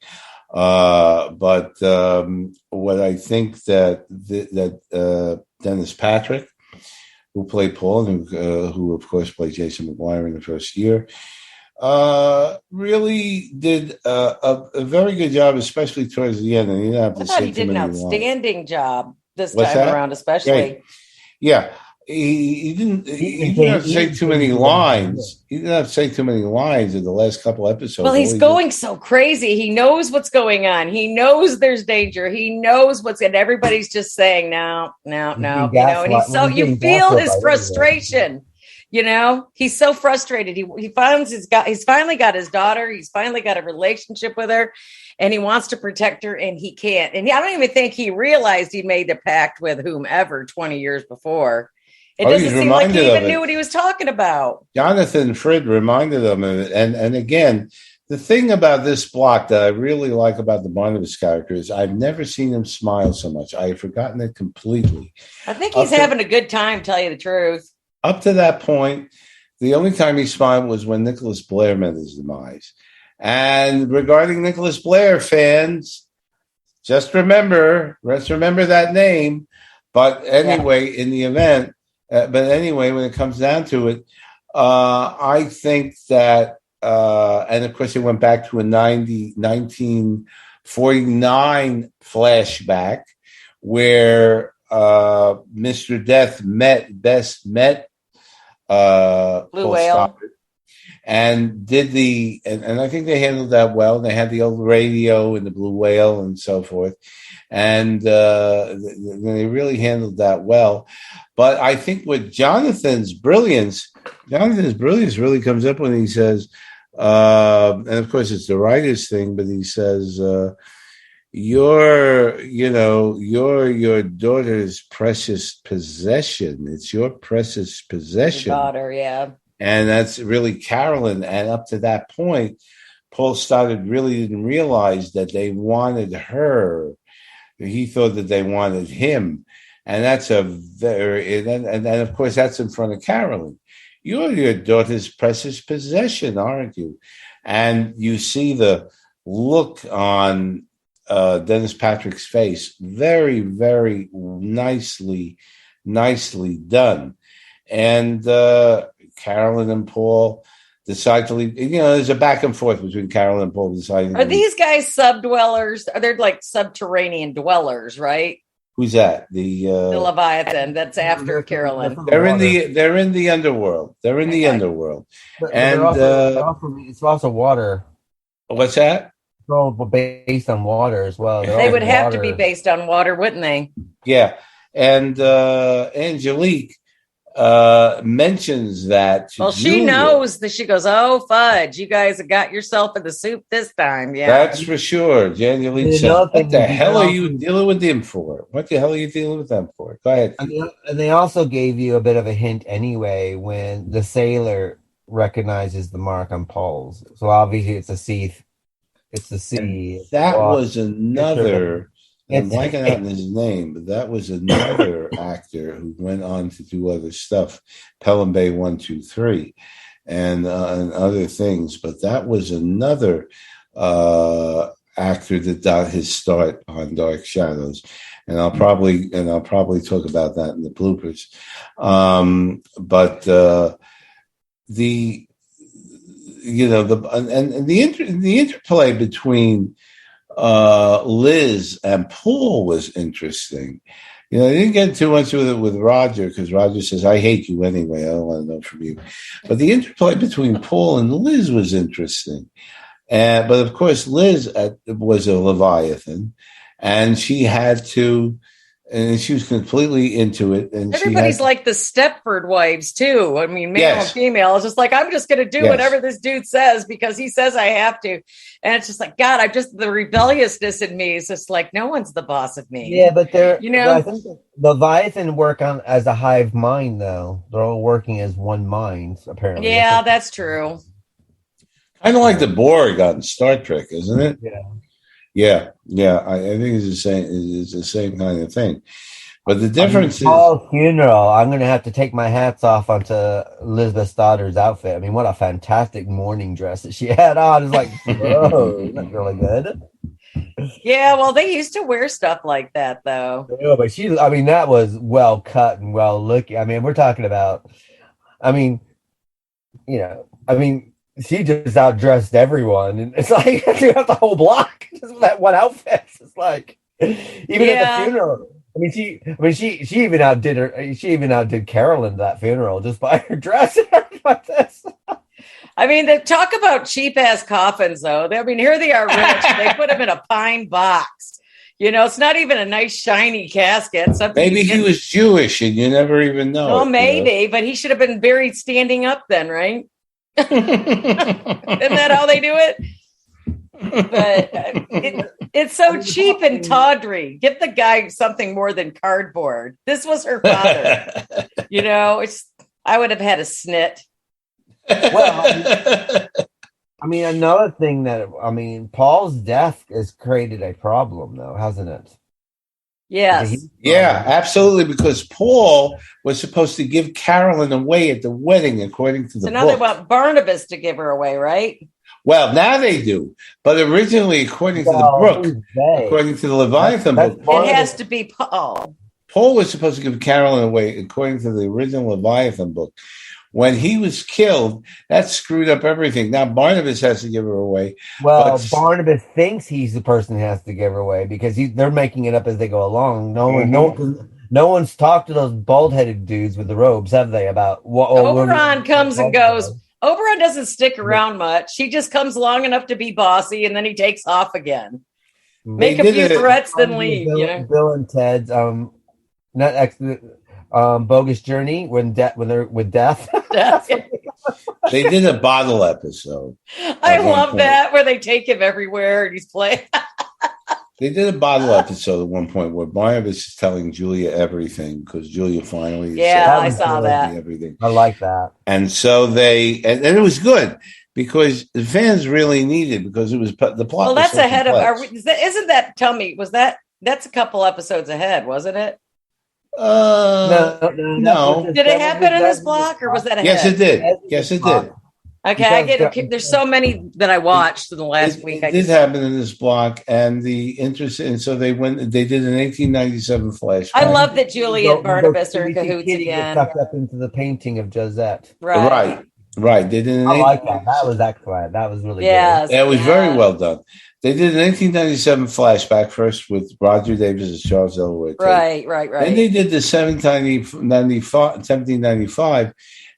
But what I think that Dennis Patrick, who played Paul and who of course played Jason McGuire in the first year, really did a very good job, especially towards the end. And he didn't have to I thought he did an outstanding job this time around, especially. Yeah. He didn't have to say too many lines. He didn't have to say too many lines in the last couple episodes. Well, he's going so crazy. He knows what's going on. He knows there's danger. He knows and everybody's just saying, no. You know, and you feel his frustration. You know, he's so frustrated. He finally got his daughter. He's finally got a relationship with her, and he wants to protect her, and he can't. And I don't even think he realized he made the pact with whomever 20 years before. It doesn't seem like he even knew what he was talking about. Jonathan Frid reminded him of it. And again, the thing about this block that I really like about the Barnabas character is I've never seen him smile so much. I have forgotten it completely. I think he's having a good time, tell you the truth. Up to that point, the only time he smiled was when Nicholas Blair met his demise. And regarding Nicholas Blair, fans, just remember that name. But anyway, in the event, when it comes down to it, I think that, and of course, it went back to a 1949 flashback where Mr. Death met Blue Whale. Stoddard and and I think they handled that well. They had the old radio and the Blue Whale and so forth. And they really handled that well. But I think with Jonathan's brilliance really comes up when he says, and of course it's the writer's thing, but he says, you're your daughter's precious possession. It's your precious possession. Your daughter, yeah. And that's really Carolyn. And up to that point, Paul Stoddard really didn't realize that they wanted her. He thought that they wanted him. And that's and of course, that's in front of Carolyn. You're your daughter's precious possession, aren't you? And you see the look on Dennis Patrick's face. Very, very nicely done. And Carolyn and Paul decide to leave. You know, there's a back and forth between Carolyn and Paul deciding. Are these guys subdwellers? They're like subterranean dwellers, right? Who's that? The Leviathan. That's after Carolyn. They're in the underworld. They're in the underworld, and it's also water. What's that? It's all based on water as well. They would have to be based on water, wouldn't they? Yeah, and Angelique mentions that. Well, she knows that. She goes, "Oh, fudge! You guys have got yourself in the soup this time." Yeah, that's for sure. Angelique said, "What the hell are you dealing with them for? What the hell are you dealing with them for?" Go ahead. And they also gave you a bit of a hint anyway when the sailor recognizes the mark on Paul's. So obviously, it's a sea. It's the sea. And that was another. I'm blanking out on his name, but that was another actor who went on to do other stuff, Pelham Bay 1, 2, 3, and other things. But that was another actor that got his start on Dark Shadows, and I'll probably talk about that in the bloopers. But the interplay between Liz and Paul was interesting. They didn't get too much with it with Roger because Roger says, "I hate you anyway. I don't want to know from you." But the interplay between Paul and Liz was interesting. But of course, Liz was a Leviathan, and she had to. And she was completely into it. And everybody's like the Stepford wives too. I mean, male and female. It's just like, I'm just going to do whatever this dude says because he says I have to. And it's just like, God, the rebelliousness in me is just like, no one's the boss of me. Yeah, but I think Leviathan work on as a hive mind, though. They're all working as one mind, apparently. Yeah, that's true. Kind of like the Borg on Star Trek, isn't it? Yeah. I think it's the same. It's the same kind of thing. But the difference is Paul's funeral. I'm going to have to take my hats off onto Elizabeth Stoddar's outfit. I mean, what a fantastic morning dress that she had on. It's like, whoa, that's really good. Yeah, well, they used to wear stuff like that, though. Yeah, but that was well cut and well looking. I mean, we're talking about. She just outdressed everyone, and it's like you have the whole block just with that one outfit. It's like even at the funeral. She even outdid her. She even outdid Carolyn at that funeral just by her dress and everything like this. They talk about cheap ass coffins, though. Here they are rich. They put them in a pine box. It's not even a nice shiny casket. Maybe he was Jewish, and you never even know. Well, maybe, but he should have been buried standing up then, right? Isn't that how they do it? But it's so cheap and tawdry. Get the guy something more than cardboard. This was her father. I would have had a snit. Well, another thing Paul's death has created a problem, though, hasn't it? Yes. Yeah, absolutely. Because Paul was supposed to give Carolyn away at the wedding, according to the book. So now they want Barnabas to give her away, right? Well, now they do. But originally, according to the book, according to the Leviathan book, it has to be Paul. Paul was supposed to give Carolyn away, according to the original Leviathan book. When he was killed, that screwed up everything. Now Barnabas has to give her away. Well, Barnabas thinks he's the person who has to give her away because they're making it up as they go along. No one's talked to those bald-headed dudes with the robes, have they? About what? Oberon comes and goes. Oberon doesn't stick around much. He just comes long enough to be bossy, and then he takes off again. Make a few threats, then leave. Bill and Ted's Bogus Journey when they're with death. They did a bottle episode. I love that where they take him everywhere and he's playing. They did a bottle episode at one point where Barnabas is telling Julia everything because Julia finally I saw that. Everything. I like that. And so and it was good because the fans really needed because it was the plot. Well, that's ahead of. Isn't that? Tell me, that's a couple episodes ahead, wasn't it? No. Did it happen in this block, or was that ahead? Yes, it did. Okay, there's so many that I watched in the last week. It did happen in this block, and so they did an 1897 flashback. I love that Julie and Barnabas are in cahoots again. Sucked up into the painting of Josette. Right. They did I like that. That was excellent. That was really good. It was very well done. They did an 1897 flashback first with Roger Davis and Charles Elroy. Right. Then they did the 1795,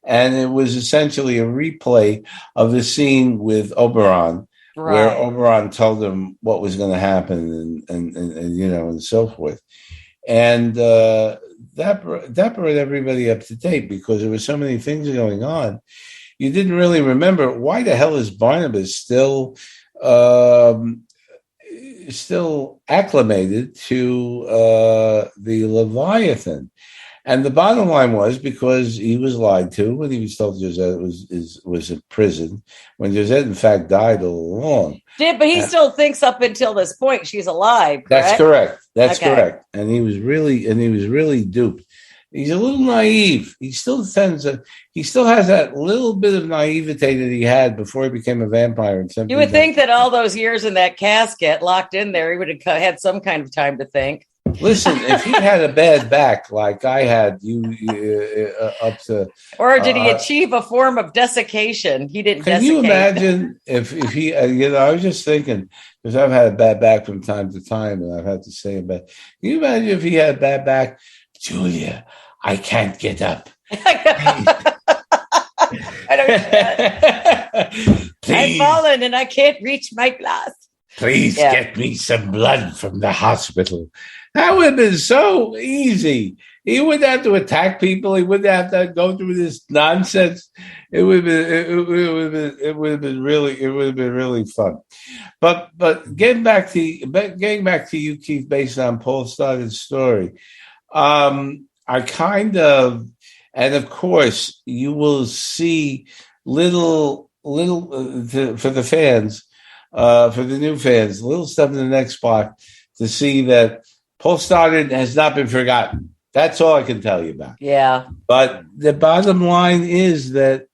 and it was essentially a replay of the scene with Oberon, where Oberon told him what was going to happen and so forth. And that brought everybody up to date because there were so many things going on. You didn't really remember why the hell is Barnabas still acclimated to the Leviathan. And the bottom line was because he was lied to when he was told Josette was in prison, when Josette in fact died all along. But he still thinks up until this point she's alive. Correct? That's correct. And he was really duped. He's a little naive. He still has that little bit of naivete that he had before he became a vampire. You would think that all those years in that casket locked in there, he would have had some kind of time to think. Listen, if he had a bad back like I had, up to, or did he achieve a form of descication? He didn't. Can you imagine if he? I was just thinking because I've had a bad back from time to time, and I've had to stay in bed. Can you imagine if he had a bad back, Julia? I can't get up. I don't. I've fallen and I can't reach my glass. Please get me some blood from the hospital. That would have been so easy. He wouldn't have to attack people. He wouldn't have to go through this nonsense. It would have been really fun. But getting back to you, Keith, based on Paul Stoddard's story, I kind of, and of course, you will see little for the fans. For the new fans, a little stuff in the next block to see that Paul Stoddard has not been forgotten. That's all I can tell you about. Yeah. But the bottom line is that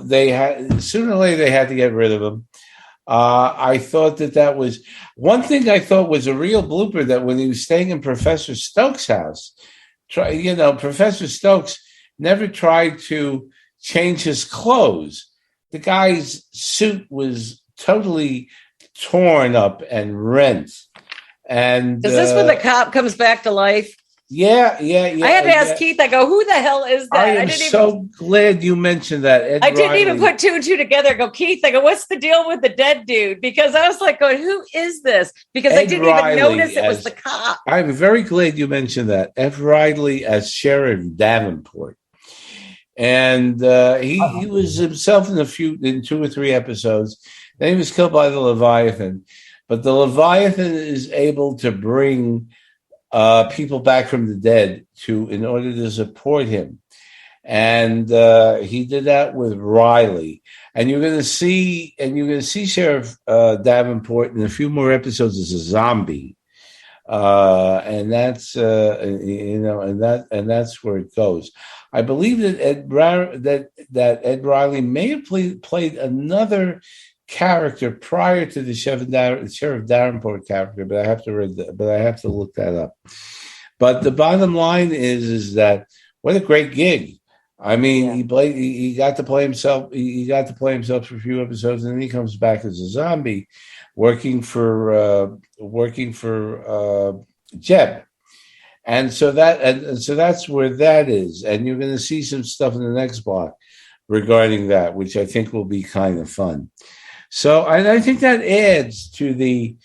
they had sooner or later they had to get rid of him. I thought that was one thing I thought was a real blooper, that when he was staying in Professor Stokes' house, Professor Stokes never tried to change his clothes. The guy's suit was totally torn up and rent. And is this when the cop comes back to life? Yeah. I had to ask Keith. I go, who the hell is that? I am so glad you mentioned that. I didn't even put two and two together. I go, Keith. I go, what's the deal with the dead dude? Because I was like, going, who is this? Because I didn't even notice it was the cop. I'm very glad you mentioned that. F. Riley as Sheriff Davenport. And he was himself in 2 or 3 episodes. Then he was killed by the Leviathan. But the Leviathan is able to bring people back from the dead in order to support him. And he did that with Riley. And you're going to see Sheriff Davenport in a few more episodes as a zombie. And that's and that's where it goes. I believe that Ed Riley may have played another character prior to the Sheriff Davenport character, but I have to look that up. But the bottom line is that what a great gig! I mean, he got to play himself. He got to play himself for a few episodes, and then he comes back as a zombie, working for Jeb. And so that's where that is. And you're going to see some stuff in the next block regarding that, which I think will be kind of fun. So I think that adds to the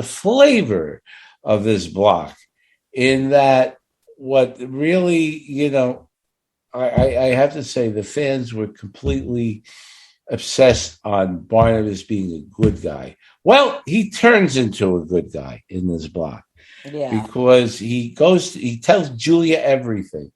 flavor of this block, in that what really, I have to say the fans were completely obsessed on Barnabas being a good guy. Well, he turns into a good guy in this block. Yeah. Because he tells Julia everything.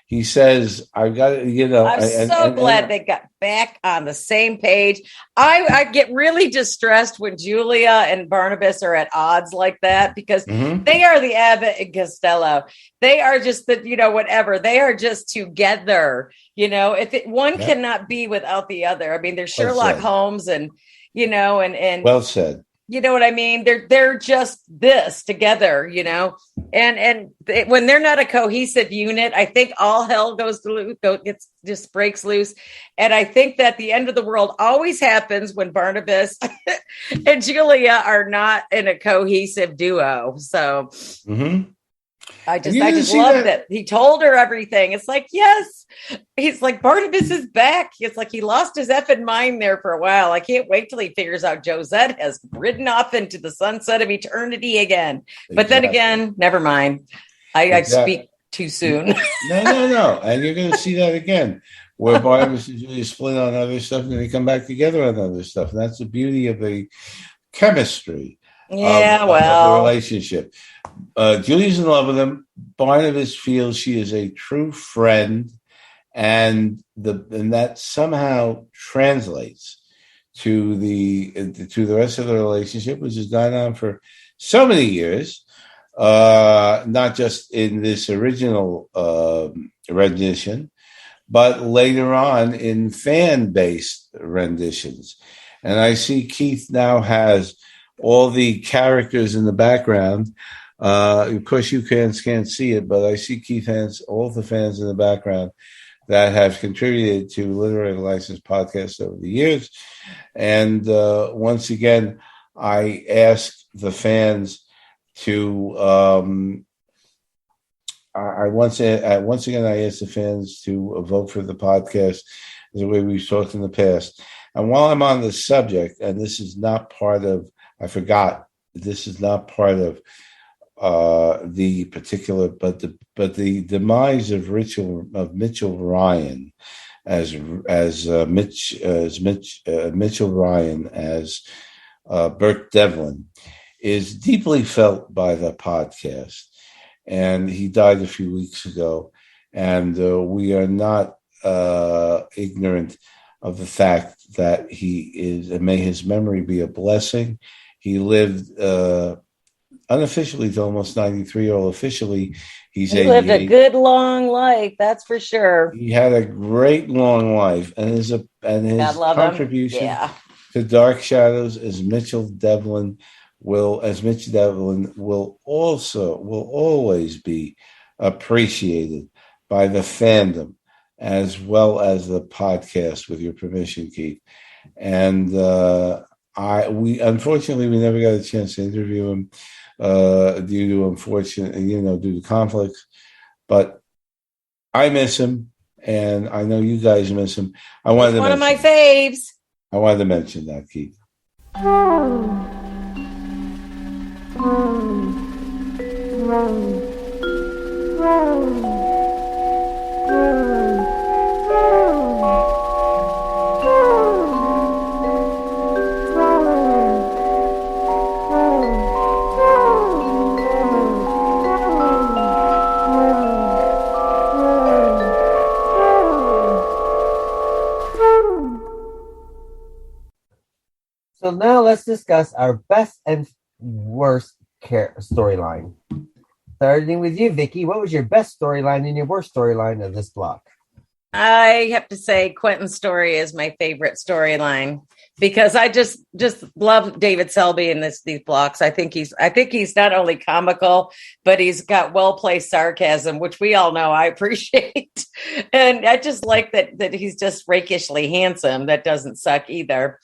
He says, "I've got to, I'm glad they got back on the same page. I get really distressed when Julia and Barnabas are at odds like that, because they are the Abbott and Costello. They are just whatever. They are just together. If one cannot be without the other. I mean, there's Sherlock Holmes and well said. You know what I mean? They're just this together, and when they're not a cohesive unit, I think all hell just breaks loose. And I think that the end of the world always happens when Barnabas and Julia are not in a cohesive duo. So I just love that he told her everything. It's like, yes, he's like, Barnabas is back. It's like he lost his effing mind there for a while. I can't wait till he figures out Josette has ridden off into the sunset of eternity again. Exactly. But then again, never mind. I speak too soon. No. And you're going to see that again, where Barnabas is really split on other stuff and then they come back together on other stuff. And that's the beauty of the chemistry of the relationship. Julia's in love with him. Barnabas feels she is a true friend, and that somehow translates to the rest of the relationship, which has gone on for so many years, not just in this original rendition, but later on in fan-based renditions. And I see Keith now has all the characters in the background. Of course, you can't see it, but I see Keith has all the fans in the background that have contributed to Literary License Podcast over the years. And once again, I ask the fans to once again I ask the fans to vote for the podcast the way we've talked in the past. And while I'm on the subject, and this is not part of, this is not part of the particular, but the demise of Mitchell Ryan Mitchell Ryan as Burt Devlin is deeply felt by the podcast, and he died a few weeks ago, and we are not ignorant of the fact that he is, and may his memory be a blessing. He lived unofficially to almost 93, or officially he's 88. He lived a good long life, that's for sure. He had a great long life, and his contribution to Dark Shadows as Mitchell Devlin will always be appreciated by the fandom as well as the podcast, with your permission, Keith. And we unfortunately never got a chance to interview him due to conflicts. But I miss him, and I know you guys miss him. He's one of my faves. I wanted to mention that, Keith. So now let's discuss our best and worst storyline. Starting with you, Vicky, what was your best storyline and your worst storyline of this block? I have to say Quentin's story is my favorite storyline, because I just love David Selby in these blocks. I think he's not only comical, but he's got well-placed sarcasm, which we all know I appreciate. And I just like that he's just rakishly handsome. That doesn't suck either.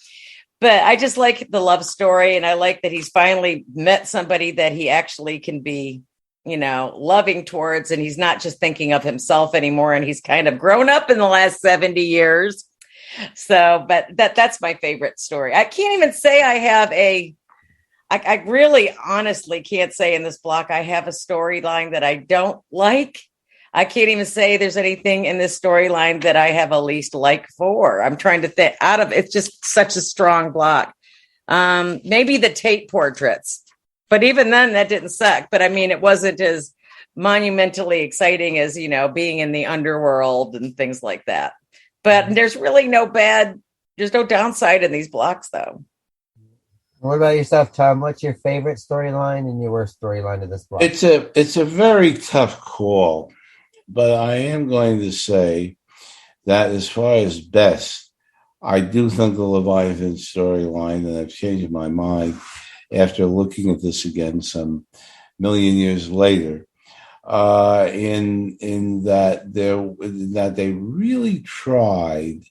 But I just like the love story, and I like that he's finally met somebody that he actually can be, loving towards, and he's not just thinking of himself anymore, and he's kind of grown up in the last 70 years. So, but that's my favorite story. I can't even say I have I really honestly can't say in this block I have a storyline that I don't like. I can't even say there's anything in this storyline that I have a least like for. I'm trying to think it's just such a strong block. Maybe the Tate portraits, but even then that didn't suck. But I mean, it wasn't as monumentally exciting as, being in the underworld and things like that. But there's really there's no downside in these blocks though. What about yourself, Tom? What's your favorite storyline and your worst storyline of this block? It's a very tough call. But I am going to say that as far as best, I do think the Leviathan storyline, and I've changed my mind after looking at this again some million years later, in that they really tried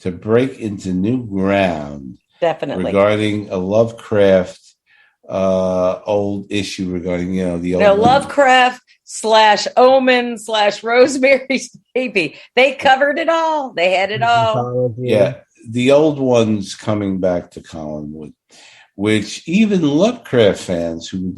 to break into new ground. Definitely. Regarding a Lovecraft old issue regarding, the old Lovecraft / Omen / Rosemary's Baby. They covered it all. They had it all. Yeah. The old ones coming back to Collinwood, which even Lovecraft fans who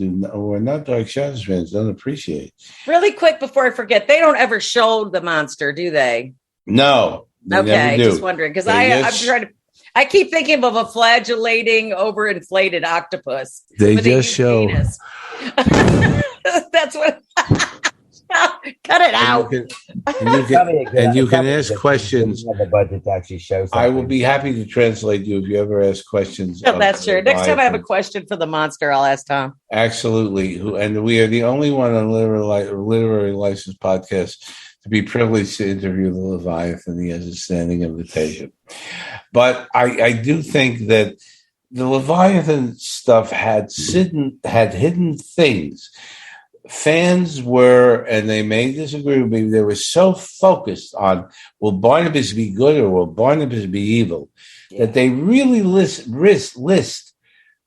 are not Dark Shadows fans don't appreciate. Really quick before I forget, they don't ever show the monster, do they? No. They never do. Just wondering, because I'm trying to. I keep thinking of a flagellating, overinflated octopus. They just show. That's what. Cut it out. And you can ask questions. The budget to actually show something. I will be happy to translate you if you ever ask questions. No, that's true. Next time I have a question for the monster, I'll ask Tom. Absolutely. And we are the only one on Literary License Podcast to be privileged to interview the Leviathan. He has a standing invitation. But I do think that the Leviathan stuff had hidden things. Fans were, and they may disagree with me, they were so focused on, will Barnabas be good or will Barnabas be evil, that they really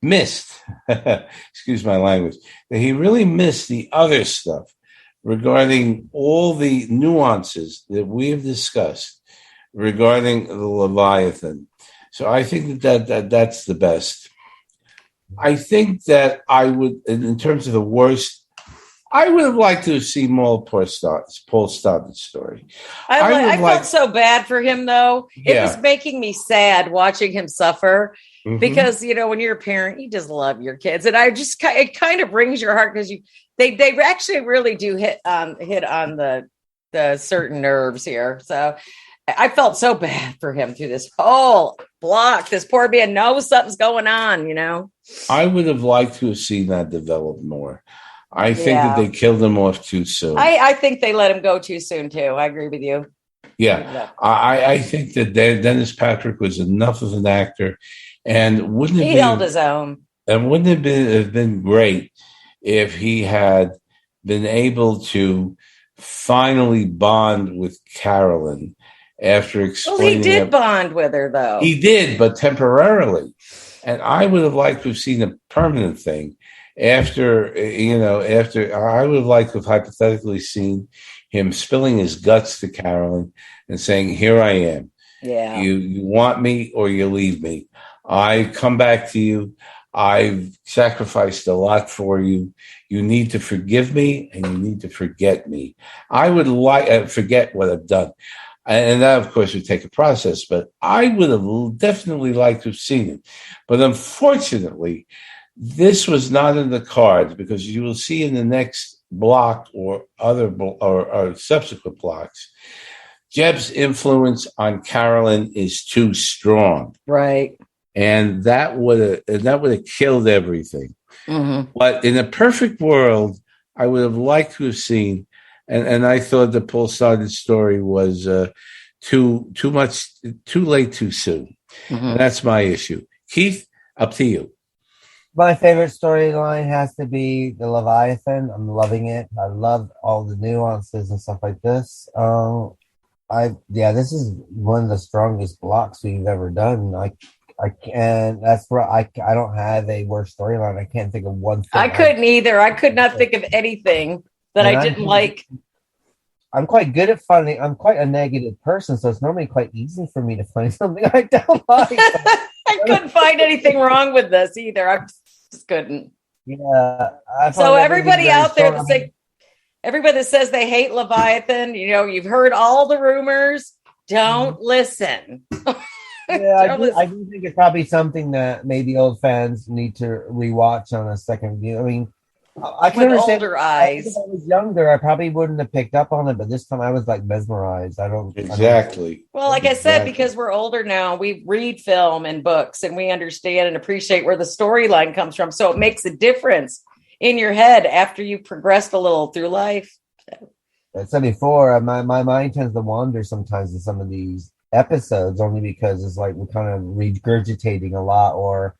missed, excuse my language, that he really missed the other stuff regarding all the nuances that we have discussed regarding the Leviathan. So I think that's the best. I think that I would, in terms of the worst, I would have liked to have seen more Paul Stodden's story. I felt so bad for him, though. Yeah. It was making me sad watching him suffer because, when you're a parent, you just love your kids. And it kind of brings your heart because they actually really do hit on the certain nerves here. So I felt so bad for him through this whole block. This poor man knows something's going on, I would have liked to have seen that develop more. I think that they killed him off too soon. I think they let him go too soon, too. I agree with you. Yeah. I think that Dennis Patrick was enough of an actor, and wouldn't it he held his own. And wouldn't it have been great if he had been able to finally bond with Carolyn after explaining? Well, he did bond with her, though. He did, but temporarily. And I would have liked to have seen a permanent thing. After I would have liked to have hypothetically seen him spilling his guts to Carolyn and saying, "Here I am. Yeah. You want me or you leave me. I come back to you. I've sacrificed a lot for you. You need to forgive me and you need to forget me. I would like forget what I've done." And that, of course, would take a process, but I would have definitely liked to have seen it. But unfortunately, this was not in the cards, because you will see in the next block or or subsequent blocks, Jeb's influence on Carolyn is too strong, right? And that would have killed everything. Mm-hmm. But in a perfect world, I would have liked to have seen, and I thought the Paul Stodden's story was too late, too soon. Mm-hmm. And that's my issue. Keith, up to you. My favorite storyline has to be the Leviathan. I'm loving it. I love all the nuances and stuff like this. This is one of the strongest blocks we've ever done. I don't have a worse storyline. I can't think of one thing. I couldn't either. I could not think of anything that I didn't like. I'm quite good at finding. I'm quite a negative person, so it's normally quite easy for me to find something I don't like. I couldn't find anything wrong with this either. I just couldn't. Yeah. So everybody out there everybody that says they hate Leviathan, you've heard all the rumors. Don't listen. Yeah, I do think it's probably something that maybe old fans need to rewatch on a second view. I mean, I can understand. Older eyes. If I was younger, I probably wouldn't have picked up on it, but this time I was like mesmerized. Exactly. Well, like I said, because we're older now, we read film and books, and we understand and appreciate where the storyline comes from. So it makes a difference in your head after you progressed a little through life. I said before, my mind tends to wander sometimes in some of these episodes, only because it's like we're kind of regurgitating a lot, or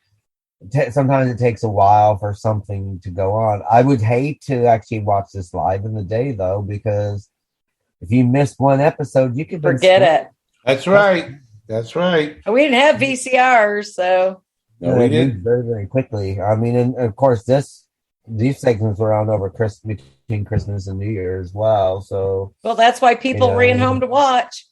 sometimes it takes a while for something to go on. I would hate to actually watch this live in the day, though, because if you missed one episode, you could forget it. That's right. That's right. We didn't have VCRs, so no, we didn't. Very, very quickly. I mean, and of course, these segments were on over between Christmas and New Year as well. So, well, that's why people ran home to watch.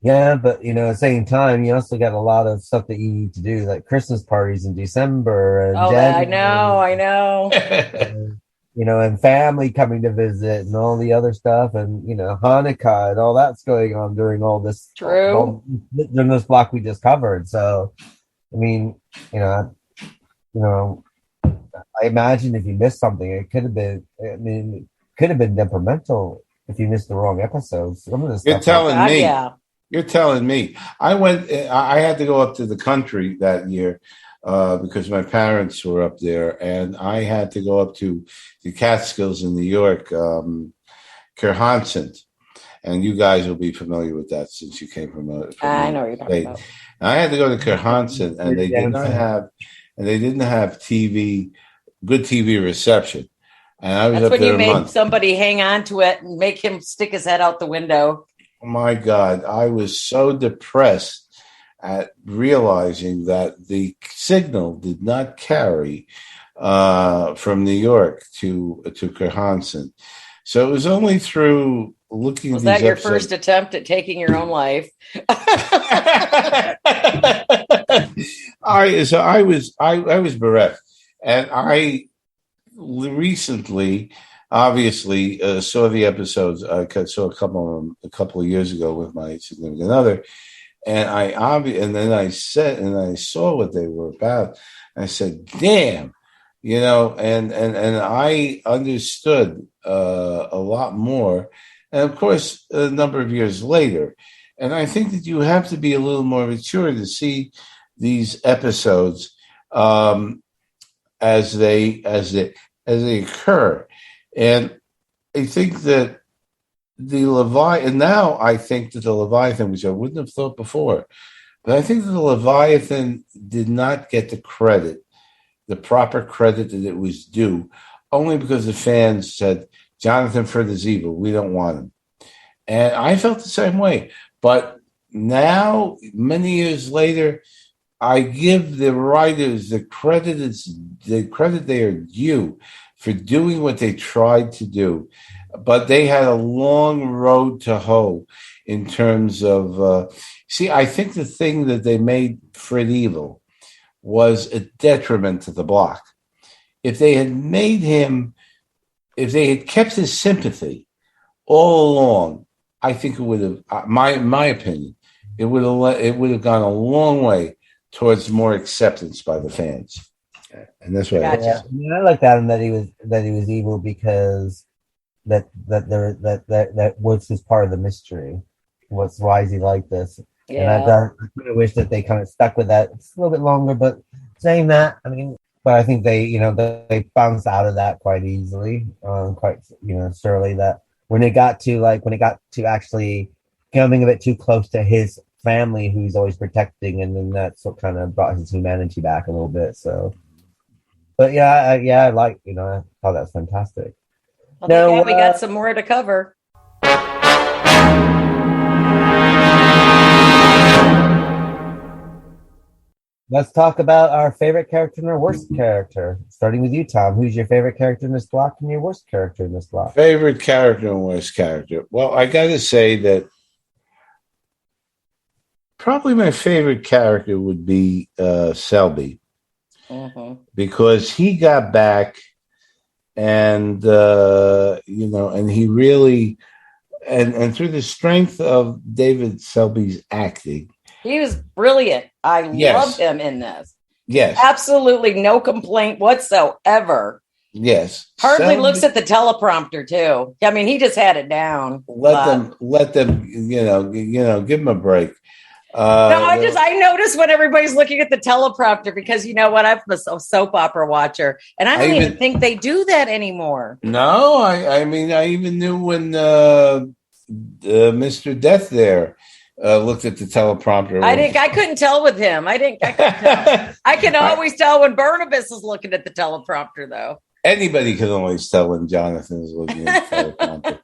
Yeah, but at the same time, you also got a lot of stuff that you need to do, like Christmas parties in December and I know. And family coming to visit and all the other stuff, and Hanukkah and all that's going on during all this. True. During this block we just covered. So, I mean, I imagine if you missed something, it could have been. I mean, it could have been detrimental if you missed the wrong episodes. Some of this You're telling me. Yeah. You're telling me. I had to go up to the country that year because my parents were up there, and I had to go up to the Catskills in New York, Kerhansen. and you guys will be familiar with that since you came from I know what you're talking about. I had to go to Kerhansen, and they didn't have good TV reception. And I was That's up when there you a make month. somebody hang on to it and make him stick his head out the window. Oh my God, I was so depressed at realizing that the signal did not carry from New York to Kerhansen. So it was only through looking Was at these that your episodes. first attempt at taking your own life? I was bereft, and I recently, obviously, saw the episodes. I saw a couple of them a couple of years ago with my significant other, and then I saw what they were about. And I said, "Damn." And I understood a lot more, and of course, a number of years later. And I think that you have to be a little more mature to see these episodes as they occur. And I think that the Leviathan, now I think that the Leviathan, which I wouldn't have thought before, but I think that the Leviathan did not get the proper credit that it was due, only because the fans said, Jonathan Fritz evil, we don't want him. And I felt the same way. But now, many years later, I give the writers the credit they are due for doing what they tried to do. But they had a long road to hoe in terms of, I think the thing that they made Fred evil was a detriment to the block. If they had kept his sympathy all along, I think it would have, my opinion, it would have gone a long way towards more acceptance by the fans. And that's what Gotcha. I looked at him that he was evil because that was just part of the mystery. Why is he like this? Yeah. And I kind of wish that they kind of stuck with that. It's a little bit longer, but saying that, but I think they bounced out of that quite easily, quite surely. That when it got to actually coming a bit too close to his family, who he's always protecting, and then that's what kind of brought his humanity back a little bit. So, but I like I thought that's fantastic. Well, now, we got some more to cover. Let's talk about our favorite character and our worst character. Starting with you, Tom. Who's your favorite character in this block and your worst character in this block? Favorite character and worst character. Well, I got to say that probably my favorite character would be Selby, because he got back, and and he really, and through the strength of David Selby's acting. He was brilliant. I loved him in this. Yes. Absolutely no complaint whatsoever. Yes. Hardly looks at the teleprompter, too. I mean, he just had it down. Let them, give him a break. I noticed when everybody's looking at the teleprompter, because you know what? I'm a soap opera watcher, and I don't even think they do that anymore. No, I even knew when Mr. Death there looked at the teleprompter. I couldn't tell with him. I couldn't tell. I can always tell when Barnabas is looking at the teleprompter, though. Anybody can always tell when Jonathan is looking at the teleprompter.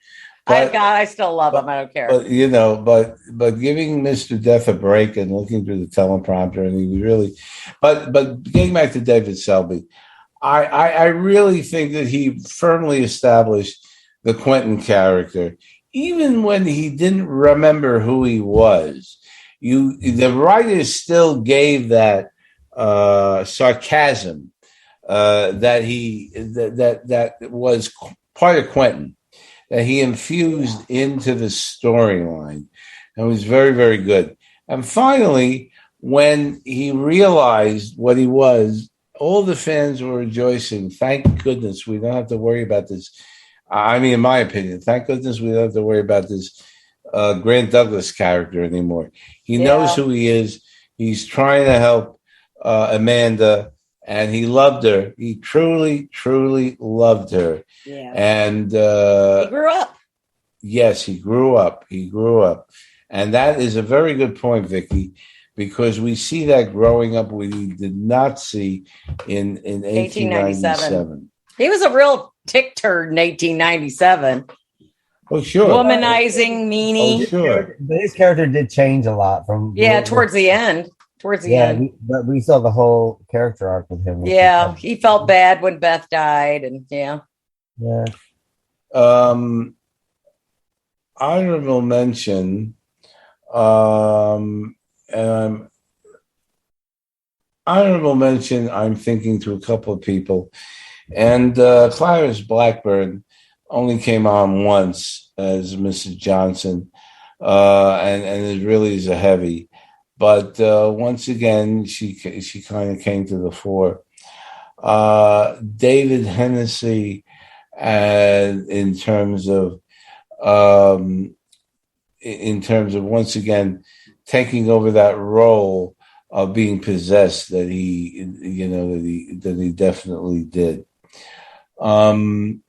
I still love him. I don't care. But giving Mr. Death a break and looking through the teleprompter, and he was really, but getting back to David Selby, I really think that he firmly established the Quentin character. Even when he didn't remember who he was, the writers still gave that sarcasm that was part of Quentin, that he infused into the storyline. It was very, very good. And finally, when he realized what he was, all the fans were rejoicing. Thank goodness we don't have to worry about this. In my opinion, thank goodness we don't have to worry about this Grant Douglas character anymore. He knows who he is. He's trying to help Amanda, and he loved her. He truly, truly loved her. Yeah. And he grew up. yes, he grew up. He grew up. And that is a very good point, Vicky, because we see that growing up we did not see in 1897. He was a real tick turd in 1897. Oh, sure. Womanizing, meanie. Oh, sure. But his character did change a lot from Towards the end. But we saw the whole character arc with him. Yeah, he felt bad when Beth died, and yeah. Honorable mention. Honorable mention. I'm thinking to a couple of people, and Clarice Blackburn only came on once as Mrs. Johnson, and it really is a heavy. But once again, she kind of came to the fore. David Hennessy, in terms of once again taking over that role of being possessed that he definitely did. I'm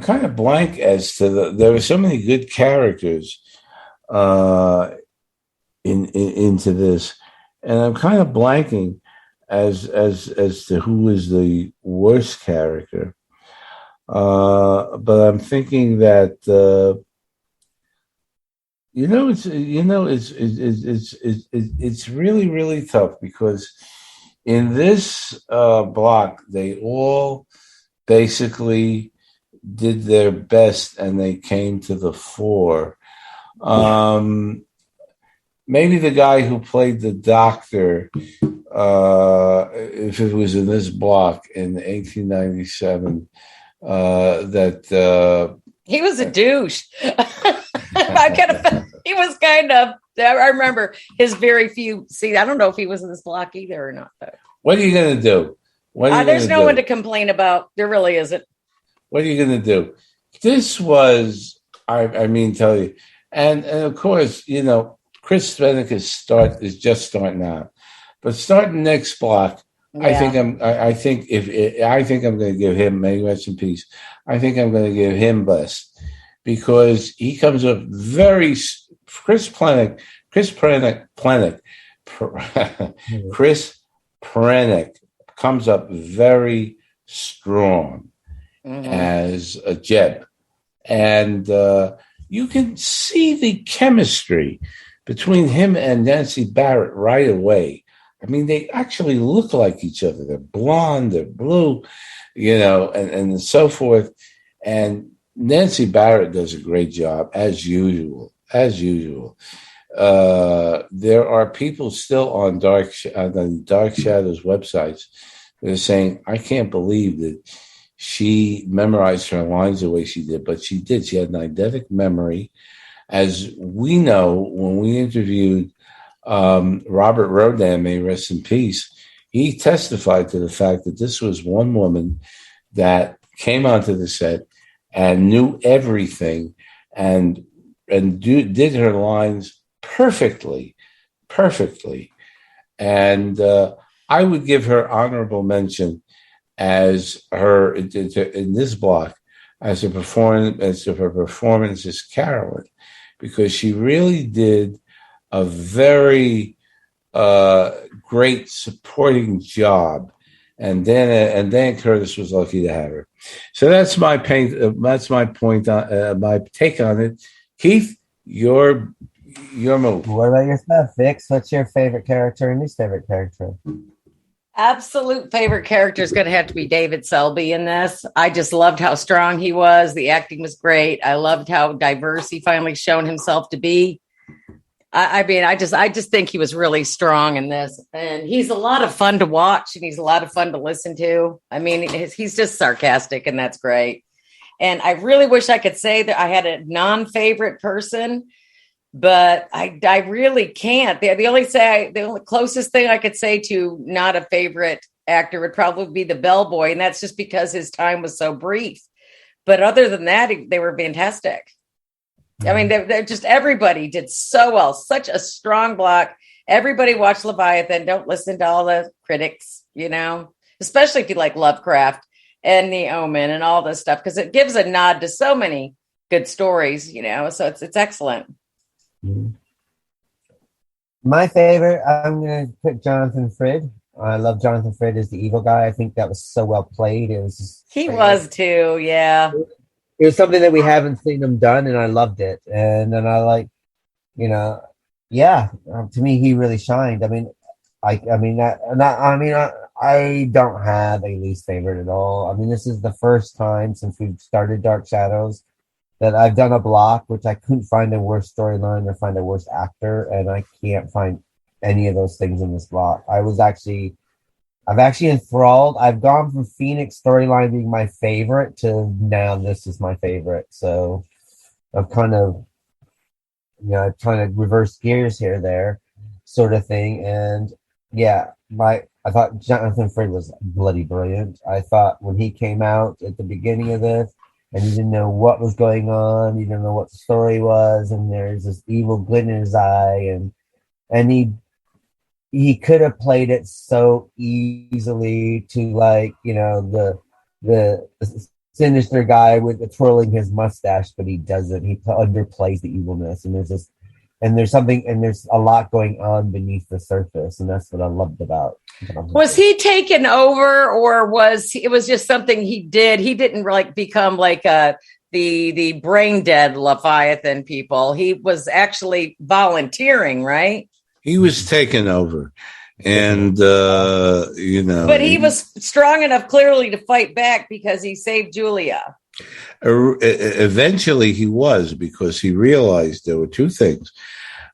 kind of blank as to there were so many good characters into this, and I'm kind of blanking as to who is the worst character. But I'm thinking that it's really, really tough, because in this block they all basically did their best and they came to the fore. Maybe the guy who played the doctor, if it was in this block in 1897, he was a douche. He was kind of. I remember his very few. See, I don't know if he was in this block either or not. But. What are you going to do? There's no one to complain about. There really isn't. What are you going to do? This was, I mean, tell you, and of course, Chris Strennick is just starting out, but starting next block. Yeah. I think I'm going to give him, may he rest in peace. I think I'm going to give him best, because he comes up very Chris Prenick comes up very strong as a Jeb, and you can see the chemistry between him and Nancy Barrett right away. I mean, they actually look like each other. They're blonde, they're blue, and so forth. And Nancy Barrett does a great job, as usual. There are people still on the Dark Shadows websites that are saying, I can't believe that she memorized her lines the way she did, but she did. She had an eidetic memory. As we know, when we interviewed Robert Rodan, may he rest in peace, he testified to the fact that this was one woman that came onto the set and knew everything and did her lines perfectly. And I would give her honorable mention as her in this block as her performance as Carolyn, because she really did a very great supporting job, and then Curtis was lucky to have her. So that's my that's my point on my take on it. Keith, your move. What about yourself, Vix? What's your favorite character and least favorite character? Absolute favorite character is going to have to be David Selby in this. I just loved how strong he was. The acting was great. I loved how diverse he finally shown himself to be. I just think he was really strong in this, and he's a lot of fun to watch, and he's a lot of fun to listen to. I mean, he's just sarcastic, and that's great. And I really wish I could say that I had a non-favorite person, but I really can't. The only closest thing I could say to not a favorite actor would probably be the bellboy, and that's just because his time was so brief. But other than that, they were fantastic. I mean, they're just, everybody did so well. Such a strong block. Everybody watch Leviathan. Don't listen to all the critics, especially if you like Lovecraft. and The Omen and all this stuff, because it gives a nod to so many good stories, so it's excellent. My favorite, I'm going to pick Jonathan Frid. I love Jonathan Frid as the evil guy. I think that was so well played. It was just He was too, yeah. It was something that we haven't seen him done, and I loved it. And then I like, to me, he really shined. I don't have a least favorite at all. I mean, this is the first time since we've started Dark Shadows that I've done a block, which I couldn't find a worse storyline or find a worse actor, and I can't find any of those things in this block. I've actually enthralled. I've gone from Phoenix storyline being my favorite to now this is my favorite. So I'm kind of, trying to reverse gears there, sort of thing. And yeah, I thought Jonathan Frid was bloody brilliant. I thought when he came out at the beginning of this, and you didn't know what was going on, you didn't know what the story was, and there's this evil glint in his eye, and he could have played it so easily to the sinister guy with the twirling his mustache, but he doesn't. He underplays the evilness, and there's a lot going on beneath the surface, and that's what I loved about. Was he taken over, or it was just something he did? He didn't become the brain dead Leviathan people. He was actually volunteering, right? He was taken over, and But he was strong enough, clearly, to fight back because he saved Julia. Eventually, he was, because he realized there were two things.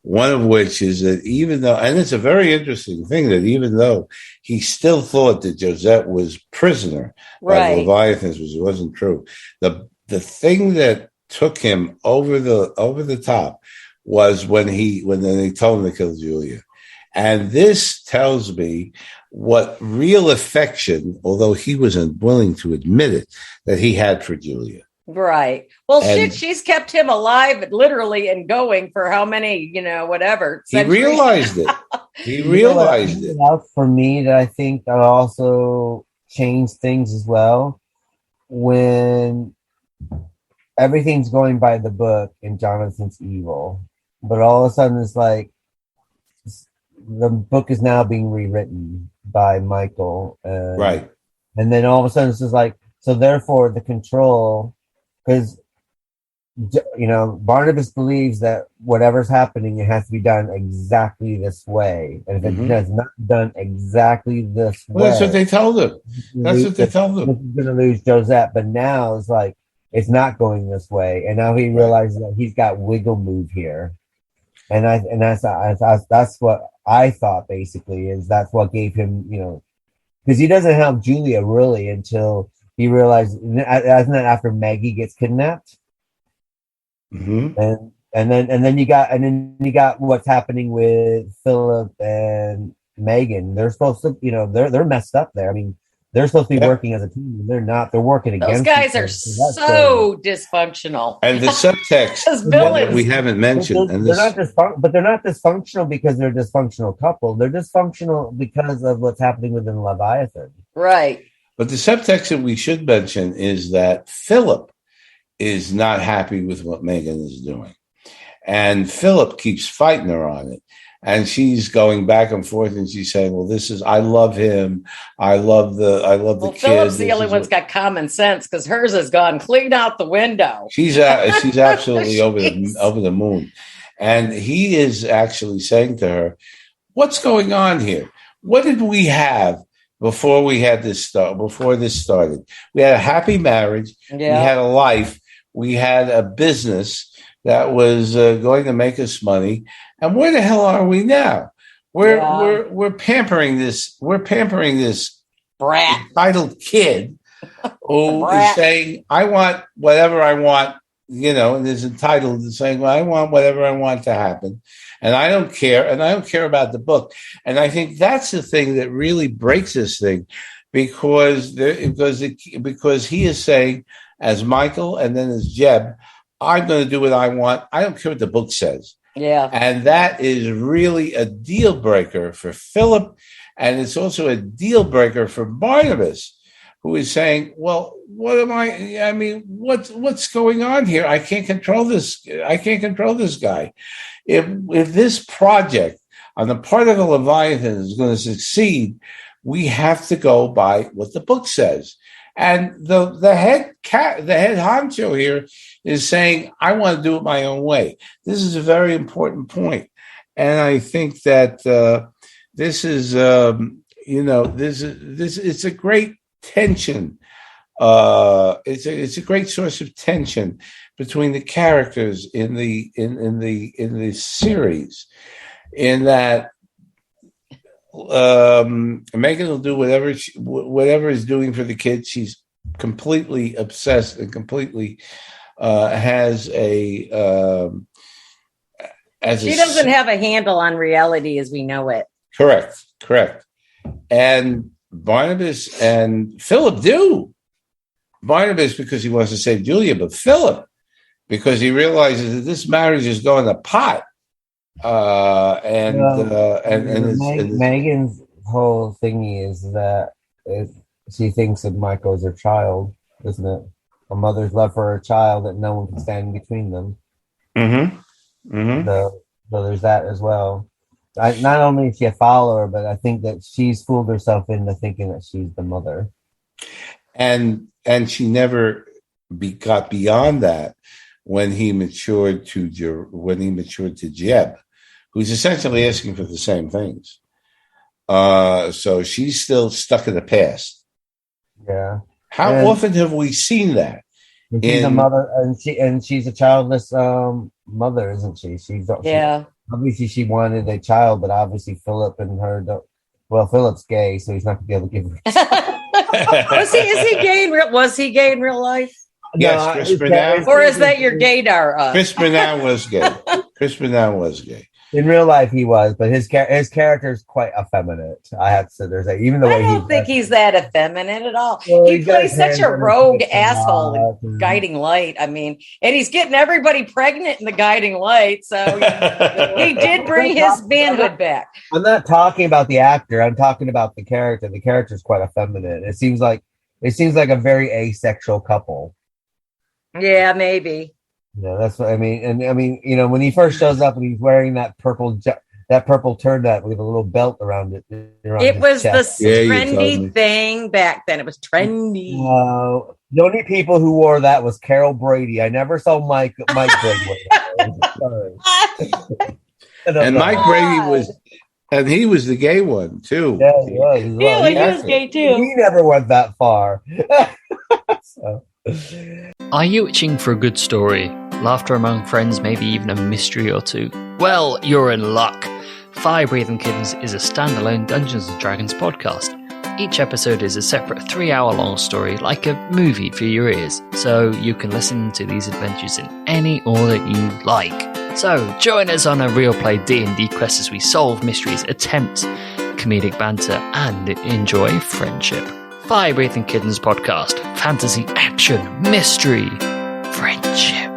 One of which is that even though, and it's a very interesting thing, that even though he still thought that Josette was prisoner by the Leviathans, which wasn't true, the thing that took him over the top was when they told him to kill Julia. And this tells me what real affection, although he wasn't willing to admit it, that he had for Julia. Right. Well, she's kept him alive, literally, and going for how many, whatever. Centuries. He realized it. He realized it. For me, that I think that also changed things as well. When everything's going by the book and Jonathan's evil, but all of a sudden it's like the book is now being rewritten by Michael. Right. And then all of a sudden it's just like, so therefore the control, because Barnabas believes that whatever's happening, it has to be done exactly this way, and if it is not done exactly this way, that's what they told him. That's what they told him. He's going to lose Josette, but now it's like it's not going this way, and now he realizes that he's got wiggle move here, and that's what I thought basically is that's what gave him because he doesn't help Julia really until he realized, isn't that after Maggie gets kidnapped? Mm-hmm. And then you got what's happening with Philip and Megan. They're supposed to, they're messed up there. I mean, they're supposed to be working as a team, and they're not. They're working against. Those guys are so dysfunctional. And the subtext that we haven't mentioned, they're not dysfunctional because they're a dysfunctional couple. They're dysfunctional because of what's happening within Leviathan. Right. But the subtext that we should mention is that Philip is not happy with what Megan is doing. And Philip keeps fighting her on it. And she's going back and forth, and she's saying, well, I love him. I love the kid. Philip's the only one's got common sense because hers has gone clean out the window. She's absolutely over the moon. And he is actually saying to her, what's going on here? What did we have before this started? We had a happy marriage. Yeah. We had a life. We had a business that was going to make us money. And where the hell are we now? We're pampering this. We're pampering this brat, entitled kid who is saying, "I want whatever I want," and is entitled to saying, "Well, I want whatever I want to happen, and I don't care, and I don't care about the book." And I think that's the thing that really breaks this thing, because he is saying, as Michael and then as Jeb, I'm going to do what I want. I don't care what the book says. Yeah. And that is really a deal breaker for Philip. And it's also a deal breaker for Barnabas, who is saying, well, what's going on here? I can't control this. I can't control this guy. If this project on the part of the Leviathan is going to succeed, we have to go by what the book says. And the head honcho here is saying, I want to do it my own way. This is a very important point. And I think that this is, it's a great tension. It's a great source of tension between the characters in the series, in that Megan will do whatever is doing for the kids. She's completely obsessed and completely has a. She doesn't have a handle on reality as we know it. Correct. And Barnabas and Philip do. Barnabas because he wants to save Julia, but Philip because he realizes that this marriage is going to pot. Megan's whole thingy is that she thinks that Michael is her child, isn't it? A mother's love for her child that no one can stand between them. Mm-hmm. Mm-hmm. So there's that as well. Not only is she a follower, but I think that she's fooled herself into thinking that she's the mother. And she never got beyond that when he matured to Jeb, who's essentially asking for the same things. So she's still stuck in the past. Yeah. How often have we seen that? She's a mother, and she's a childless mother, isn't she? Obviously, she wanted a child, but obviously Philip and her don't. Well, Philip's gay, so he's not going to be able to give her. Is he gay in real? Was he gay in real life? Yes, Chris Bernal. Or is that your gaydar? Chris Bernal was gay. Chris Bernal was gay. In real life, he was, but his character is quite effeminate. I have to say, even the way I don't think he's that effeminate at all. Well, he plays such a rogue asshole in Guiding Light. I mean, and he's getting everybody pregnant in the Guiding Light, so he did bring his manhood back. I'm not talking about the actor. I'm talking about the character. The character is quite effeminate. It seems like a very asexual couple. Yeah, maybe. Yeah, that's what I mean. And I mean, when he first shows up and he's wearing that purple turtleneck with a little belt around it. It was chest. The trendy thing back then. It was trendy. The only people who wore that was Carol Brady. I never saw Mike Brady wear that. And Mike Brady he was the gay one too. Yeah, he was. He was gay too. He never went that far. So. Are you itching for a good story? Laughter among friends, maybe even a mystery or two? Well, you're in luck. Fire Breathing Kittens is a standalone Dungeons & Dragons podcast. Each episode is a separate 3-hour-long story, like a movie for your ears, so you can listen to these adventures in any order you like. So, join us on a real play D&D quest as we solve mysteries, attempt comedic banter, and enjoy friendship. Fire Breathing Kittens podcast. Fantasy, action, mystery, friendship.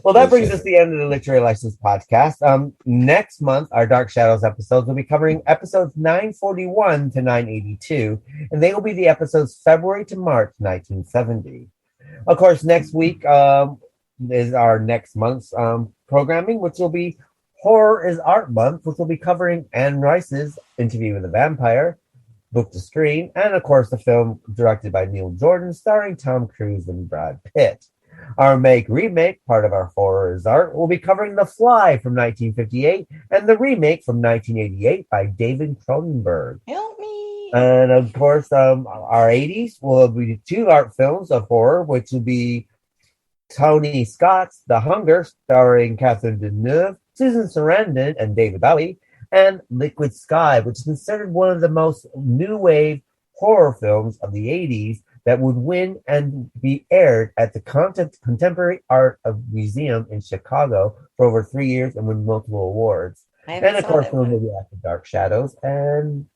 Well, that brings us to the end of the Literary License podcast. Next month, our Dark Shadows episodes will be covering episodes 941 to 982, and they will be the episodes February to March 1970. Of course, next week is our next month's programming, which will be Horror is Art Month, which will be covering Anne Rice's Interview with a Vampire, Book to Screen, and of course the film directed by Neil Jordan starring Tom Cruise and Brad Pitt. Our remake, part of our Horror is Art, will be covering The Fly from 1958 and the remake from 1988 by David Cronenberg. Help me! And of course, our 80s will be 2 art films of horror, which will be Tony Scott's The Hunger, starring Catherine Deneuve, Susan Sarandon, and David Bowie, and Liquid Sky, which is considered one of the most new wave horror films of the 80s that would win and be aired at the Contemporary Art Museum in Chicago for over 3 years and win multiple awards. And of course, we'll be After Dark Shadows and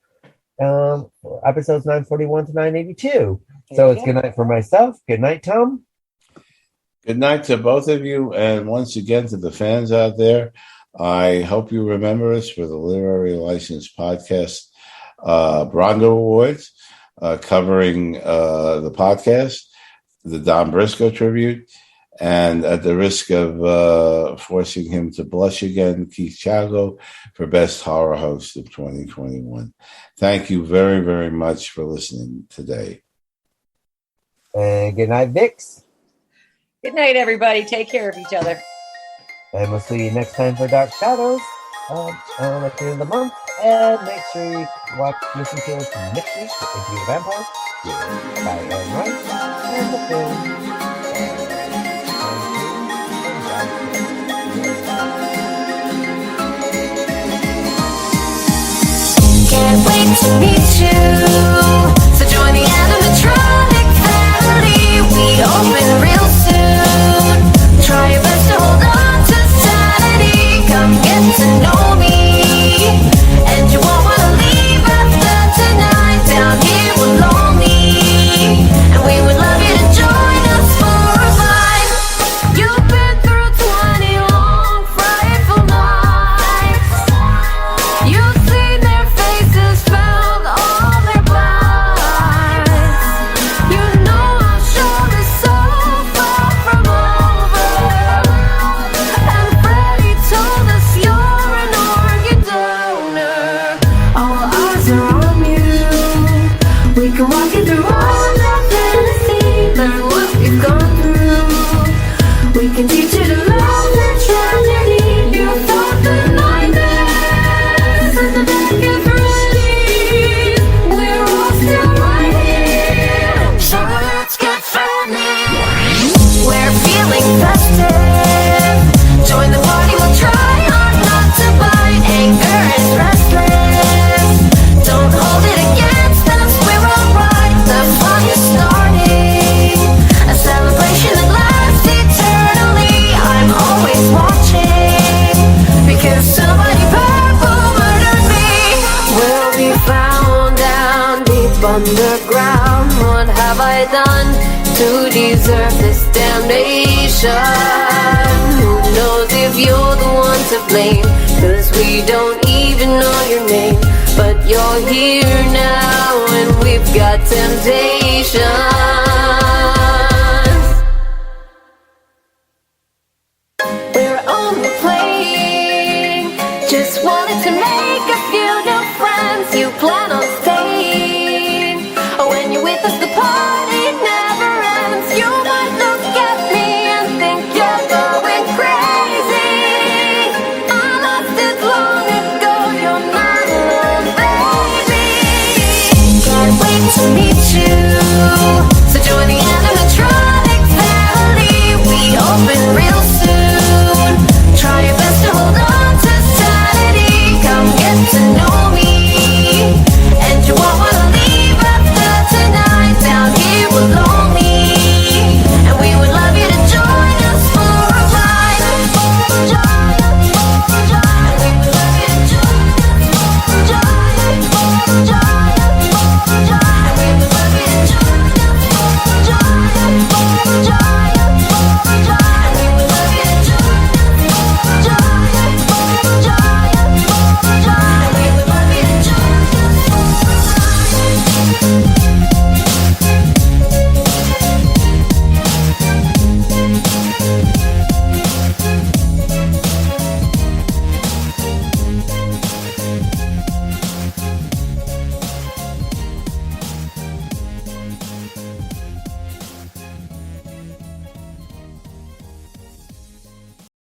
episodes 941 to 982. So it's good night for myself. Good night, Tom. Good night to both of you. And once again, to the fans out there, I hope you remember us for the Literary License Podcast Bronco Awards. covering the podcast, the Don Briscoe tribute, and at the risk of forcing him to blush again, Keith Chago for Best Horror Host of 2021. Thank you very, very much for listening today. And good night, Vix. Good night, everybody. Take care of each other. And we'll see you next time for Dark Shadows at the end of the month. And make sure you listen to us next week for Interview the Vampire by Aaron Rice and the film. Can't wait to meet you. So join the animatronic family. We open real soon. Try your best to hold on to sanity. Come get to know me. And you won't want to leave after tonight. Down here we're lonely. And we would love you to join us for a ride. You've been through 20 long, frightful nights. You've seen their faces, found all their lies. You know our show is so far from over. And Freddie told us you're an organ donor. All eyes are on you. We can walk you through all that fantasy. Learn what we've gone through. We can teach you to love the tragedy. You thought the nightmares and the darkest remedies. We're all still right here. So let's get friendly. We're feeling festive. Join the party, we'll try hard not to bite. Anger is restless. Don't hold it against us, we're alright. The fun is starting. A celebration that lasts eternally. I'm always watching. Because somebody purple murdered me. We'll be found down deep underground. What have I done to deserve this damnation? Who knows if you're the one to blame? 'Cause we don't even know your name. But you're here now and we've got temptation.